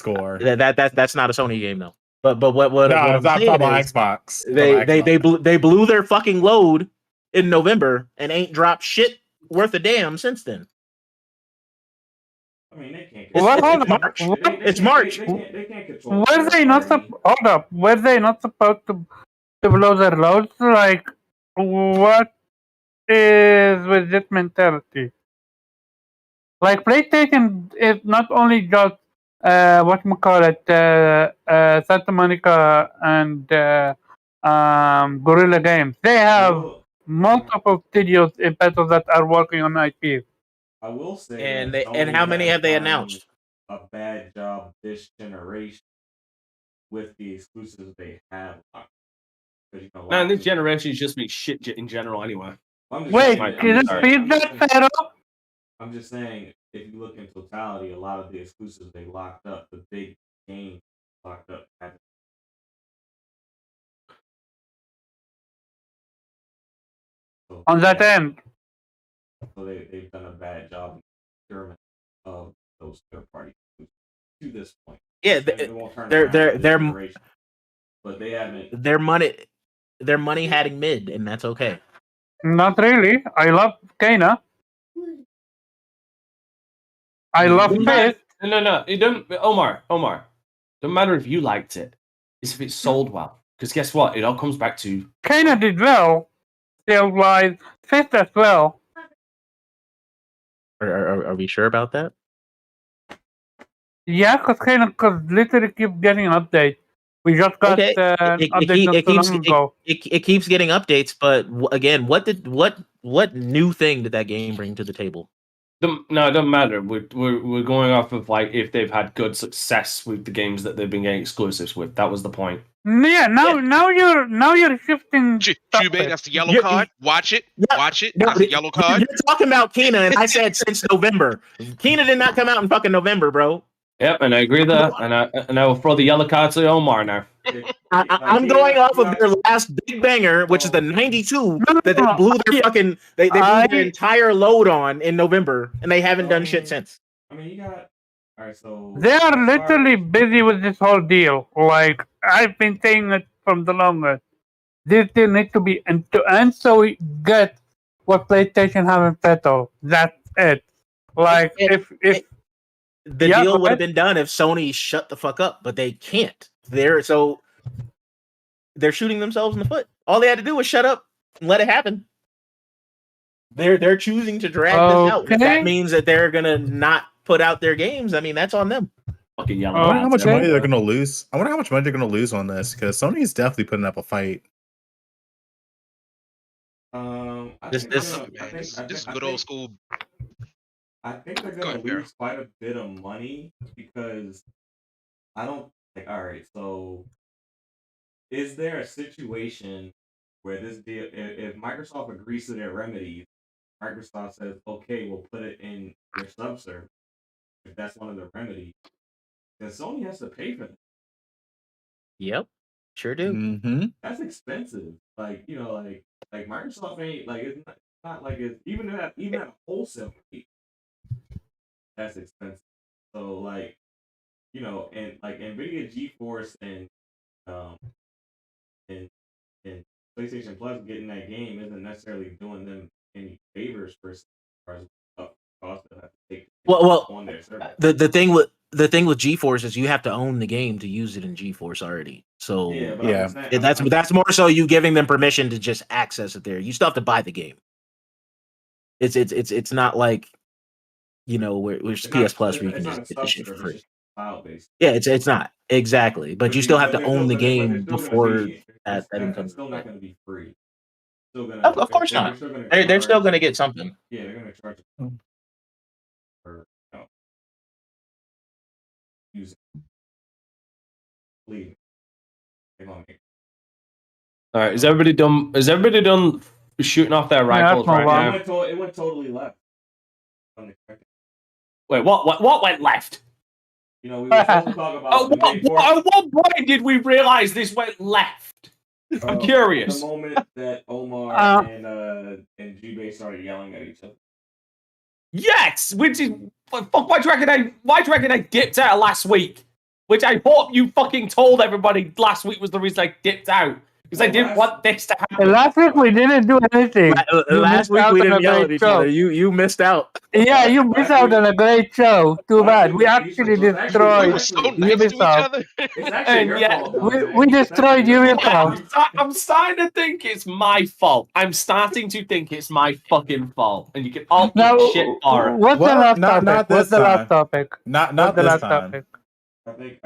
score. That's not a Sony game though. But what No, what it's I'm not saying talking about is Xbox. they blew their fucking load in November and ain't dropped shit worth a damn since then. I mean, they can't. What? It's March. It's March. They can't control. Were they not hold up? Were they not supposed to blow their loads? Like, what is with this mentality? Like, PlayStation is not only just Santa Monica and Guerrilla Games. They have multiple studios in Petro that are working on IP. I will say, And that and Sony how many has have they done announced? A bad job this generation with the exclusives they have. 'Cause, you know, Man, this generation's just been shit in general anyway. I'm just Wait, saying- can you repeat that, Pharaoh? I'm just saying, if you look in totality, a lot of the exclusives they locked up, the big games locked up. On that end. So they've done a bad job in procurement of those third party to this point. Yeah, It won't turn they're- around they're- this they're- generation, but they haven't. Their money heading mid, and that's okay. Not really. I love Kana. I love Fist. No. It don't. Omar. Don't matter if you liked it. It's if it sold well. Because guess what? It all comes back to Kana did well. Sales wise. Fist as well. Are we sure about that? Yeah, because literally keep getting an update. We just got Okay, an it update not too long ago. It keeps getting updates, but again, what new thing did that game bring to the table? No, it doesn't matter. We're going off of like if they've had good success with the games that they've been getting exclusives with. That was the point. Yeah, now you're shifting. Jube, that's the yellow card. Watch it. Watch it. No, That's the yellow card. You're talking about Kena, and I said since November. Kena did not come out in fucking November, bro. Yep, and I agree there. And I will throw the yellow card to Omar now. I'm going off of their last big banger, which is the 92 that they blew their fucking they blew their entire load on in November, and they haven't done shit since. I mean, you got. All right, so They are literally busy with this whole deal. Like, I've been saying it from the longest. This deal needs to be end to end, so we get what PlayStation have in petto. That's it. Like, if the deal would have been done if Sony shut the fuck up, but they can't. They're shooting themselves in the foot. All they had to do was shut up and let it happen. They're choosing to drag this out. If that means that they're gonna not put out their games, I mean, that's on them. Fucking yellow. I wonder how much money they're gonna lose. I wonder how much money they're gonna lose on this, because Sony is definitely putting up a fight. This is good old school. I think they're gonna lose quite a bit of money because I don't like. All right, so is there a situation where this deal, if Microsoft agrees to their remedies, Microsoft says, "Okay, we'll put it in your subservice," if that's one of the remedies, then Sony has to pay for that. Yep, sure do. Mm-hmm. That's expensive. Like, you know, like Microsoft ain't like it's not like it's even at a wholesale rate. That's expensive. So like, you know, and like Nvidia GeForce and PlayStation Plus getting that game isn't necessarily doing them any favors for as far as cost they have to take on their service. The thing with GeForce is you have to own the game to use it in GeForce already. So that's more so you giving them permission to just access it there. You still have to buy the game. It's not like, you know, where PS Plus where you can just get the shit for free. Yeah, it's not exactly, but you still have to own the game before that income. It's still not going to be free. Of course not. They're still going to get something. Yeah, they're going to charge for using. Leave. All right, is everybody done? Is everybody done shooting off their rifles right now? It went totally left. Wait, what went left? You know, we were supposed to talk about. At what point did we realize this went left? I'm curious. The moment that Omar and G-Bay started yelling at each other. Yes, which is why do you reckon I dipped out last week? Which I hope you fucking told everybody last week was the reason I dipped out. Because I didn't want this to happen. Last week we didn't do anything. Last week we didn't yell at each other. You missed out. Yeah, you missed out on a great show. Too bad. We actually destroyed Ubisoft. We destroyed Ubisoft. I'm starting to think it's my fault. I'm starting to think it's my fucking fault. And you can all eat shit for it. What's the last topic? What's the last topic? Not the last topic. I think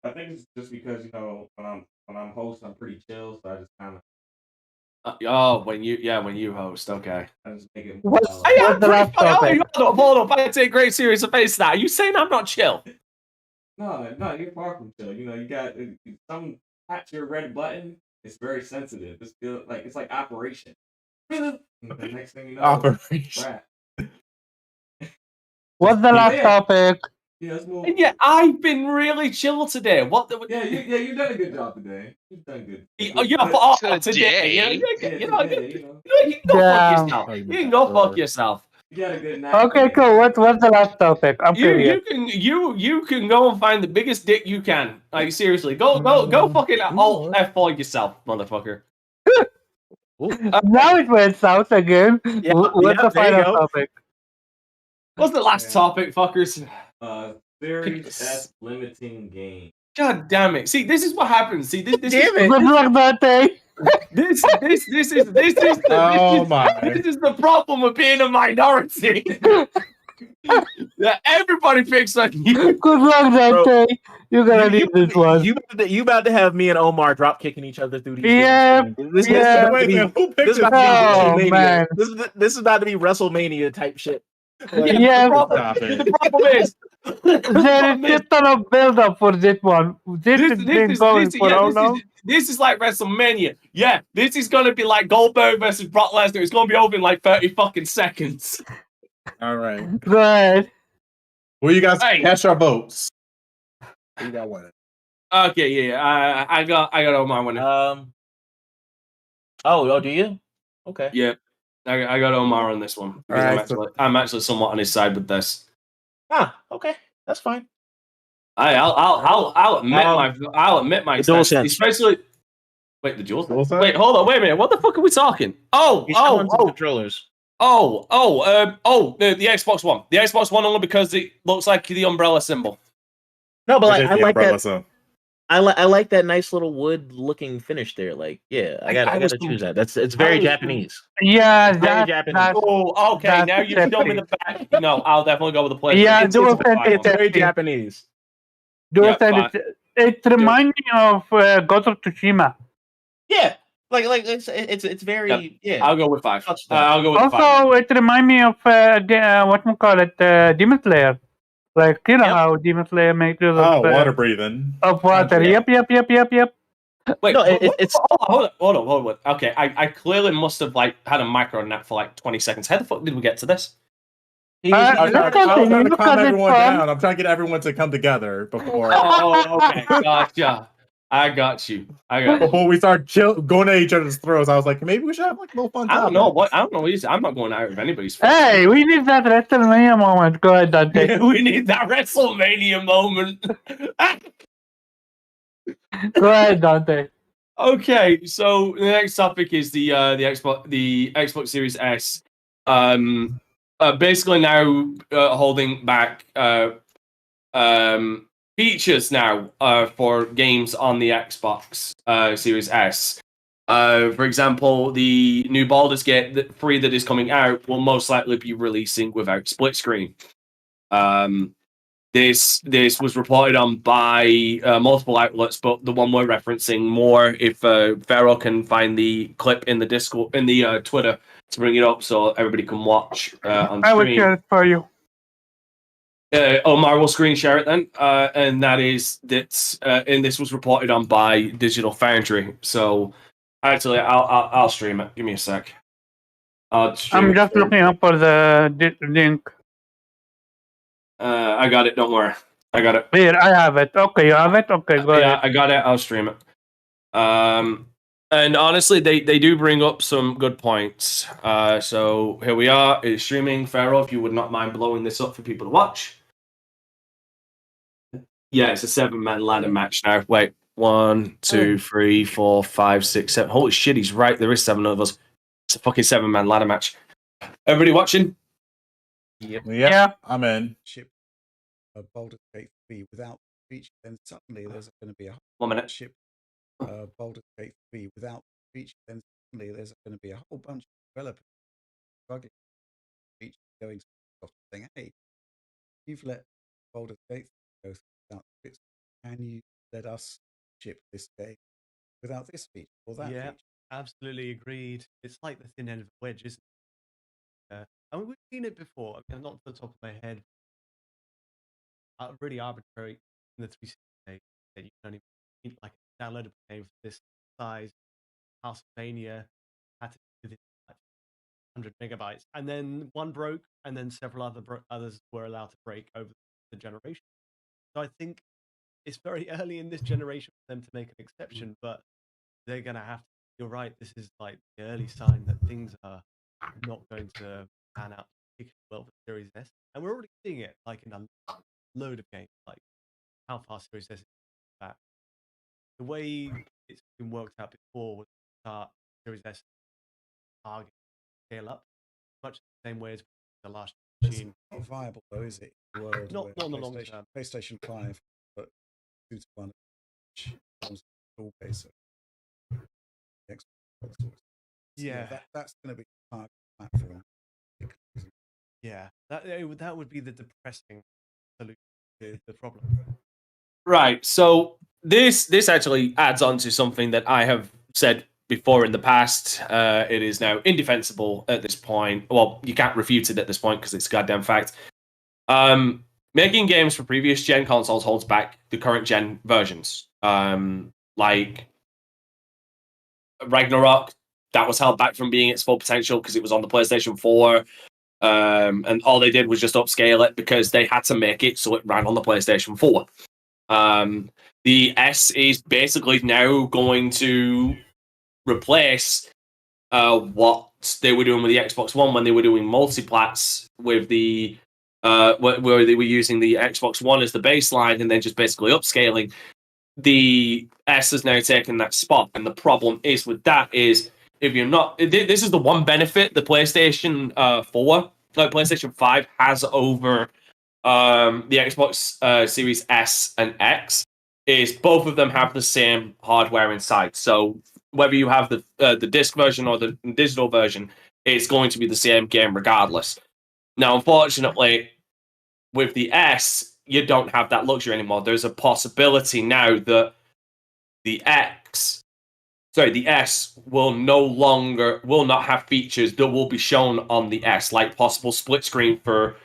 it's just because, you know, when I'm host, I'm pretty chill, so I just kind of. When you host, okay. I just make it. What's the last topic? Hold up! I take great serious face that. Are you saying I'm not chill? No, you're far from chill. You know, you got some touch your red button. It's very sensitive. It's like Operation. The next thing you know, Operation. What's the last topic? Yeah, let's move. And yeah, I've been really chill today. You've done a good job today. You've done good. Today. You can go fuck yourself. You can go fuck yourself. You got a good night. Okay, cool. What's the last topic? I'm curious. You can go and find the biggest dick you can. Like, seriously, go fucking alt F4 yourself, motherfucker. Now it went south again. What's the final topic? What's the last topic, fuckers? Series S limiting game. God damn it! See, this is what happens. See, this Good luck that day. This is the problem with being a minority. That everybody picks on you. Good luck that day. You're gonna need this one. You about to have me and Omar drop kicking each other through these. This is about to be WrestleMania type shit. Yeah, the problem is there is a ton of build up for this one. This is like WrestleMania. Yeah, this is gonna be like Goldberg versus Brock Lesnar. It's gonna be over in like 30 fucking seconds. All right. Go ahead. Well, you guys cast our votes. You got one. Okay, yeah. I got Omar winning. Oh, do you? Okay. Yeah, I got Omar on this one because Alright, I'm actually somewhat on his side with this. Okay, that's fine. I'll admit my The stance, DualSense. especially. Wait, the DualSense? DualSense? Wait, hold on, wait a minute. What the fuck are we talking? He's showing some controllers. The Xbox One. The Xbox One only because it looks like the umbrella symbol. No, but It is I the like umbrella, that. so. I like that nice little wood-looking finish there. Like, yeah, I gotta choose that. It's very Japanese. Yeah, It's very that, Japanese. that, Oh, okay. That's Now you show me the back. No, I'll definitely go with the PlayStation. yeah, It's DualSense very is Japanese. DualSense. It reminds me of Ghost of Tsushima. Yeah, like it's very I'll go with 5. Touch that. I'll go with 5. Also, it reminds me of Demon Slayer. Like, you know how Demon Slayer makes use of water breathing. of water. Yeah. Yep. Wait, No, it's hold on. Okay, I clearly must have had a micro nap for 20 seconds. How the fuck did we get to this? I'm let's trying continue, to look calm at it, everyone Tom. down. I'm trying to get everyone to come together before Okay, gotcha. I got you. before we start going at each other's throats. I was like, maybe we should have a little fun. I don't know what I'm not going out of anybody's. Hey, we need that WrestleMania moment. Go ahead, Dante. We need that WrestleMania moment. Go ahead, Dante. Okay, so the next topic is the Xbox Series S. Basically now holding back features now for games on the Xbox Series S. For example, the new Baldur's Gate 3 that is coming out will most likely be releasing without split screen. This was reported on by multiple outlets, but the one we're referencing more, if Pharaoh can find the clip in the Discord, in the Twitter, to bring it up so everybody can watch on I will stream. share it for you. Omar will screen share it then, and that is and this was reported on by Digital Foundry. So actually, I'll stream it. Give me a sec. I'm just looking up for the link. I got it. Don't worry. I got it. Here, I have it. Okay, you have it? Okay, go ahead. I got it. I'll stream it. And honestly, they do bring up some good points. So here we are. It's streaming. Pharaoh, if you would not mind blowing this up for people to watch. Yeah, it's a 7-man ladder match now. Wait, 1, 2, 3, 4, 5, 6, 7. Holy shit, he's right. There is 7 of us. It's a fucking 7-man ladder match. Everybody watching? Yep. Yeah. I'm in. Ship Baldur's Gate 3 without feature, then suddenly there's going to be a 1 minute. ship Baldur's Gate 3 without feature, then suddenly there's going to be a whole bunch of developers struggling with feature going to Microsoft saying, hey, you've let Baldur's Gate 3 go without fix. Can you let us ship this game without this feature or that Yeah, feature? absolutely agreed. It's like the thin end of the wedge, isn't it? I mean, we've seen it before. I mean, not to the top of my head. Really arbitrary in the 360 days that you can only need like a downloadable game for this size. Castlevania had to do within like 100 megabytes, and then one broke, and then several others were allowed to break over the generation. So I think it's very early in this generation for them to make an exception, but they're gonna have to. You're right. This is like the early sign that things are not going to pan out particularly well for Series S, and we're already seeing it like in a load of games, like how far Series S is back. The way it's been worked out before was to start Series S target scale up, much the same way as the last machine. It's not viable though, is it? In the world Not where in the long term. PlayStation 5, but 2 to 1, which comes all base of the Xbox. So, Yeah. That's going to be the target platform. Yeah, that would be the depressing solution to the problem. Right. So this actually adds on to something that I have said before in the past. It is now indefensible at this point. Well, you can't refute it at this point because it's a goddamn fact. Making games for previous gen consoles holds back the current gen versions. Like Ragnarok, that was held back from being its full potential because it was on the PlayStation 4. And all they did was just upscale it because they had to make it so it ran on the PlayStation 4. The S is basically now going to replace what they were doing with the Xbox One when they were doing multiplats with the where they were using the Xbox One as the baseline and then just basically upscaling. The S has now taken that spot, and the problem is with that is if you're not, this is the one benefit the PlayStation 4, like PlayStation 5 has over the Xbox Series S and X is both of them have the same hardware inside. So whether you have the disc version or the digital version, it's going to be the same game regardless. Now, unfortunately, with the S, you don't have that luxury anymore. There's a possibility now that the S will not have features that will be shown on the S, like possible split screen for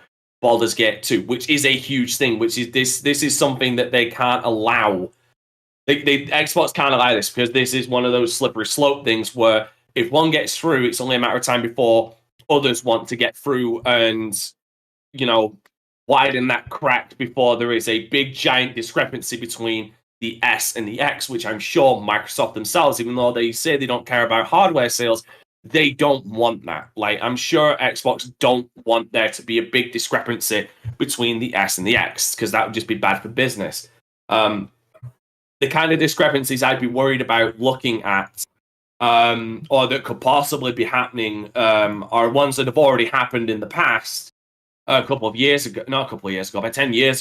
Baldur's Gate 2, which is a huge thing. Which is this is something that they can't allow. Xbox can't allow this because this is one of those slippery slope things where if one gets through, it's only a matter of time before others want to get through and widen that crack before there is a big giant discrepancy between the S and the X, which I'm sure Microsoft themselves, even though they say they don't care about hardware sales, they don't want that. Like, I'm sure Xbox don't want there to be a big discrepancy between the S and the X, because that would just be bad for business. The kind of discrepancies I'd be worried about looking at, or that could possibly be happening, are ones that have already happened in the past, about 10 years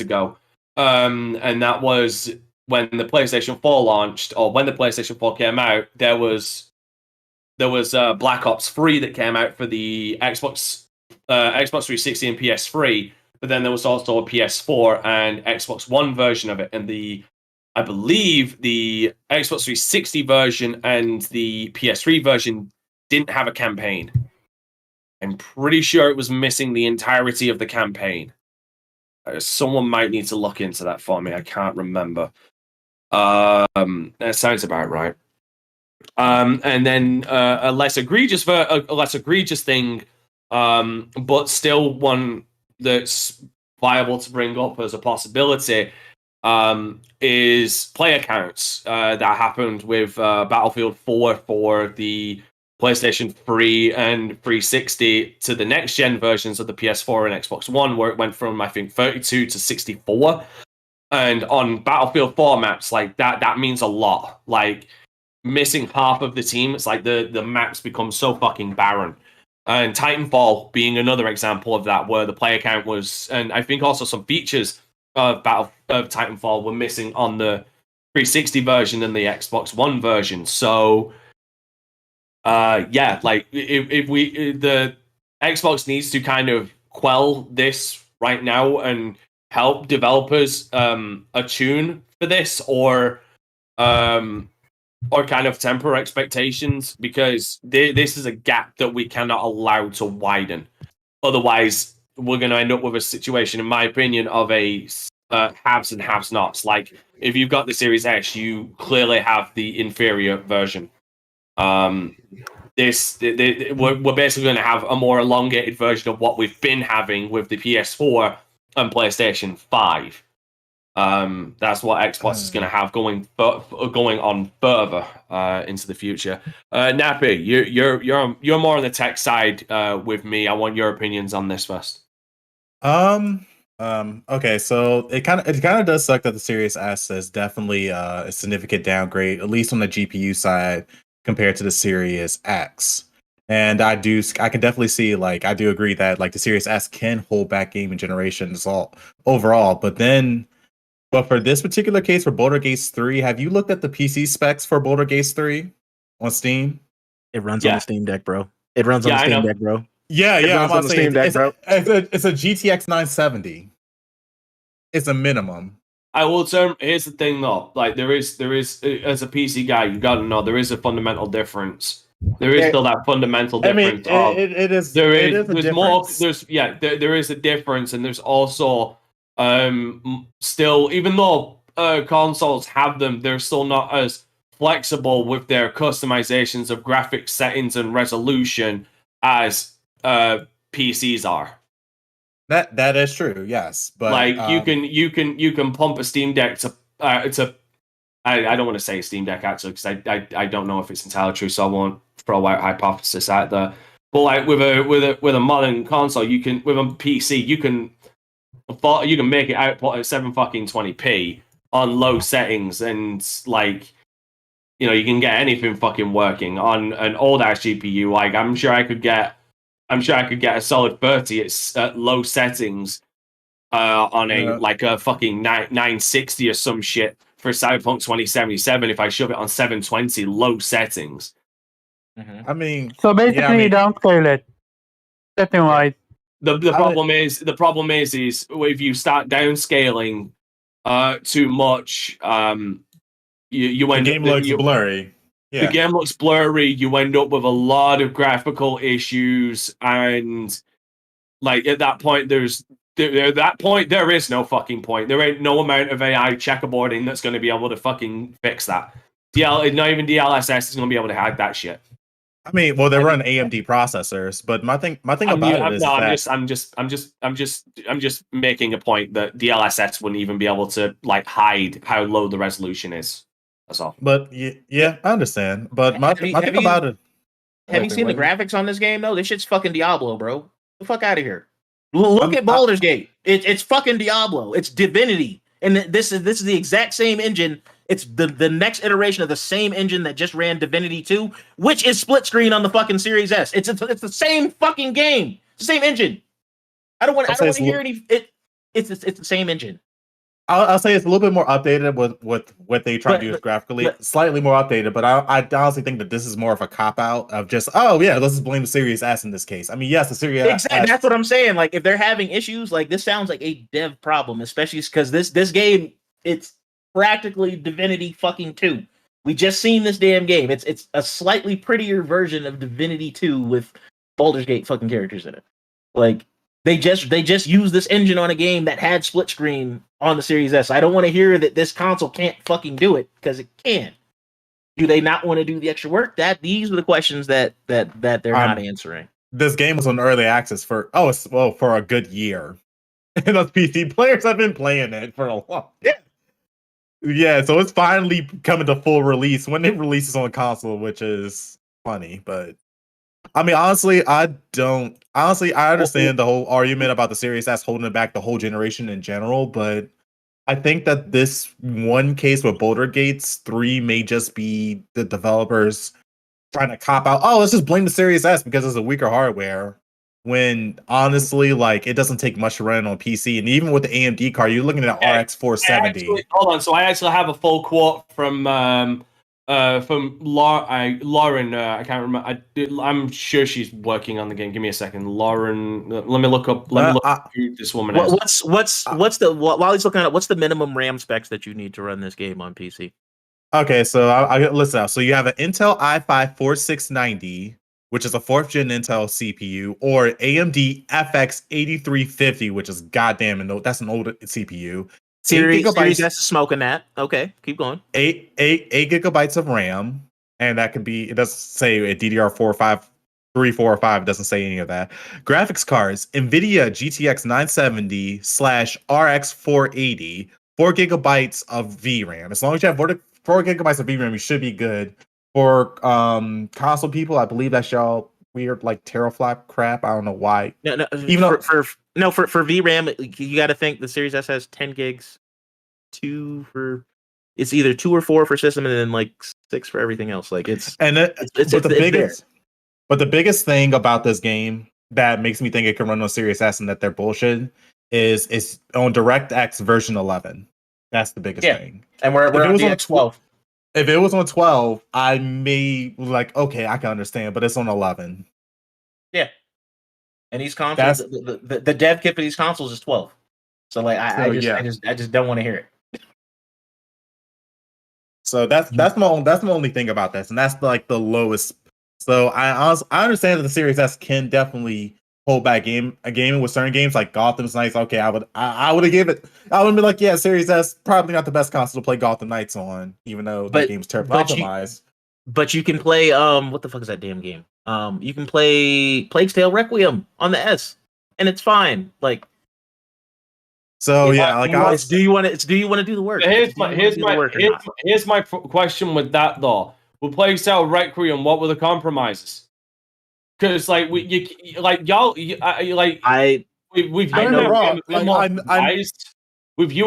ago. And that was when the PlayStation 4 launched, or when the PlayStation 4 came out, there was Black Ops 3 that came out for the Xbox 360 and PS3, but then there was also a PS4 and Xbox One version of it, and I believe the Xbox 360 version and the PS3 version didn't have a campaign. I'm pretty sure it was missing the entirety of the campaign. Someone might need to look into that for me. I can't remember. That sounds about right. And then a less egregious thing, but still one that's viable to bring up as a possibility, is player counts that happened with Battlefield 4 for the PlayStation 3 and 360 to the next gen versions of the PS4 and Xbox One, where it went from, I think, 32 to 64. And on Battlefield 4 maps, like that means a lot. Like, missing half of the team, it's like the maps become so fucking barren. And Titanfall being another example of that, where the player count was, and I think also some features of Titanfall were missing on the 360 version and the Xbox One version. So like if the Xbox needs to kind of quell this right now and help developers attune for this, or kind of temper expectations, because this is a gap that we cannot allow to widen. Otherwise, we're going to end up with a situation, in my opinion, of a haves and have-nots. Like, if you've got the Series S, you clearly have the inferior version. We're basically going to have a more elongated version of what we've been having with the PS4 and PlayStation 5. That's what Xbox is going to have going on further into the future. Nappy, you're more on the tech side with me. I want your opinions on this first. Okay, so it kind of does suck that the Series S is definitely a significant downgrade, at least on the GPU side, compared to the Series X. And I can definitely see, like, I do agree that, like, the Series S can hold back gaming generations overall, but for this particular case, for Baldur's Gate 3, have you looked at the PC specs for Baldur's Gate 3 on Steam? It runs on the Steam Deck, bro. It runs on the Steam Deck, bro. Yeah, It I'm runs on the Steam Deck, bro. It's a GTX 970. It's a minimum. I will turn. Here's the thing, though. Like, there is as a PC guy, you got to know there is a fundamental difference. There is still that fundamental difference. I mean, it is. There it is. is a There's difference. more. There is a difference, and there's also still, even though consoles have them, they're still not as flexible with their customizations of graphics settings and resolution as PCs are. That is true, yes. But like, you can pump a Steam Deck to I don't want to say Steam Deck actually because I don't know if it's entirely true, so I won't throw out hypothesis out there. But like with a modern console, you can with a PC you can make it output at 720p on low settings, and like you can get anything fucking working on an old ass GPU. Like I'm sure I could get a solid 30 at low settings on a fucking 960 or some shit for Cyberpunk 2077 if I shove it on 720 low settings. I mean, So basically, downscale it. Setting wise. The problem is if you start downscaling too much, you end the game looks blurry. The game looks blurry. You end up with a lot of graphical issues, and like at that point, there is no fucking point. There ain't no amount of AI checkerboarding that's going to be able to fucking fix that. Not even DLSS is going to be able to hack that shit. I mean, well, they run AMD processors, but my thing about it is I'm just making a point that DLSS wouldn't even be able to like hide how low the resolution is. That's all. But yeah, I understand. But my thing about it. Have you seen the graphics on this game though? This shit's fucking Diablo, bro. Get the fuck out of here. Look at Baldur's Gate. It's fucking Diablo. It's Divinity, and this is the exact same engine. It's the next iteration of the same engine that just ran Divinity 2, which is split screen on the fucking Series S. It's the same fucking game. It's the same engine. I don't want to hear any. It's the same engine. I'll say it's a little bit more updated with what they try to do graphically. Slightly more updated, but I honestly think that this is more of a cop out of just let's just blame the Series S in this case. I mean, yes, the Series S. Exactly. That's what I'm saying. Like if they're having issues, like this sounds like a dev problem, especially because this game it's practically Divinity fucking 2. We just seen this damn game. It's a slightly prettier version of Divinity 2 with Baldur's Gate fucking characters in it. Like they just used this engine on a game that had split screen on the Series S. I don't want to hear that this console can't fucking do it because it can. Do they not want to do the extra work? These are the questions that they're not answering. This game was on early access for a good year. And those PC players have been playing it for a long time. Yeah, so it's finally coming to full release when it releases on console, which is funny. But I mean, honestly, I understand the whole argument about the Series S holding it back the whole generation in general, but I think that this one case with Boulder Gates 3 may just be the developers trying to cop out. Oh, let's just blame the Series S because it's a weaker hardware. When honestly, like it doesn't take much to run on PC, and even with the AMD card, you're looking at RX 470. Hold on, so I actually have a full quote from Lauren. I can't remember. I'm sure she's working on the game. Give me a second, Lauren. Let me look up who this woman is. While he's looking at it, what's the minimum RAM specs that you need to run this game on PC? Okay, so I listen out. So you have an Intel i5 4690. Which is a 4th gen Intel CPU, or AMD FX 8350, which is goddamn that's an old CPU. Series S is smoking that. Okay, keep going. 8 gigabytes of RAM, and that could be. It doesn't say a DDR4, 5, 3, 4, or 5. It doesn't say any of that. Graphics cards: NVIDIA GTX 970/RX 480, 4 gigabytes of VRAM. As long as you have 4 gigabytes of VRAM, you should be good. For console people, I believe that's y'all weird like teraflop crap. I don't know why. No, even for VRAM, you got to think the Series S has 10 gigs. It's either 2 or 4 for system, and then like 6 for everything else. Like but the biggest thing about this game that makes me think it can run on Series S and that they're bullshit is it's on DirectX version 11. That's the biggest thing. And we're on DX 12. If it was on 12, I may like, okay, I can understand, but it's on 11. Yeah. And these consoles, the dev kit for these consoles is 12. So like, I just don't want to hear it. So that's my only thing about this, and that's like the lowest. So I understand that the Series S can definitely hold back gaming with certain games like Gotham's Knights. Okay, I would have given it. I would be like, yeah, Series S probably not the best console to play Gotham Knights on, even though the game's terribly optimized. But you can play what the fuck is that damn game? You can play Plague's Tale Requiem on the S, and it's fine. Like So yeah, like I It's, do you want to do the work? Here's my question with that though. With PlayStation Requiem, what were the compromises? Because like with you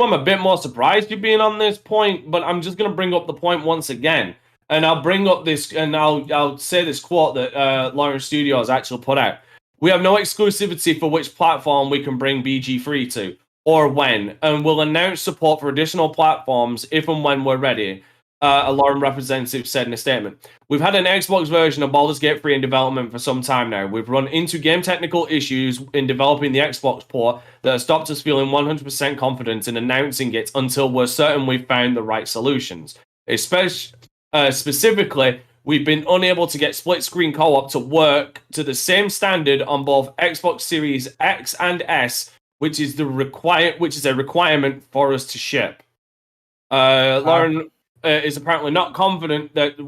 I'm a bit more surprised you being on this point, but I'm just gonna bring up the point once again, and I'll bring up this, and I'll say this quote that Lawrence Studios actually put out. We have no exclusivity for which platform we can bring BG3 to, or when, and we'll announce support for additional platforms if and when we're ready. A Lauren representative said in a statement. We've had an Xbox version of Baldur's Gate 3 in development for some time now. We've run into game technical issues in developing the Xbox port that have stopped us feeling 100% confident in announcing it until we're certain we've found the right solutions. Specifically, we've been unable to get split-screen co-op to work to the same standard on both Xbox Series X and S, which is a requirement for us to ship. Lauren is apparently not confident that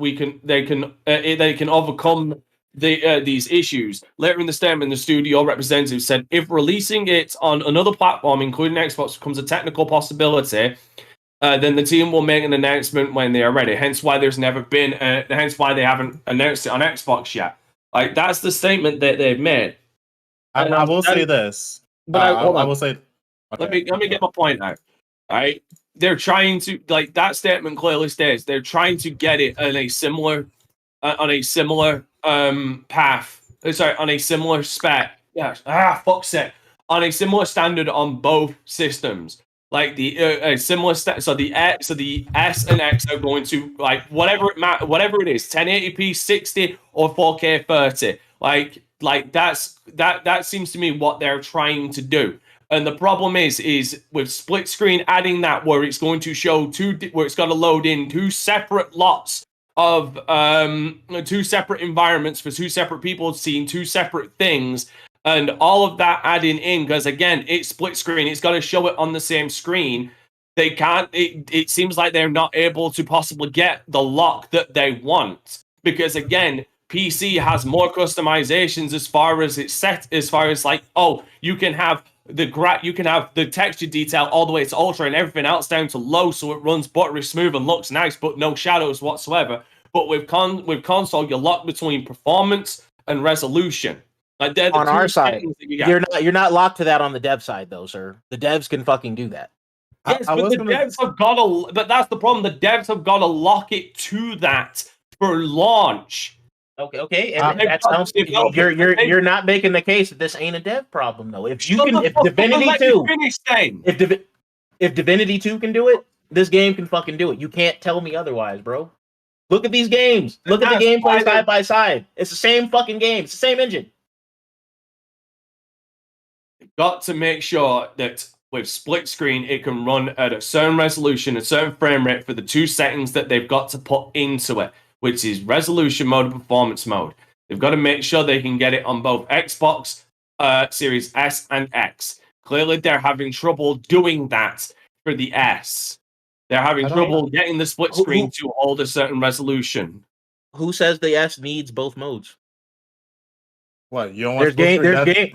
they can overcome these issues. Later in the statement, the studio representative said, "If releasing it on another platform, including Xbox, becomes a technical possibility, then the team will make an announcement when they are ready. Hence why there's never been. Hence why they haven't announced it on Xbox yet. Like that's the statement that they've made." I will say this. But I will say. Okay. Let me get my point out. All right. They're trying to, like, that statement clearly states they're trying to get it on a similar path. Sorry, on a similar spec. Yes. Fuck's sake. On a similar standard on both systems. Like the similar so the S and X are going to, like, whatever it is, 1080p 60 or 4K 30. Like that seems to me what they're trying to do. And the problem is with split screen adding that where it's going to show where it's got to load in two separate lots of two separate environments for two separate people seeing two separate things, and all of that adding in, because again, it's split screen, it's got to show it on the same screen. They can't. It seems like they're not able to possibly get the lock that they want, because again, PC has more customizations as far as it's set, as far as like, oh, you can have the texture detail all the way to ultra and everything else down to low, so it runs buttery smooth and looks nice, but no shadows whatsoever. But with console, you're locked between performance and resolution. Like they're the on our side, you're not locked to that on the dev side, though, sir. The devs can fucking do that. Yes, but the devs have got to. But that's the problem. The devs have got to lock it to that for launch. Okay, and that sounds. You're not making the case that this ain't a dev problem, though. If Divinity 2, if Divinity 2 can do it, this game can fucking do it. You can't tell me otherwise, bro. Look at these games. Look at the gameplay side by side. It's the same fucking game. It's the same engine. Got to make sure that with split screen, it can run at a certain resolution, a certain frame rate for the two settings that they've got to put into it, which is resolution mode and performance mode. They've got to make sure they can get it on both Xbox Series S and X. Clearly, they're having trouble doing that for the S. They're having trouble getting the split screen to hold a certain resolution. Who says the S needs both modes? What, you don't want there's game.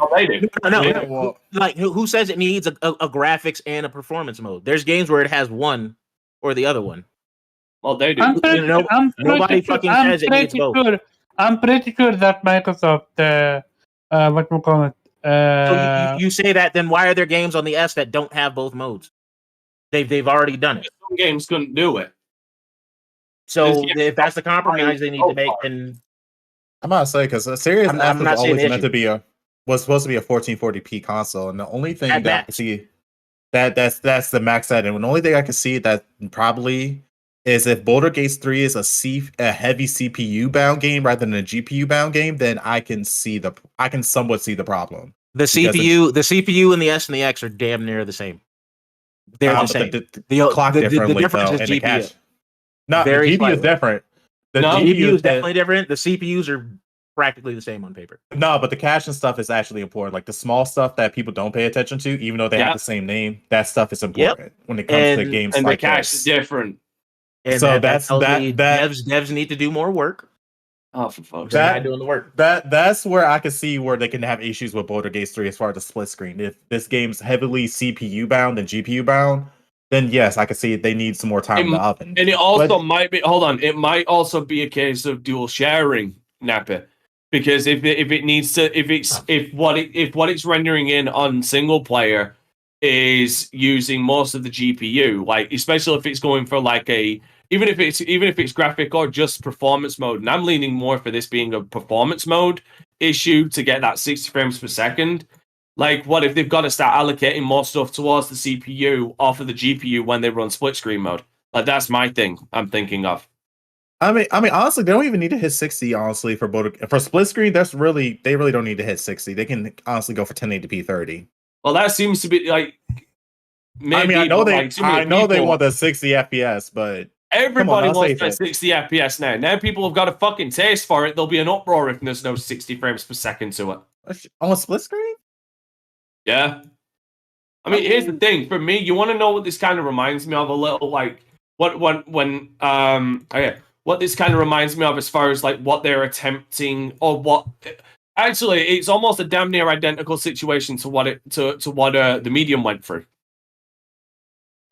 No. Like who says it needs a graphics and a performance mode? There's games where it has one or the other one. Well, they do. Nobody fucking says it needs both. I'm pretty sure that Microsoft, so you say that, then why are there games on the S that don't have both modes? They've already done it. Some games couldn't do it. So if that's the compromise they need to make, then I'm not saying, because a Series S was always meant to be was supposed to be a 1440p console, and the only thing that I can see that's the max setting. And the only thing I can see that probably is if Baldur's Gate 3 is a heavy CPU bound game rather than a GPU bound game, then I can somewhat see the problem. The CPU and the S and the X are damn near the same. They're the same. The clock differently, difference though, is and GPU. the cache. No, the GPU is different. The GPU is definitely different. The CPUs are practically the same on paper. No, but the cache and stuff is actually important. Like the small stuff that people don't pay attention to, even though they have the same name, that stuff is important when it comes to games and like the cache this. is different. And so devs need to do more work. Oh, for fuck's That sake. guy doing the work. That's where I can see where they can have issues with Baldur's Gate 3 as far as the split screen. If this game's heavily CPU bound and GPU bound, then yes, I can see they need some more time in the oven. And it also But- might be, hold on, it might also be a case of dual sharing, Nappa. Because if what it's rendering in on single player is using most of the GPU, like especially if it's going for like even if it's graphic or just performance mode, and I'm leaning more for this being a performance mode issue to get that 60 frames per second. Like, what if they've got to start allocating more stuff towards the CPU off of the GPU when they run split screen mode? Like, that's my thing I'm thinking of. I mean, honestly, they don't even need to hit 60. Honestly, for split screen, they really don't need to hit 60. They can honestly go for 1080p 30. Well, that seems to be like. Maybe, I mean, I know they people, want the 60 FPS, but everybody come on, wants that 60 FPS now. Now people have got a fucking taste for it. There'll be an uproar if there's no 60 frames per second to it. On split screen? Yeah. I mean, here's the thing. For me, you want to know what this kind of reminds me of a little, like what this kind of reminds me of as far as like what they're attempting or what. Actually, it's almost a damn near identical situation to what the Medium went through.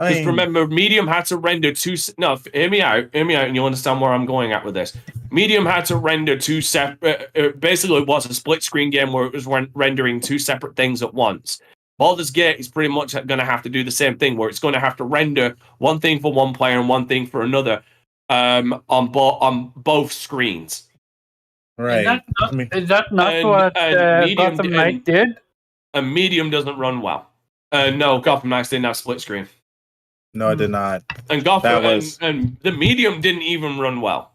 Just remember, Medium had to render two. No, hear me out, and you'll understand where I'm going at with this. Medium had to render two separate. Basically, it was a split screen game where it was rendering two separate things at once. Baldur's Gate is pretty much going to have to do the same thing, where it's going to have to render one thing for one player and one thing for another, on both screens. Right. Is that not what Gotham Knight did? And Medium doesn't run well. No, Gotham Knights didn't have split screen. No, it did not. And Gotham and the Medium didn't even run well.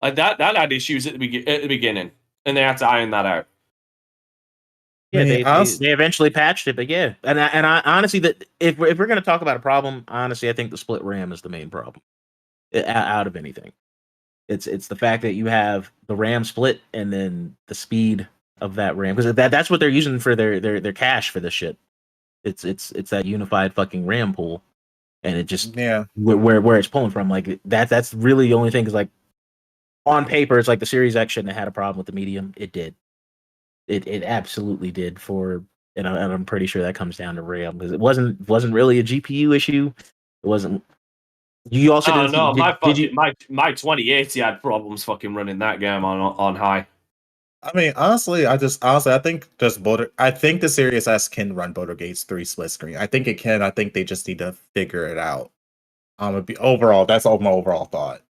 Like that had issues at the beginning, and they had to iron that out. Yeah, they eventually patched it, but yeah, and I honestly, that if we're going to talk about a problem, honestly, I think the split RAM is the main problem out of anything. It's the fact that you have the RAM split and then the speed of that RAM, because that's what they're using for their cache for this shit. It's that unified fucking RAM pool, and it just where it's pulling from. Like that's really the only thing. Is like on paper, it's like the Series X shouldn't have had a problem with the Medium. It did. It absolutely did. And I'm pretty sure that comes down to RAM, because it wasn't really a GPU issue. It wasn't. You also my 2080 had problems fucking running that game on high. I mean, honestly, I think I think the Series S can run Baldur's Gate 3 split screen. I think it can. I think they just need to figure it out. That's my overall thought.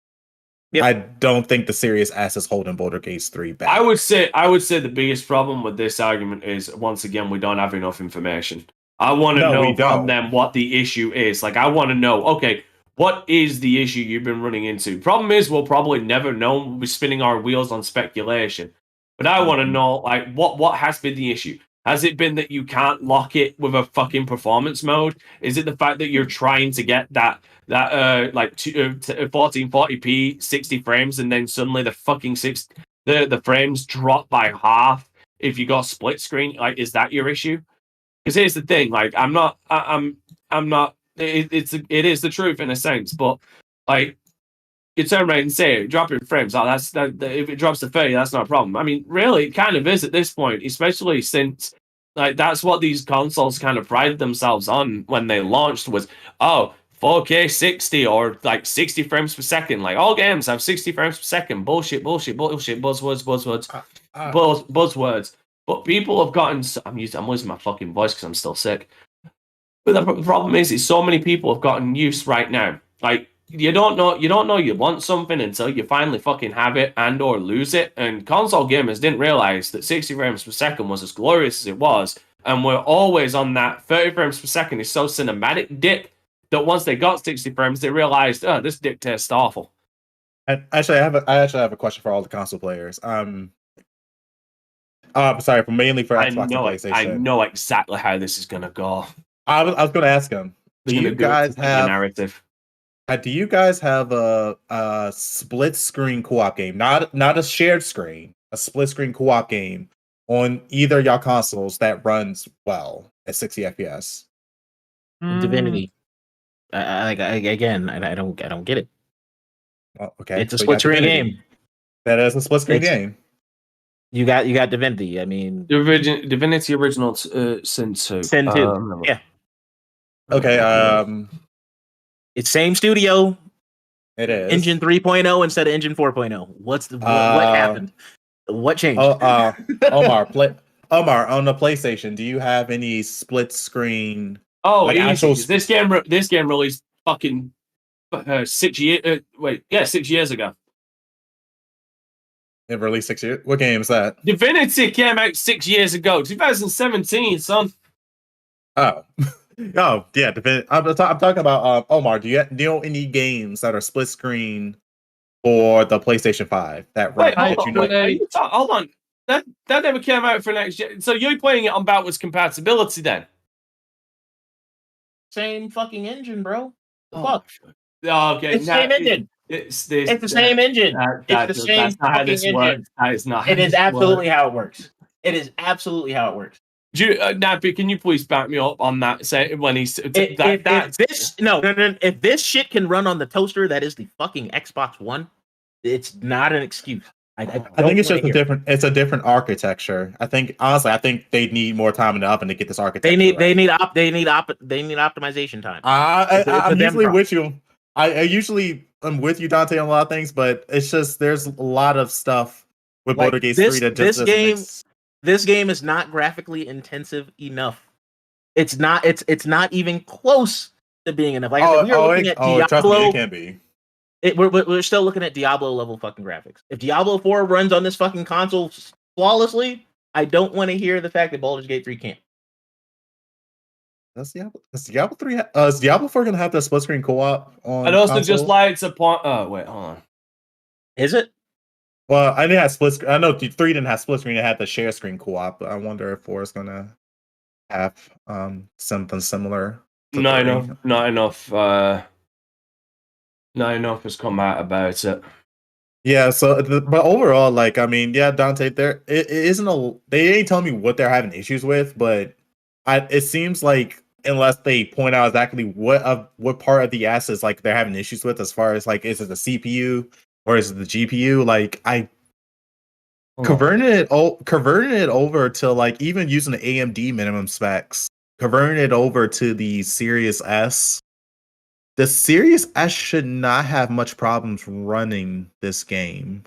Yep. I don't think the Series S is holding Baldur's Gate 3 back. I would say the biggest problem with this argument is, once again, we don't have enough information. I want to know from them what the issue is. Like, I want to know, okay, what is the issue you've been running into? Problem is, we'll probably never know. We'll be spinning our wheels on speculation. But I want to know, like, what has been the issue? Has it been that you can't lock it with a fucking performance mode? Is it the fact that you're trying to get that 1440p 60 frames, and then suddenly the fucking the frames drop by half if you got split screen? Like, is that your issue? Because here's the thing, like, I'm not. It is the truth in a sense, but like, you turn around and say dropping frames. Oh, if it drops to 30, that's not a problem. I mean, really, it kind of is at this point, especially since like that's what these consoles kind of prided themselves on when they launched, was 4K 60 or like 60 frames per second. Like, all games have 60 frames per second. Bullshit. Buzzwords. But people have gotten. I'm losing my fucking voice because I'm still sick. But the problem is so many people have gotten used right now. Like, you don't know you want something until you finally fucking have it and or lose it. And console gamers didn't realize that 60 frames per second was as glorious as it was, and we're always on that 30 frames per second is so cinematic dip that once they got 60 frames, they realized, this dip tastes awful. I actually have a question for all the console players. Sorry, mainly for Xbox and PlayStation. I know exactly how this is gonna go. I was going to ask them. Do you guys have narrative? Do you guys have a split screen co-op game, not a shared screen, a split screen co-op game on either y'all consoles that runs well at 60 FPS? Divinity. I don't get it. Oh, okay, it's a split screen game. That is a split screen It's- game. You got Divinity. I mean, Divinity Original Sin 2. Sin 2. Yeah. Okay. It's same studio. It is Engine 3.0 instead of Engine 4.0. What happened? What changed? Omar, Omar, on the PlayStation, do you have any split screen? Oh, like easy. actual This game released fucking 6 years. 6 years ago. It released 6 years. What game is that? Divinity came out 6 years ago, 2017, son. Oh, oh yeah. I'm talking about Omar. Do you know any games that are split screen for the PlayStation 5 that Wait, run? hold on. That never came out for next year. So you're playing it on backwards compatibility then? Same fucking engine, bro. Fuck. Oh, okay. It's the same engine. It's the same engine. It's the same fucking engine. That is not. It is absolutely how it works. It is absolutely how it works. Nappy, can you please back me up on that? Say when he's if this shit can run on the toaster, that is the fucking Xbox One. It's not an excuse. I think it's just a different. It's a different architecture. I think honestly, they need more time in the oven to get this architecture. They need optimization time. I'm usually with you. I usually am with you, Dante, on a lot of things, but it's just there's a lot of stuff with Baldur's Gate 3 that just this game is not graphically intensive enough. It's not even close to being enough. Like I said, we're looking at Diablo. Trust me, it can be. We're still looking at Diablo level fucking graphics. If Diablo 4 runs on this fucking console flawlessly, I don't want to hear the fact that Baldur's Gate 3 can't. Does Diablo 3? Is Diablo 4 gonna have the split screen co-op on? And also console? just like to point. Oh wait, hold on. Is it? Well, I didn't have split screen. I know 3 didn't have split screen. It had the share screen co-op. But I wonder if 4 is gonna have something similar. Not enough has come out about it. Yeah. So, but overall, like, I mean, yeah, Dante, it isn't they ain't telling me what they're having issues with, but it seems like unless they point out exactly what part of the assets like they're having issues with, as far as like is it the CPU or is it the GPU? Like converting it over to like even using the AMD minimum specs, converting it over to the Series S. The Series S should not have much problems running this game.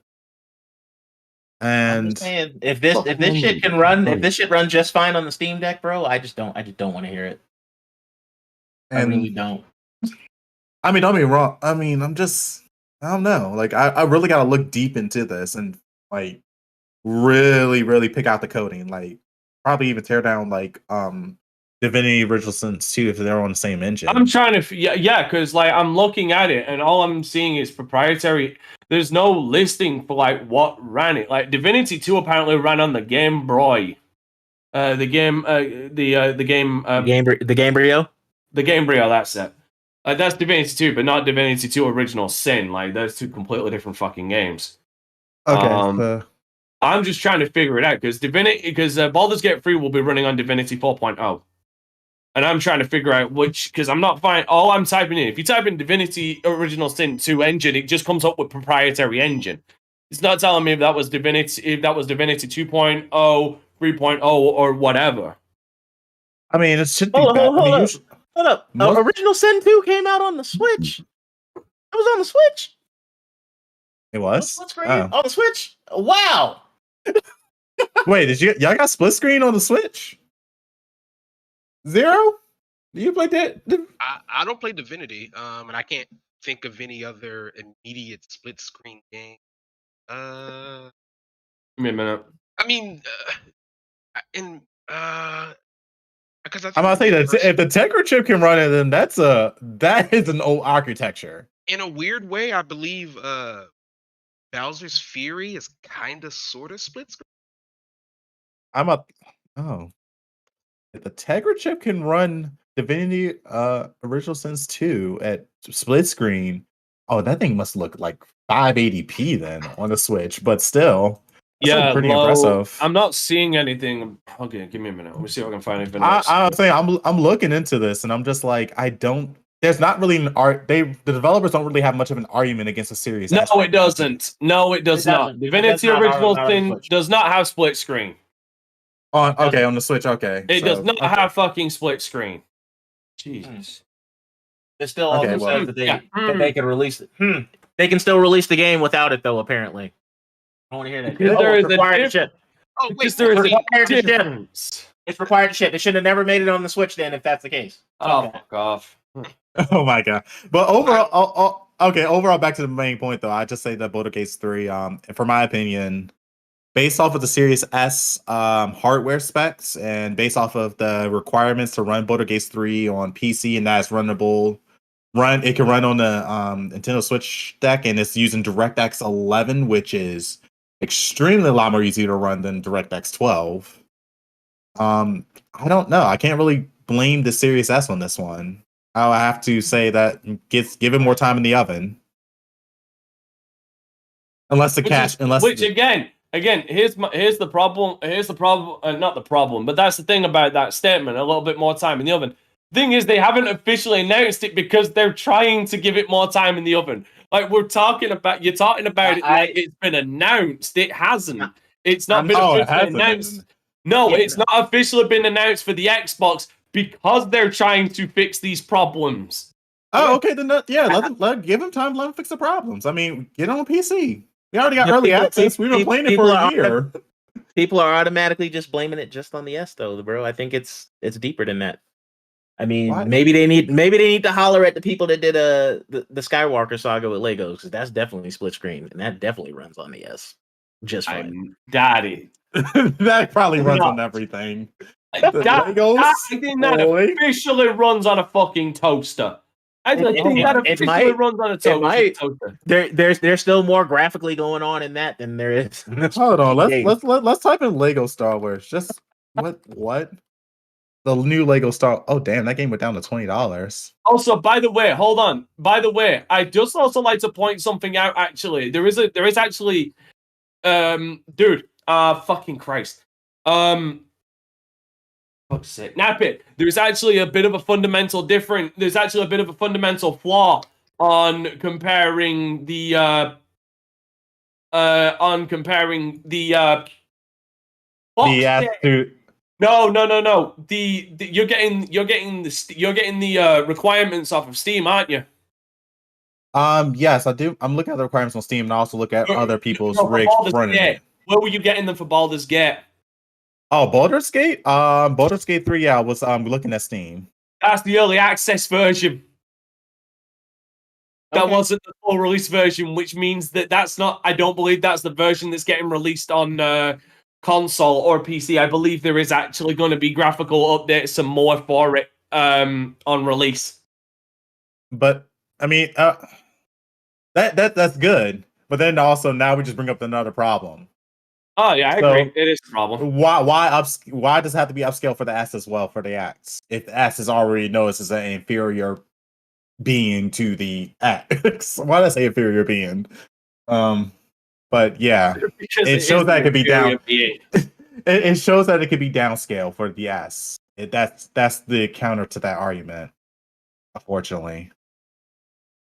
And if this shit can run, if this shit runs just fine on the Steam Deck, bro, I just don't want to hear it. I really don't. I mean, don't be wrong. I mean, I don't know. Like, I really got to look deep into this and like really, really pick out the coding. Like, probably even tear down like Divinity Original Sin 2 if they're on the same engine. I'm trying to, because like I'm looking at it and all I'm seeing is proprietary. There's no listing for like what ran it. Like Divinity 2 apparently ran on the Game Boy, the Game Brio. The Game Brio. That's it. That's Divinity 2, but not Divinity 2 Original Sin. Like those two completely different fucking games. Okay. I'm just trying to figure it out because Baldur's Gate 3 will be running on Divinity 4.0. And I'm trying to figure out which, because I'm not finding. All I'm typing in, if you type in Divinity Original Sin 2 engine, it just comes up with proprietary engine. It's not telling me if that was Divinity 2.0, 3.0, or whatever. I mean, it should be. Hold up. Original Sin 2 came out on the Switch. It was on the Switch. It was split screen on the Switch. Wow. Wait, y'all got split screen on the Switch? Zero? Do you play that? I don't play Divinity, and I can't think of any other immediate split screen game. Give me a minute. I mean, because I'm gonna say that if the Tegra chip can run it, then that is an old architecture. In a weird way, I believe Bowser's Fury is kind of sort of split screen. If the Tegra chip can run Divinity Original Sins 2 at split screen, that thing must look like 580p then on the Switch, but still. That's pretty impressive. I'm not seeing anything. Okay, give me a minute. Let me see if I can find anything. I'm saying I'm looking into this and I'm just like, I don't there's not really an the developers don't really have much of an argument against the Series No, S. it doesn't. No, it does not. doesn't. Divinity It does not Original on Sin Switch. does not have split screen. On the Switch, okay. It does not okay. have fucking split screen. Jesus. It still Okay, also well, says that yeah. they can release it. They can still release the game without it, though. Apparently, I want to hear that. Because there it's is a required to diff- ship. Oh, Because wait, there is it's a required to ship. difference. It's required to ship. It should have never made it on the Switch then, if that's the case. Oh, fuck off. Oh my god! But overall, overall, back to the main point though. I just say that Baldur's Gate 3, for my opinion, based off of the Series S hardware specs and based off of the requirements to run Baldur's Gate 3 on PC and that's runnable. It can run on the Nintendo Switch deck, and it's using DirectX 11, which is extremely a lot more easy to run than DirectX 12. I don't know. I can't really blame the Series S on this one. I'll have to say that give it more time in the oven. Unless the Here's the problem. Not the problem, but that's the thing about that statement. A little bit more time in the oven. Thing is, they haven't officially announced it because they're trying to give it more time in the oven. Like you're talking about it like it's been announced. It hasn't. It's not been officially announced. No, it's not officially been announced for the Xbox because they're trying to fix these problems. Oh, okay. Then give them time. Let them fix the problems. I mean, get on PC. We already got early access. We've been playing it for a year. People are automatically just blaming it just on the S, though, bro. I think it's deeper than that. I mean, maybe they need to holler at the people that did the Skywalker saga with Legos, because that's definitely split screen and that definitely runs on the S. Just fine. Daddy. That probably runs on everything. Legos? I think that officially runs on a fucking toaster. I think that officially runs on a toaster. There's still more graphically going on in that than there is. Hold on, let's type in Lego Star Wars. Just what? The new Lego Star. Oh damn, that game went down to $20. Also, by the way, hold on. By the way, I just also like to point something out. Actually, there is actually, fucking Christ, fuck's sake, Nappy. There's actually a bit of a fundamental flaw on comparing the No. You're getting the requirements off of Steam, aren't you? Yes, I do. I'm looking at the requirements on Steam and I also look at other people's rigs running it. Where were you getting them for Baldur's Gate? Oh, Baldur's Gate? Baldur's Gate 3, yeah, I was looking at Steam. That's the early access version. That wasn't the full release version, which means I don't believe that's the version that's getting released on console or PC. I believe there is actually going to be graphical updates and more for it on release. But I mean, that's good. But then also now we just bring up another problem. Oh yeah, I agree. It is a problem. Why does it have to be upscale for the S as well for the X? If the S is already noticed as an inferior being to the X, why did I say inferior being? But yeah, it shows that it could be down. It shows that it could be downscale for the S. That's the counter to that argument, unfortunately.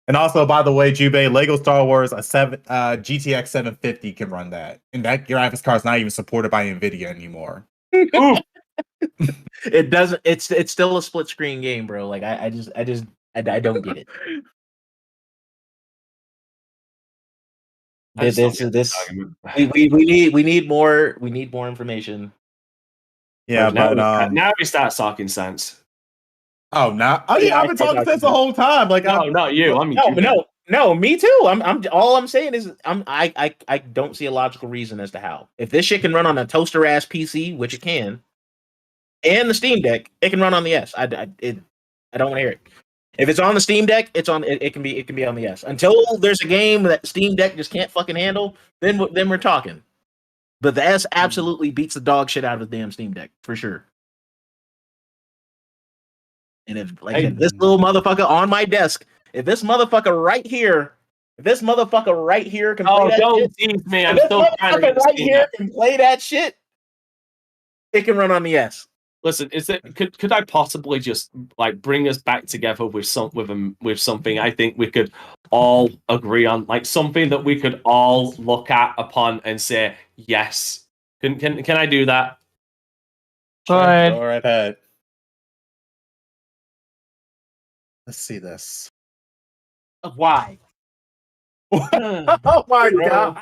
And also, by the way, Jubei, Lego Star Wars GTX 750 can run that, and that graphics card is not even supported by Nvidia anymore. It doesn't. It's still a split screen game, bro. Like I don't get it. We need more information. Yeah, now we start talking sense. Oh, now I've been talking sense the whole time. Like, not you. I mean, no, me too. I'm all I'm saying is I don't see a logical reason as to how. If this shit can run on a toaster ass PC, which it can, and the Steam Deck, it can run on the S. I don't want to hear it. If it's on the Steam Deck, it can be on the S. Until there's a game that Steam Deck just can't fucking handle, then we're talking. But the S absolutely beats the dog shit out of the damn Steam Deck for sure. And if this little motherfucker on my desk, if this motherfucker right here can play that shit, tease me. I'm still trying to right here can play that shit, it can run on the S. Listen, is it could I possibly just like bring us back together with something I think we could all agree on, like something that we could all look at upon and say yes. Can I do that? Go ahead. Go right ahead. Let's see this. Why? Oh my Bro.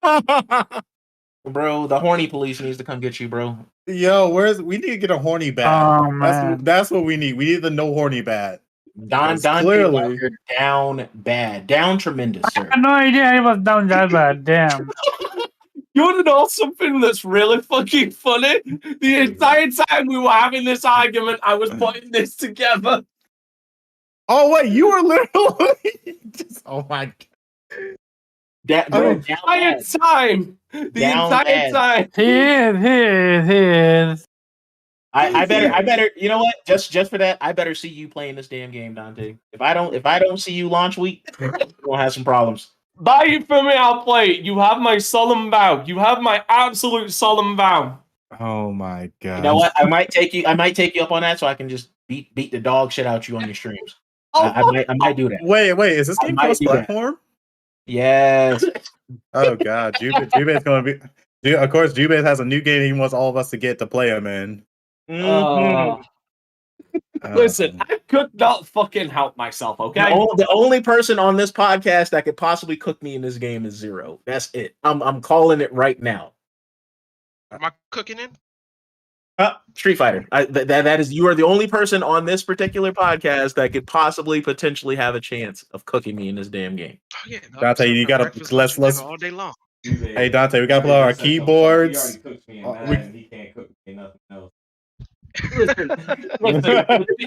god, Bro, the horny police needs to come get you, bro. Yo, we need to get a horny bat. Oh, man. That's what we need. We need the no horny bat. Don Clearly down bad, down tremendous, I sir. had no idea he was down that bad. Damn. You want to know something that's really fucking funny? The entire time we were having this argument, I was putting this together. Oh wait, you were literally just, oh my god. That, Oh, bro, The entire time. The Down entire bad. time. He is. I better, you know what? Just for that, I better see you playing this damn game, Dante. If I don't see you launch week, we're gonna have some problems. Buy it for me, I'll play it. You have my solemn vow. You have my absolute solemn vow. Oh my god. You know what? I might take you up on that so I can just beat the dog shit out you on your streams. Oh, I might do that. Wait, is this I game might cross do that. platform? Yes. Oh god, Jube's gonna be. Of course, Jube has a new game he wants all of us to get to play him in. Mhm. Listen, I could not fucking help myself, okay? The only person on this podcast that could possibly cook me in this game is Zero. That's it. I'm calling it right now. Am I cooking in? Street Fighter. That is, you are the only person on this particular podcast that could possibly potentially have a chance of cooking me in this damn game. Oh yeah, dog. Dante, I'm you serving gotta breakfast, lunch, and let's. dinner all day long. Hey Dante, we gotta play our keyboards. He already cooked me in Madden. He can't cook me nothing else.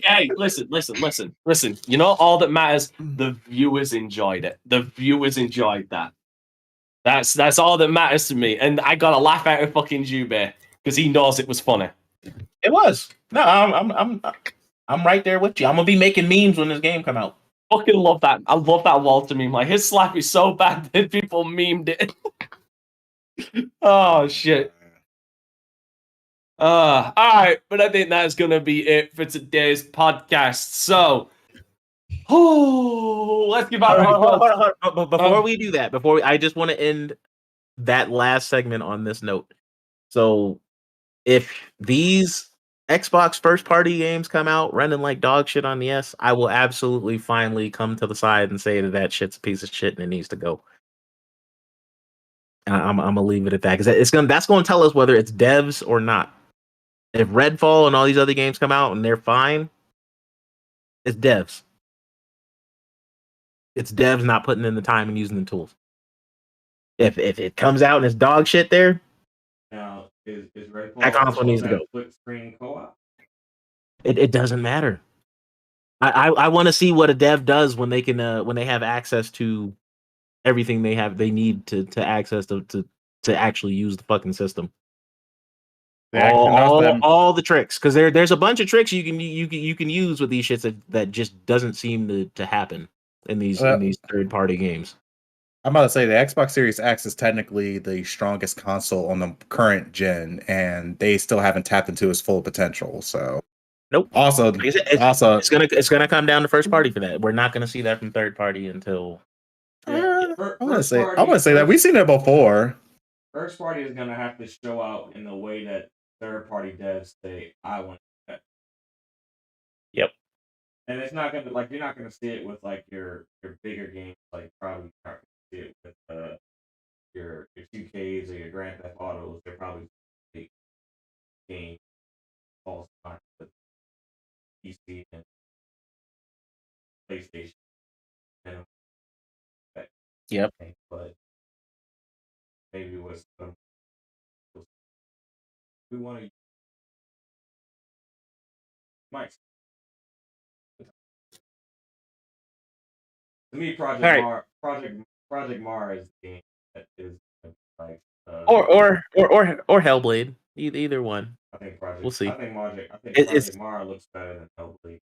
Hey, listen. You know all that matters? The viewers enjoyed it. The viewers enjoyed that. That's all that matters to me. And I got a laugh out of fucking Jube because he knows it was funny. It was. No, I'm right there with you. I'm gonna be making memes when this game come out. Fucking love that. I love that Walter meme. Like his slap is so bad that people memed it. Oh shit. All right, but I think that's gonna be it for today's podcast. So, let's give out. Hold on. But before we do that, I just want to end that last segment on this note. So, if these Xbox first party games come out running like dog shit on the S, I will absolutely finally come to the side and say that shit's a piece of shit and it needs to go. And I'm gonna leave it at that because that's gonna tell us whether it's devs or not. If Redfall and all these other games come out and they're fine, it's devs. It's devs not putting in the time and using the tools. If it comes out and it's dog shit there, Now, is Redfall that console needs to go. Split screen co-op? It doesn't matter. I want to see what a dev does when they can when they have access to everything they need to access to actually use the fucking system. All the tricks, because there's a bunch of tricks you can use with these shits that just doesn't seem to happen in these third party games. I'm about to say the Xbox Series X is technically the strongest console on the current gen, and they still haven't tapped into its full potential. So, nope. Also, it's gonna come down to first party for that. We're not gonna see that from third party until. I want to say that we've seen it before. First party is gonna have to show out in the way that third party devs say, "I want that." Yep. And it's not gonna you're not gonna see it with like your bigger games, like probably not gonna see it with your 2Ks or your Grand Theft Autos. They're probably big game falls behind with PC and PlayStation. And yep. But maybe it was we want to Mike. To me, Project Mar is the game that is like or Hellblade. Either one. I think Project. We'll see. I think Project Mar looks better than Hellblade.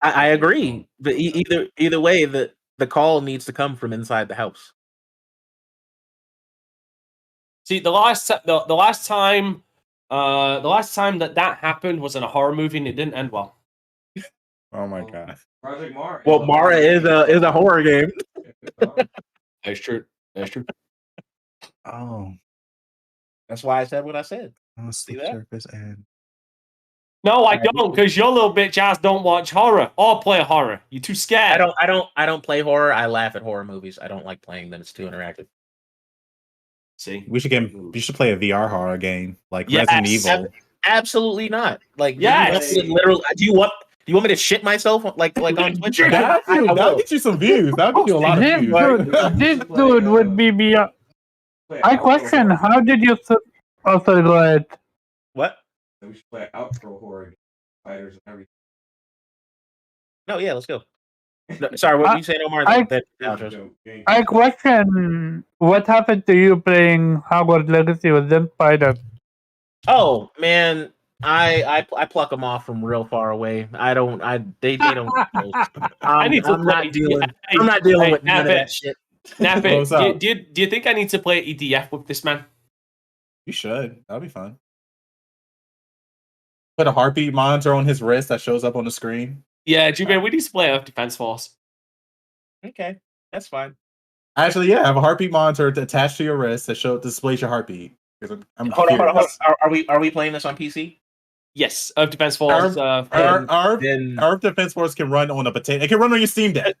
I agree, but either way, the call needs to come from inside the house. See, the last time The last time that happened was in a horror movie, and it didn't end well. Oh my god. Project Mara. Well, Mara is a horror game. That's true. That's true. Oh, That's why I said what I said. see that? surface and No, I don't, because your little bitch ass don't watch horror or play horror. You're too scared. I don't play horror. I laugh at horror movies. I don't like playing them. It's too interactive. See, we should play a VR horror game like Yes. Resident Evil. Absolutely not. Like, Yes. literally. Do you want me to shit myself like on Twitch? That'll get you some views. That'll get you a lot of views. This dude would be beyond. I question, how did you... Oh, sorry, go ahead. What? We should play outro horror game, fighters and everything. No, yeah, let's go. No, sorry, what were you saying, Omar? I question, what happened to you playing Hogwarts Legacy with them spiders? Oh man, I pluck them off from real far away. They don't. I'm not dealing with none of that shit. Nappet, do you think I need to play EDF with this man? You should. That'll be fun. Put a heartbeat monitor on his wrist that shows up on the screen. Yeah, Jubei, we need to play Earth Defense Force. Okay, that's fine. Actually, yeah, have a heartbeat monitor attached to your wrist that displays your heartbeat. I'm Hold on. Are we playing this on PC? Yes, Earth Defense Force. Earth Defense Force can run on a potato. It can run on your Steam Deck.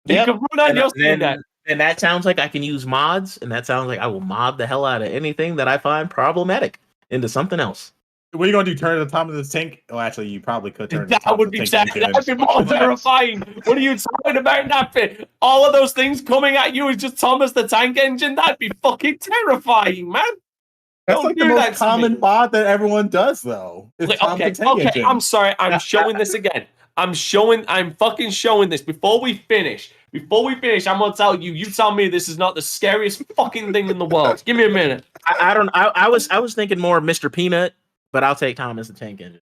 Yep. You can run on your Steam Deck. And that sounds like I can use mods, and that sounds like I will mod the hell out of anything that I find problematic into something else. What are you going to do? Turn the top of the tank? Oh, actually, you probably could turn. That would be exactly. That'd be more terrifying. What are you talking about, Nappy? All of those things coming at you is just Thomas the Tank Engine. That'd be fucking terrifying, man. That's like the most common mod that everyone does, though. Okay, I'm sorry. I'm showing this again. I'm fucking showing this before we finish. I'm gonna tell you. You tell me this is not the scariest fucking thing in the world. Give me a minute. I was thinking more of Mr. Peanut, but I'll take Thomas the Tank Engine.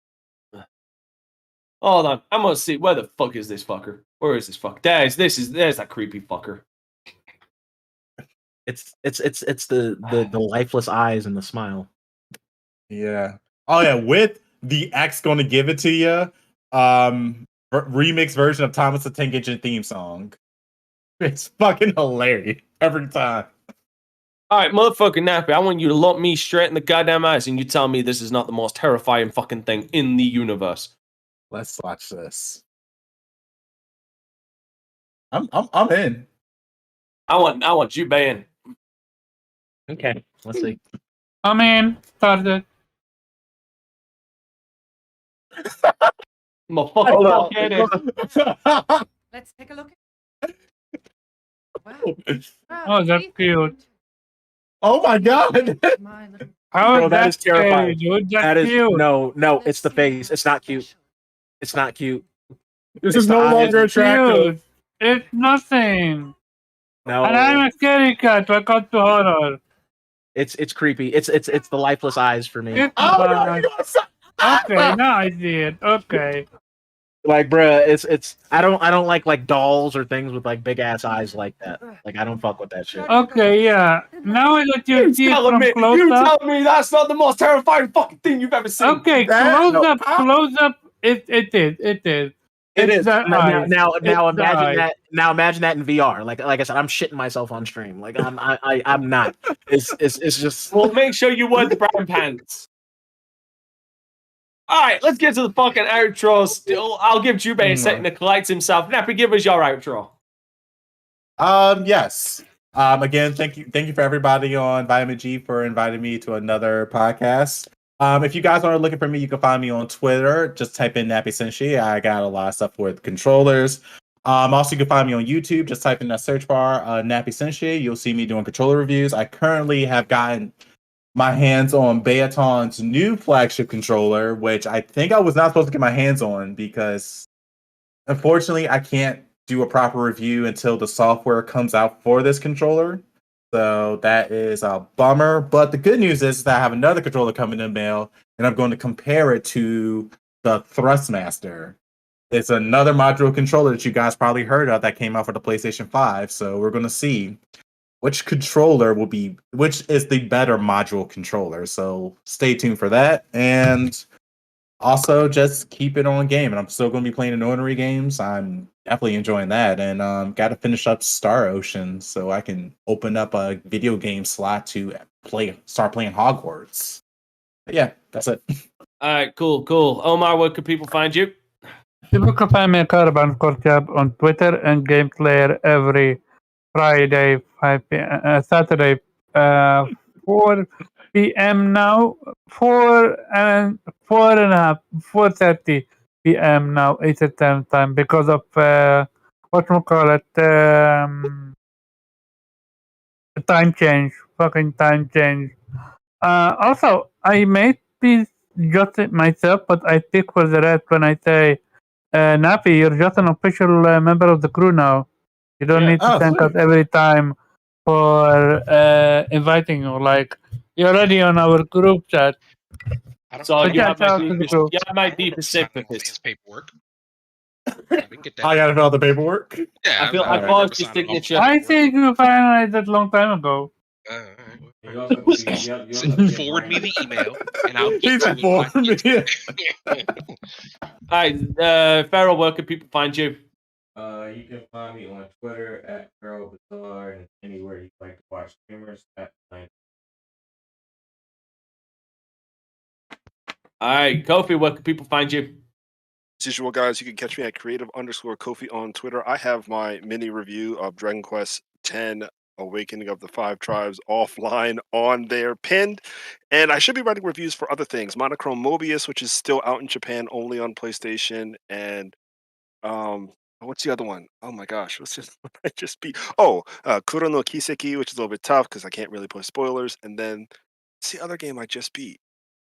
Hold on. I'm gonna see where the fuck is this fucker. Where is this fucker? There's that creepy fucker. It's the lifeless eyes and the smile. Yeah. Oh yeah. With the X going to give it to you. Remix version of Thomas the Tank Engine theme song. It's fucking hilarious every time. All right, motherfucking Nappy, I want you to look me straight in the goddamn eyes and you tell me this is not the most terrifying fucking thing in the universe. Let's watch this. I'm in. I want you in. Okay, let's see. I'm in. Started. Motherfucker. Let's take a look. Wow. Oh, that's cute. Oh my god. How No, that is terrifying. Dude? That's That is cute. no, it's the face. It's not cute. It's not cute. This is no longer attractive. Cute. It's nothing. No, And I'm a scary cat. Welcome to horror. it's creepy. It's the lifeless eyes for me. It's Oh no, fine. you Okay, now I see it. Okay. Like, bruh, it's I don't like dolls or things with like big ass eyes like that. Like, I don't fuck with that shit. Okay, yeah. Now that you see it from close You up. tell me that's not the most terrifying fucking thing you've ever seen. Okay, close up. It is. It is. It's the eyes. Now It's the imagine eyes. that. Now imagine that in VR. Like I said, I'm shitting myself on stream. Like I'm not. It's just. Well, make sure you wear the brown pants. All right, let's get to the fucking outro. Still, I'll give Jubei a second to collect himself. Nappy, give us your outro. Yes. Again, thank you for everybody on Vitamin G for inviting me to another podcast. If you guys are looking for me, you can find me on Twitter. Just type in Nappy Senshi. I got a lot of stuff with controllers. Also, you can find me on YouTube. Just type in that search bar, Nappy Senshi. You'll see me doing controller reviews. I currently have gotten my hands on Bayaton's new flagship controller, which I think I was not supposed to get my hands on because, unfortunately, I can't do a proper review until the software comes out for this controller. So that is a bummer. But the good news is that I have another controller coming in the mail, and I'm going to compare it to the Thrustmaster. It's another modular controller that you guys probably heard of that came out for the PlayStation 5. So we're going to see. which controller will be, which is the better module controller. So stay tuned for that. And also just keep it on game. And I'm still going to be playing the Notary games. I'm definitely enjoying that. And got to finish up Star Ocean so I can open up a video game slot to start playing Hogwarts. But yeah, that's it. All right, cool. Omar, where can people find you? People can find me at Caravan Courtyard on Twitter and Gameplayer every Friday, 5 p.m. Saturday, 4 p.m. now, 4:30 p.m. now, Eastern time because of time change, fucking time change. Also, I may be just it myself, but I speak for the rest when I say, Nappy, you're just an official member of the crew now. You don't need to thank us every time for inviting you. Like, you're already on our group chat. So you have my His deepest paperwork. Yeah, we can get that. I gotta fill out the paperwork. Yeah, I feel I paused your signature. I think you finalized that long time ago. Forward me the email, and I'll He's get forward me. All right, Farrell, where can people find you? You can find me on Twitter at Farrell Bazaar and anywhere you like to watch streamers at Planet. All right, Kofi, where can people find you? As usual, guys, you can catch me at creative_Kofi on Twitter. I have my mini review of Dragon Quest X Awakening of the Five Tribes offline on there pinned. And I should be writing reviews for other things. Monochrome Mobius, which is still out in Japan only on PlayStation. And what's the other one? Oh my gosh, what's this one I just beat? Oh, Kuro no Kiseki, which is a little bit tough because I can't really put spoilers. And then what's the other game I just beat?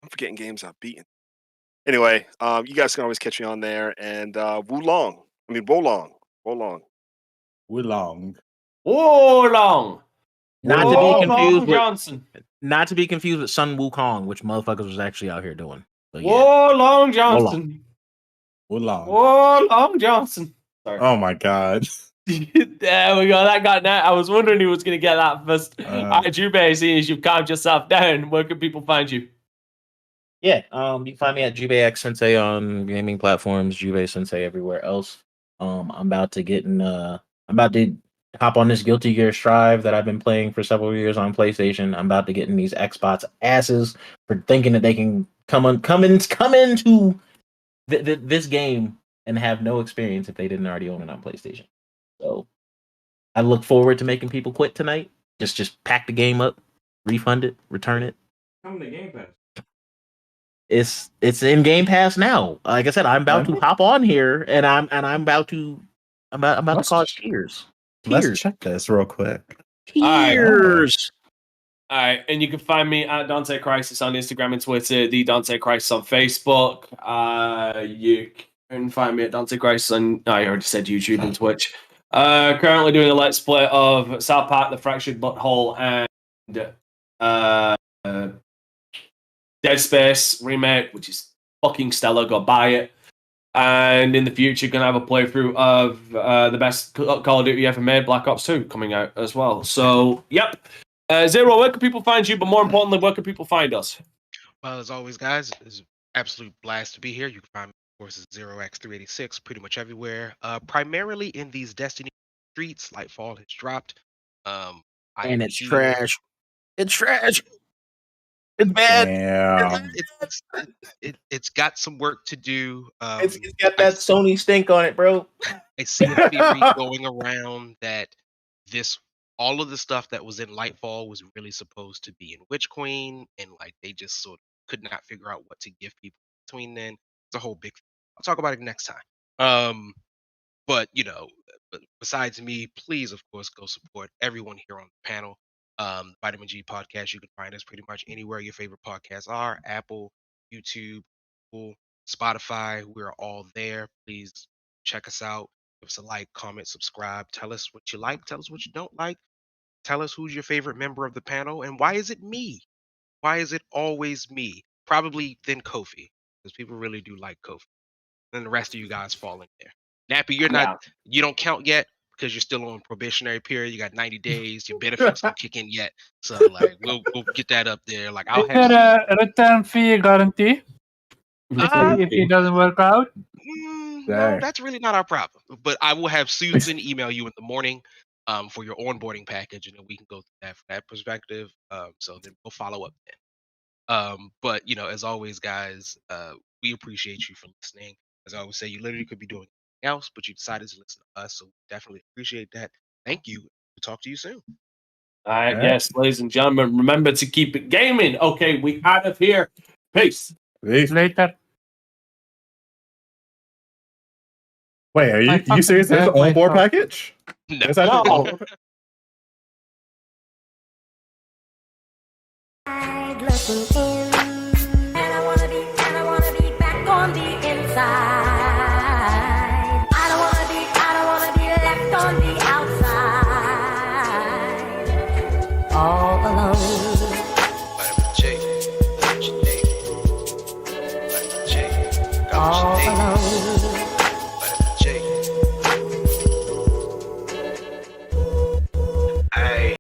I'm forgetting games I've beaten. Anyway, you guys can always catch me on there. And Wolong. Not to be confused with Johnson. Not to be confused with Sun Wukong, which motherfuckers was actually out here doing. So, yeah. Wolong Johnson. Wolong Johnson. Sorry. Oh my god. There we go. That got that. I was wondering who was going to get that first. Jubei, seeing as you've calmed yourself down, where can people find you? Yeah, you can find me at Jubei X Sensei on gaming platforms, Jubei Sensei everywhere else. I'm about to hop on this Guilty Gear Strive that I've been playing for several years on PlayStation. I'm about to get in these Xbox asses for thinking that they can come into this game and have no experience if they didn't already own it on PlayStation. So I look forward to making people quit tonight. Just pack the game up, refund it, return it. Come to Game Pass. It's in Game Pass now. Like I said, I'm about to hop on here, and I'm about to cause tears. Let's check this real quick. Tears. All right, and you can find me at Dante Crisis on Instagram and Twitter, the Dante Crisis on Facebook. You can find me at Dante Crisis on, I already said YouTube and Twitch. Currently doing a Let's Play of South Park, The Fractured Butthole, and Dead Space remake, which is fucking stellar. Go buy it. And in the future, gonna have a playthrough of the best Call of Duty ever made, Black Ops 2, coming out as well. So, yep. Zero, where can people find you? But more importantly, where can people find us? Well, as always, guys, it's an absolute blast to be here. You can find me, of course, at 0x386 pretty much everywhere. Primarily in these Destiny streets. Lightfall has dropped. And it's trash. It's trash. It's bad. Yeah. It's got some work to do. It's got that Sony stink on it, bro. I see a theory going around that all of the stuff that was in Lightfall was really supposed to be in Witch Queen, and like they just sort of could not figure out what to give people between then. It's a whole big thing. I'll talk about it next time. But besides me, please of course go support everyone here on the panel. Vitamin G podcast, you can find us pretty much anywhere your favorite podcasts are: Apple, YouTube, Google, Spotify. We're all there. Please check us out. Give us a like, comment, subscribe. Tell us what you like. Tell us what you don't like. Tell us who's your favorite member of the panel and why is it me? Why is it always me? Probably then Kofi, because people really do like Kofi. And the rest of you guys fall in there. Nappy, you don't count yet because you're still on probationary period. You got 90 days. Your benefits don't kick in yet. So like we'll get that up there. Like I'll Is have there a return fee guarantee Uh, if it doesn't work out? no, Dang. that's really not our problem. But I will have Susan email you in the morning for your onboarding package, and then we can go through that from that perspective. So then we'll follow up then. But you know, as always, guys, we appreciate you for listening. As I always say, you literally could be doing anything else, but you decided to listen to us, so we definitely appreciate that. Thank you. We'll talk to you soon. All right, All right. yes, ladies and gentlemen, remember to keep it gaming. Okay, we out of here. Peace. Peace. Later. Wait, are I you fucking serious? There's an hurt onboard myself. package? No. There's actually an No. onboard package? Looking in, and I wanna be back on the inside. I don't wanna be left on the outside, all alone. Vitamin J, got what you need. Vitamin J, got what you All need. alone.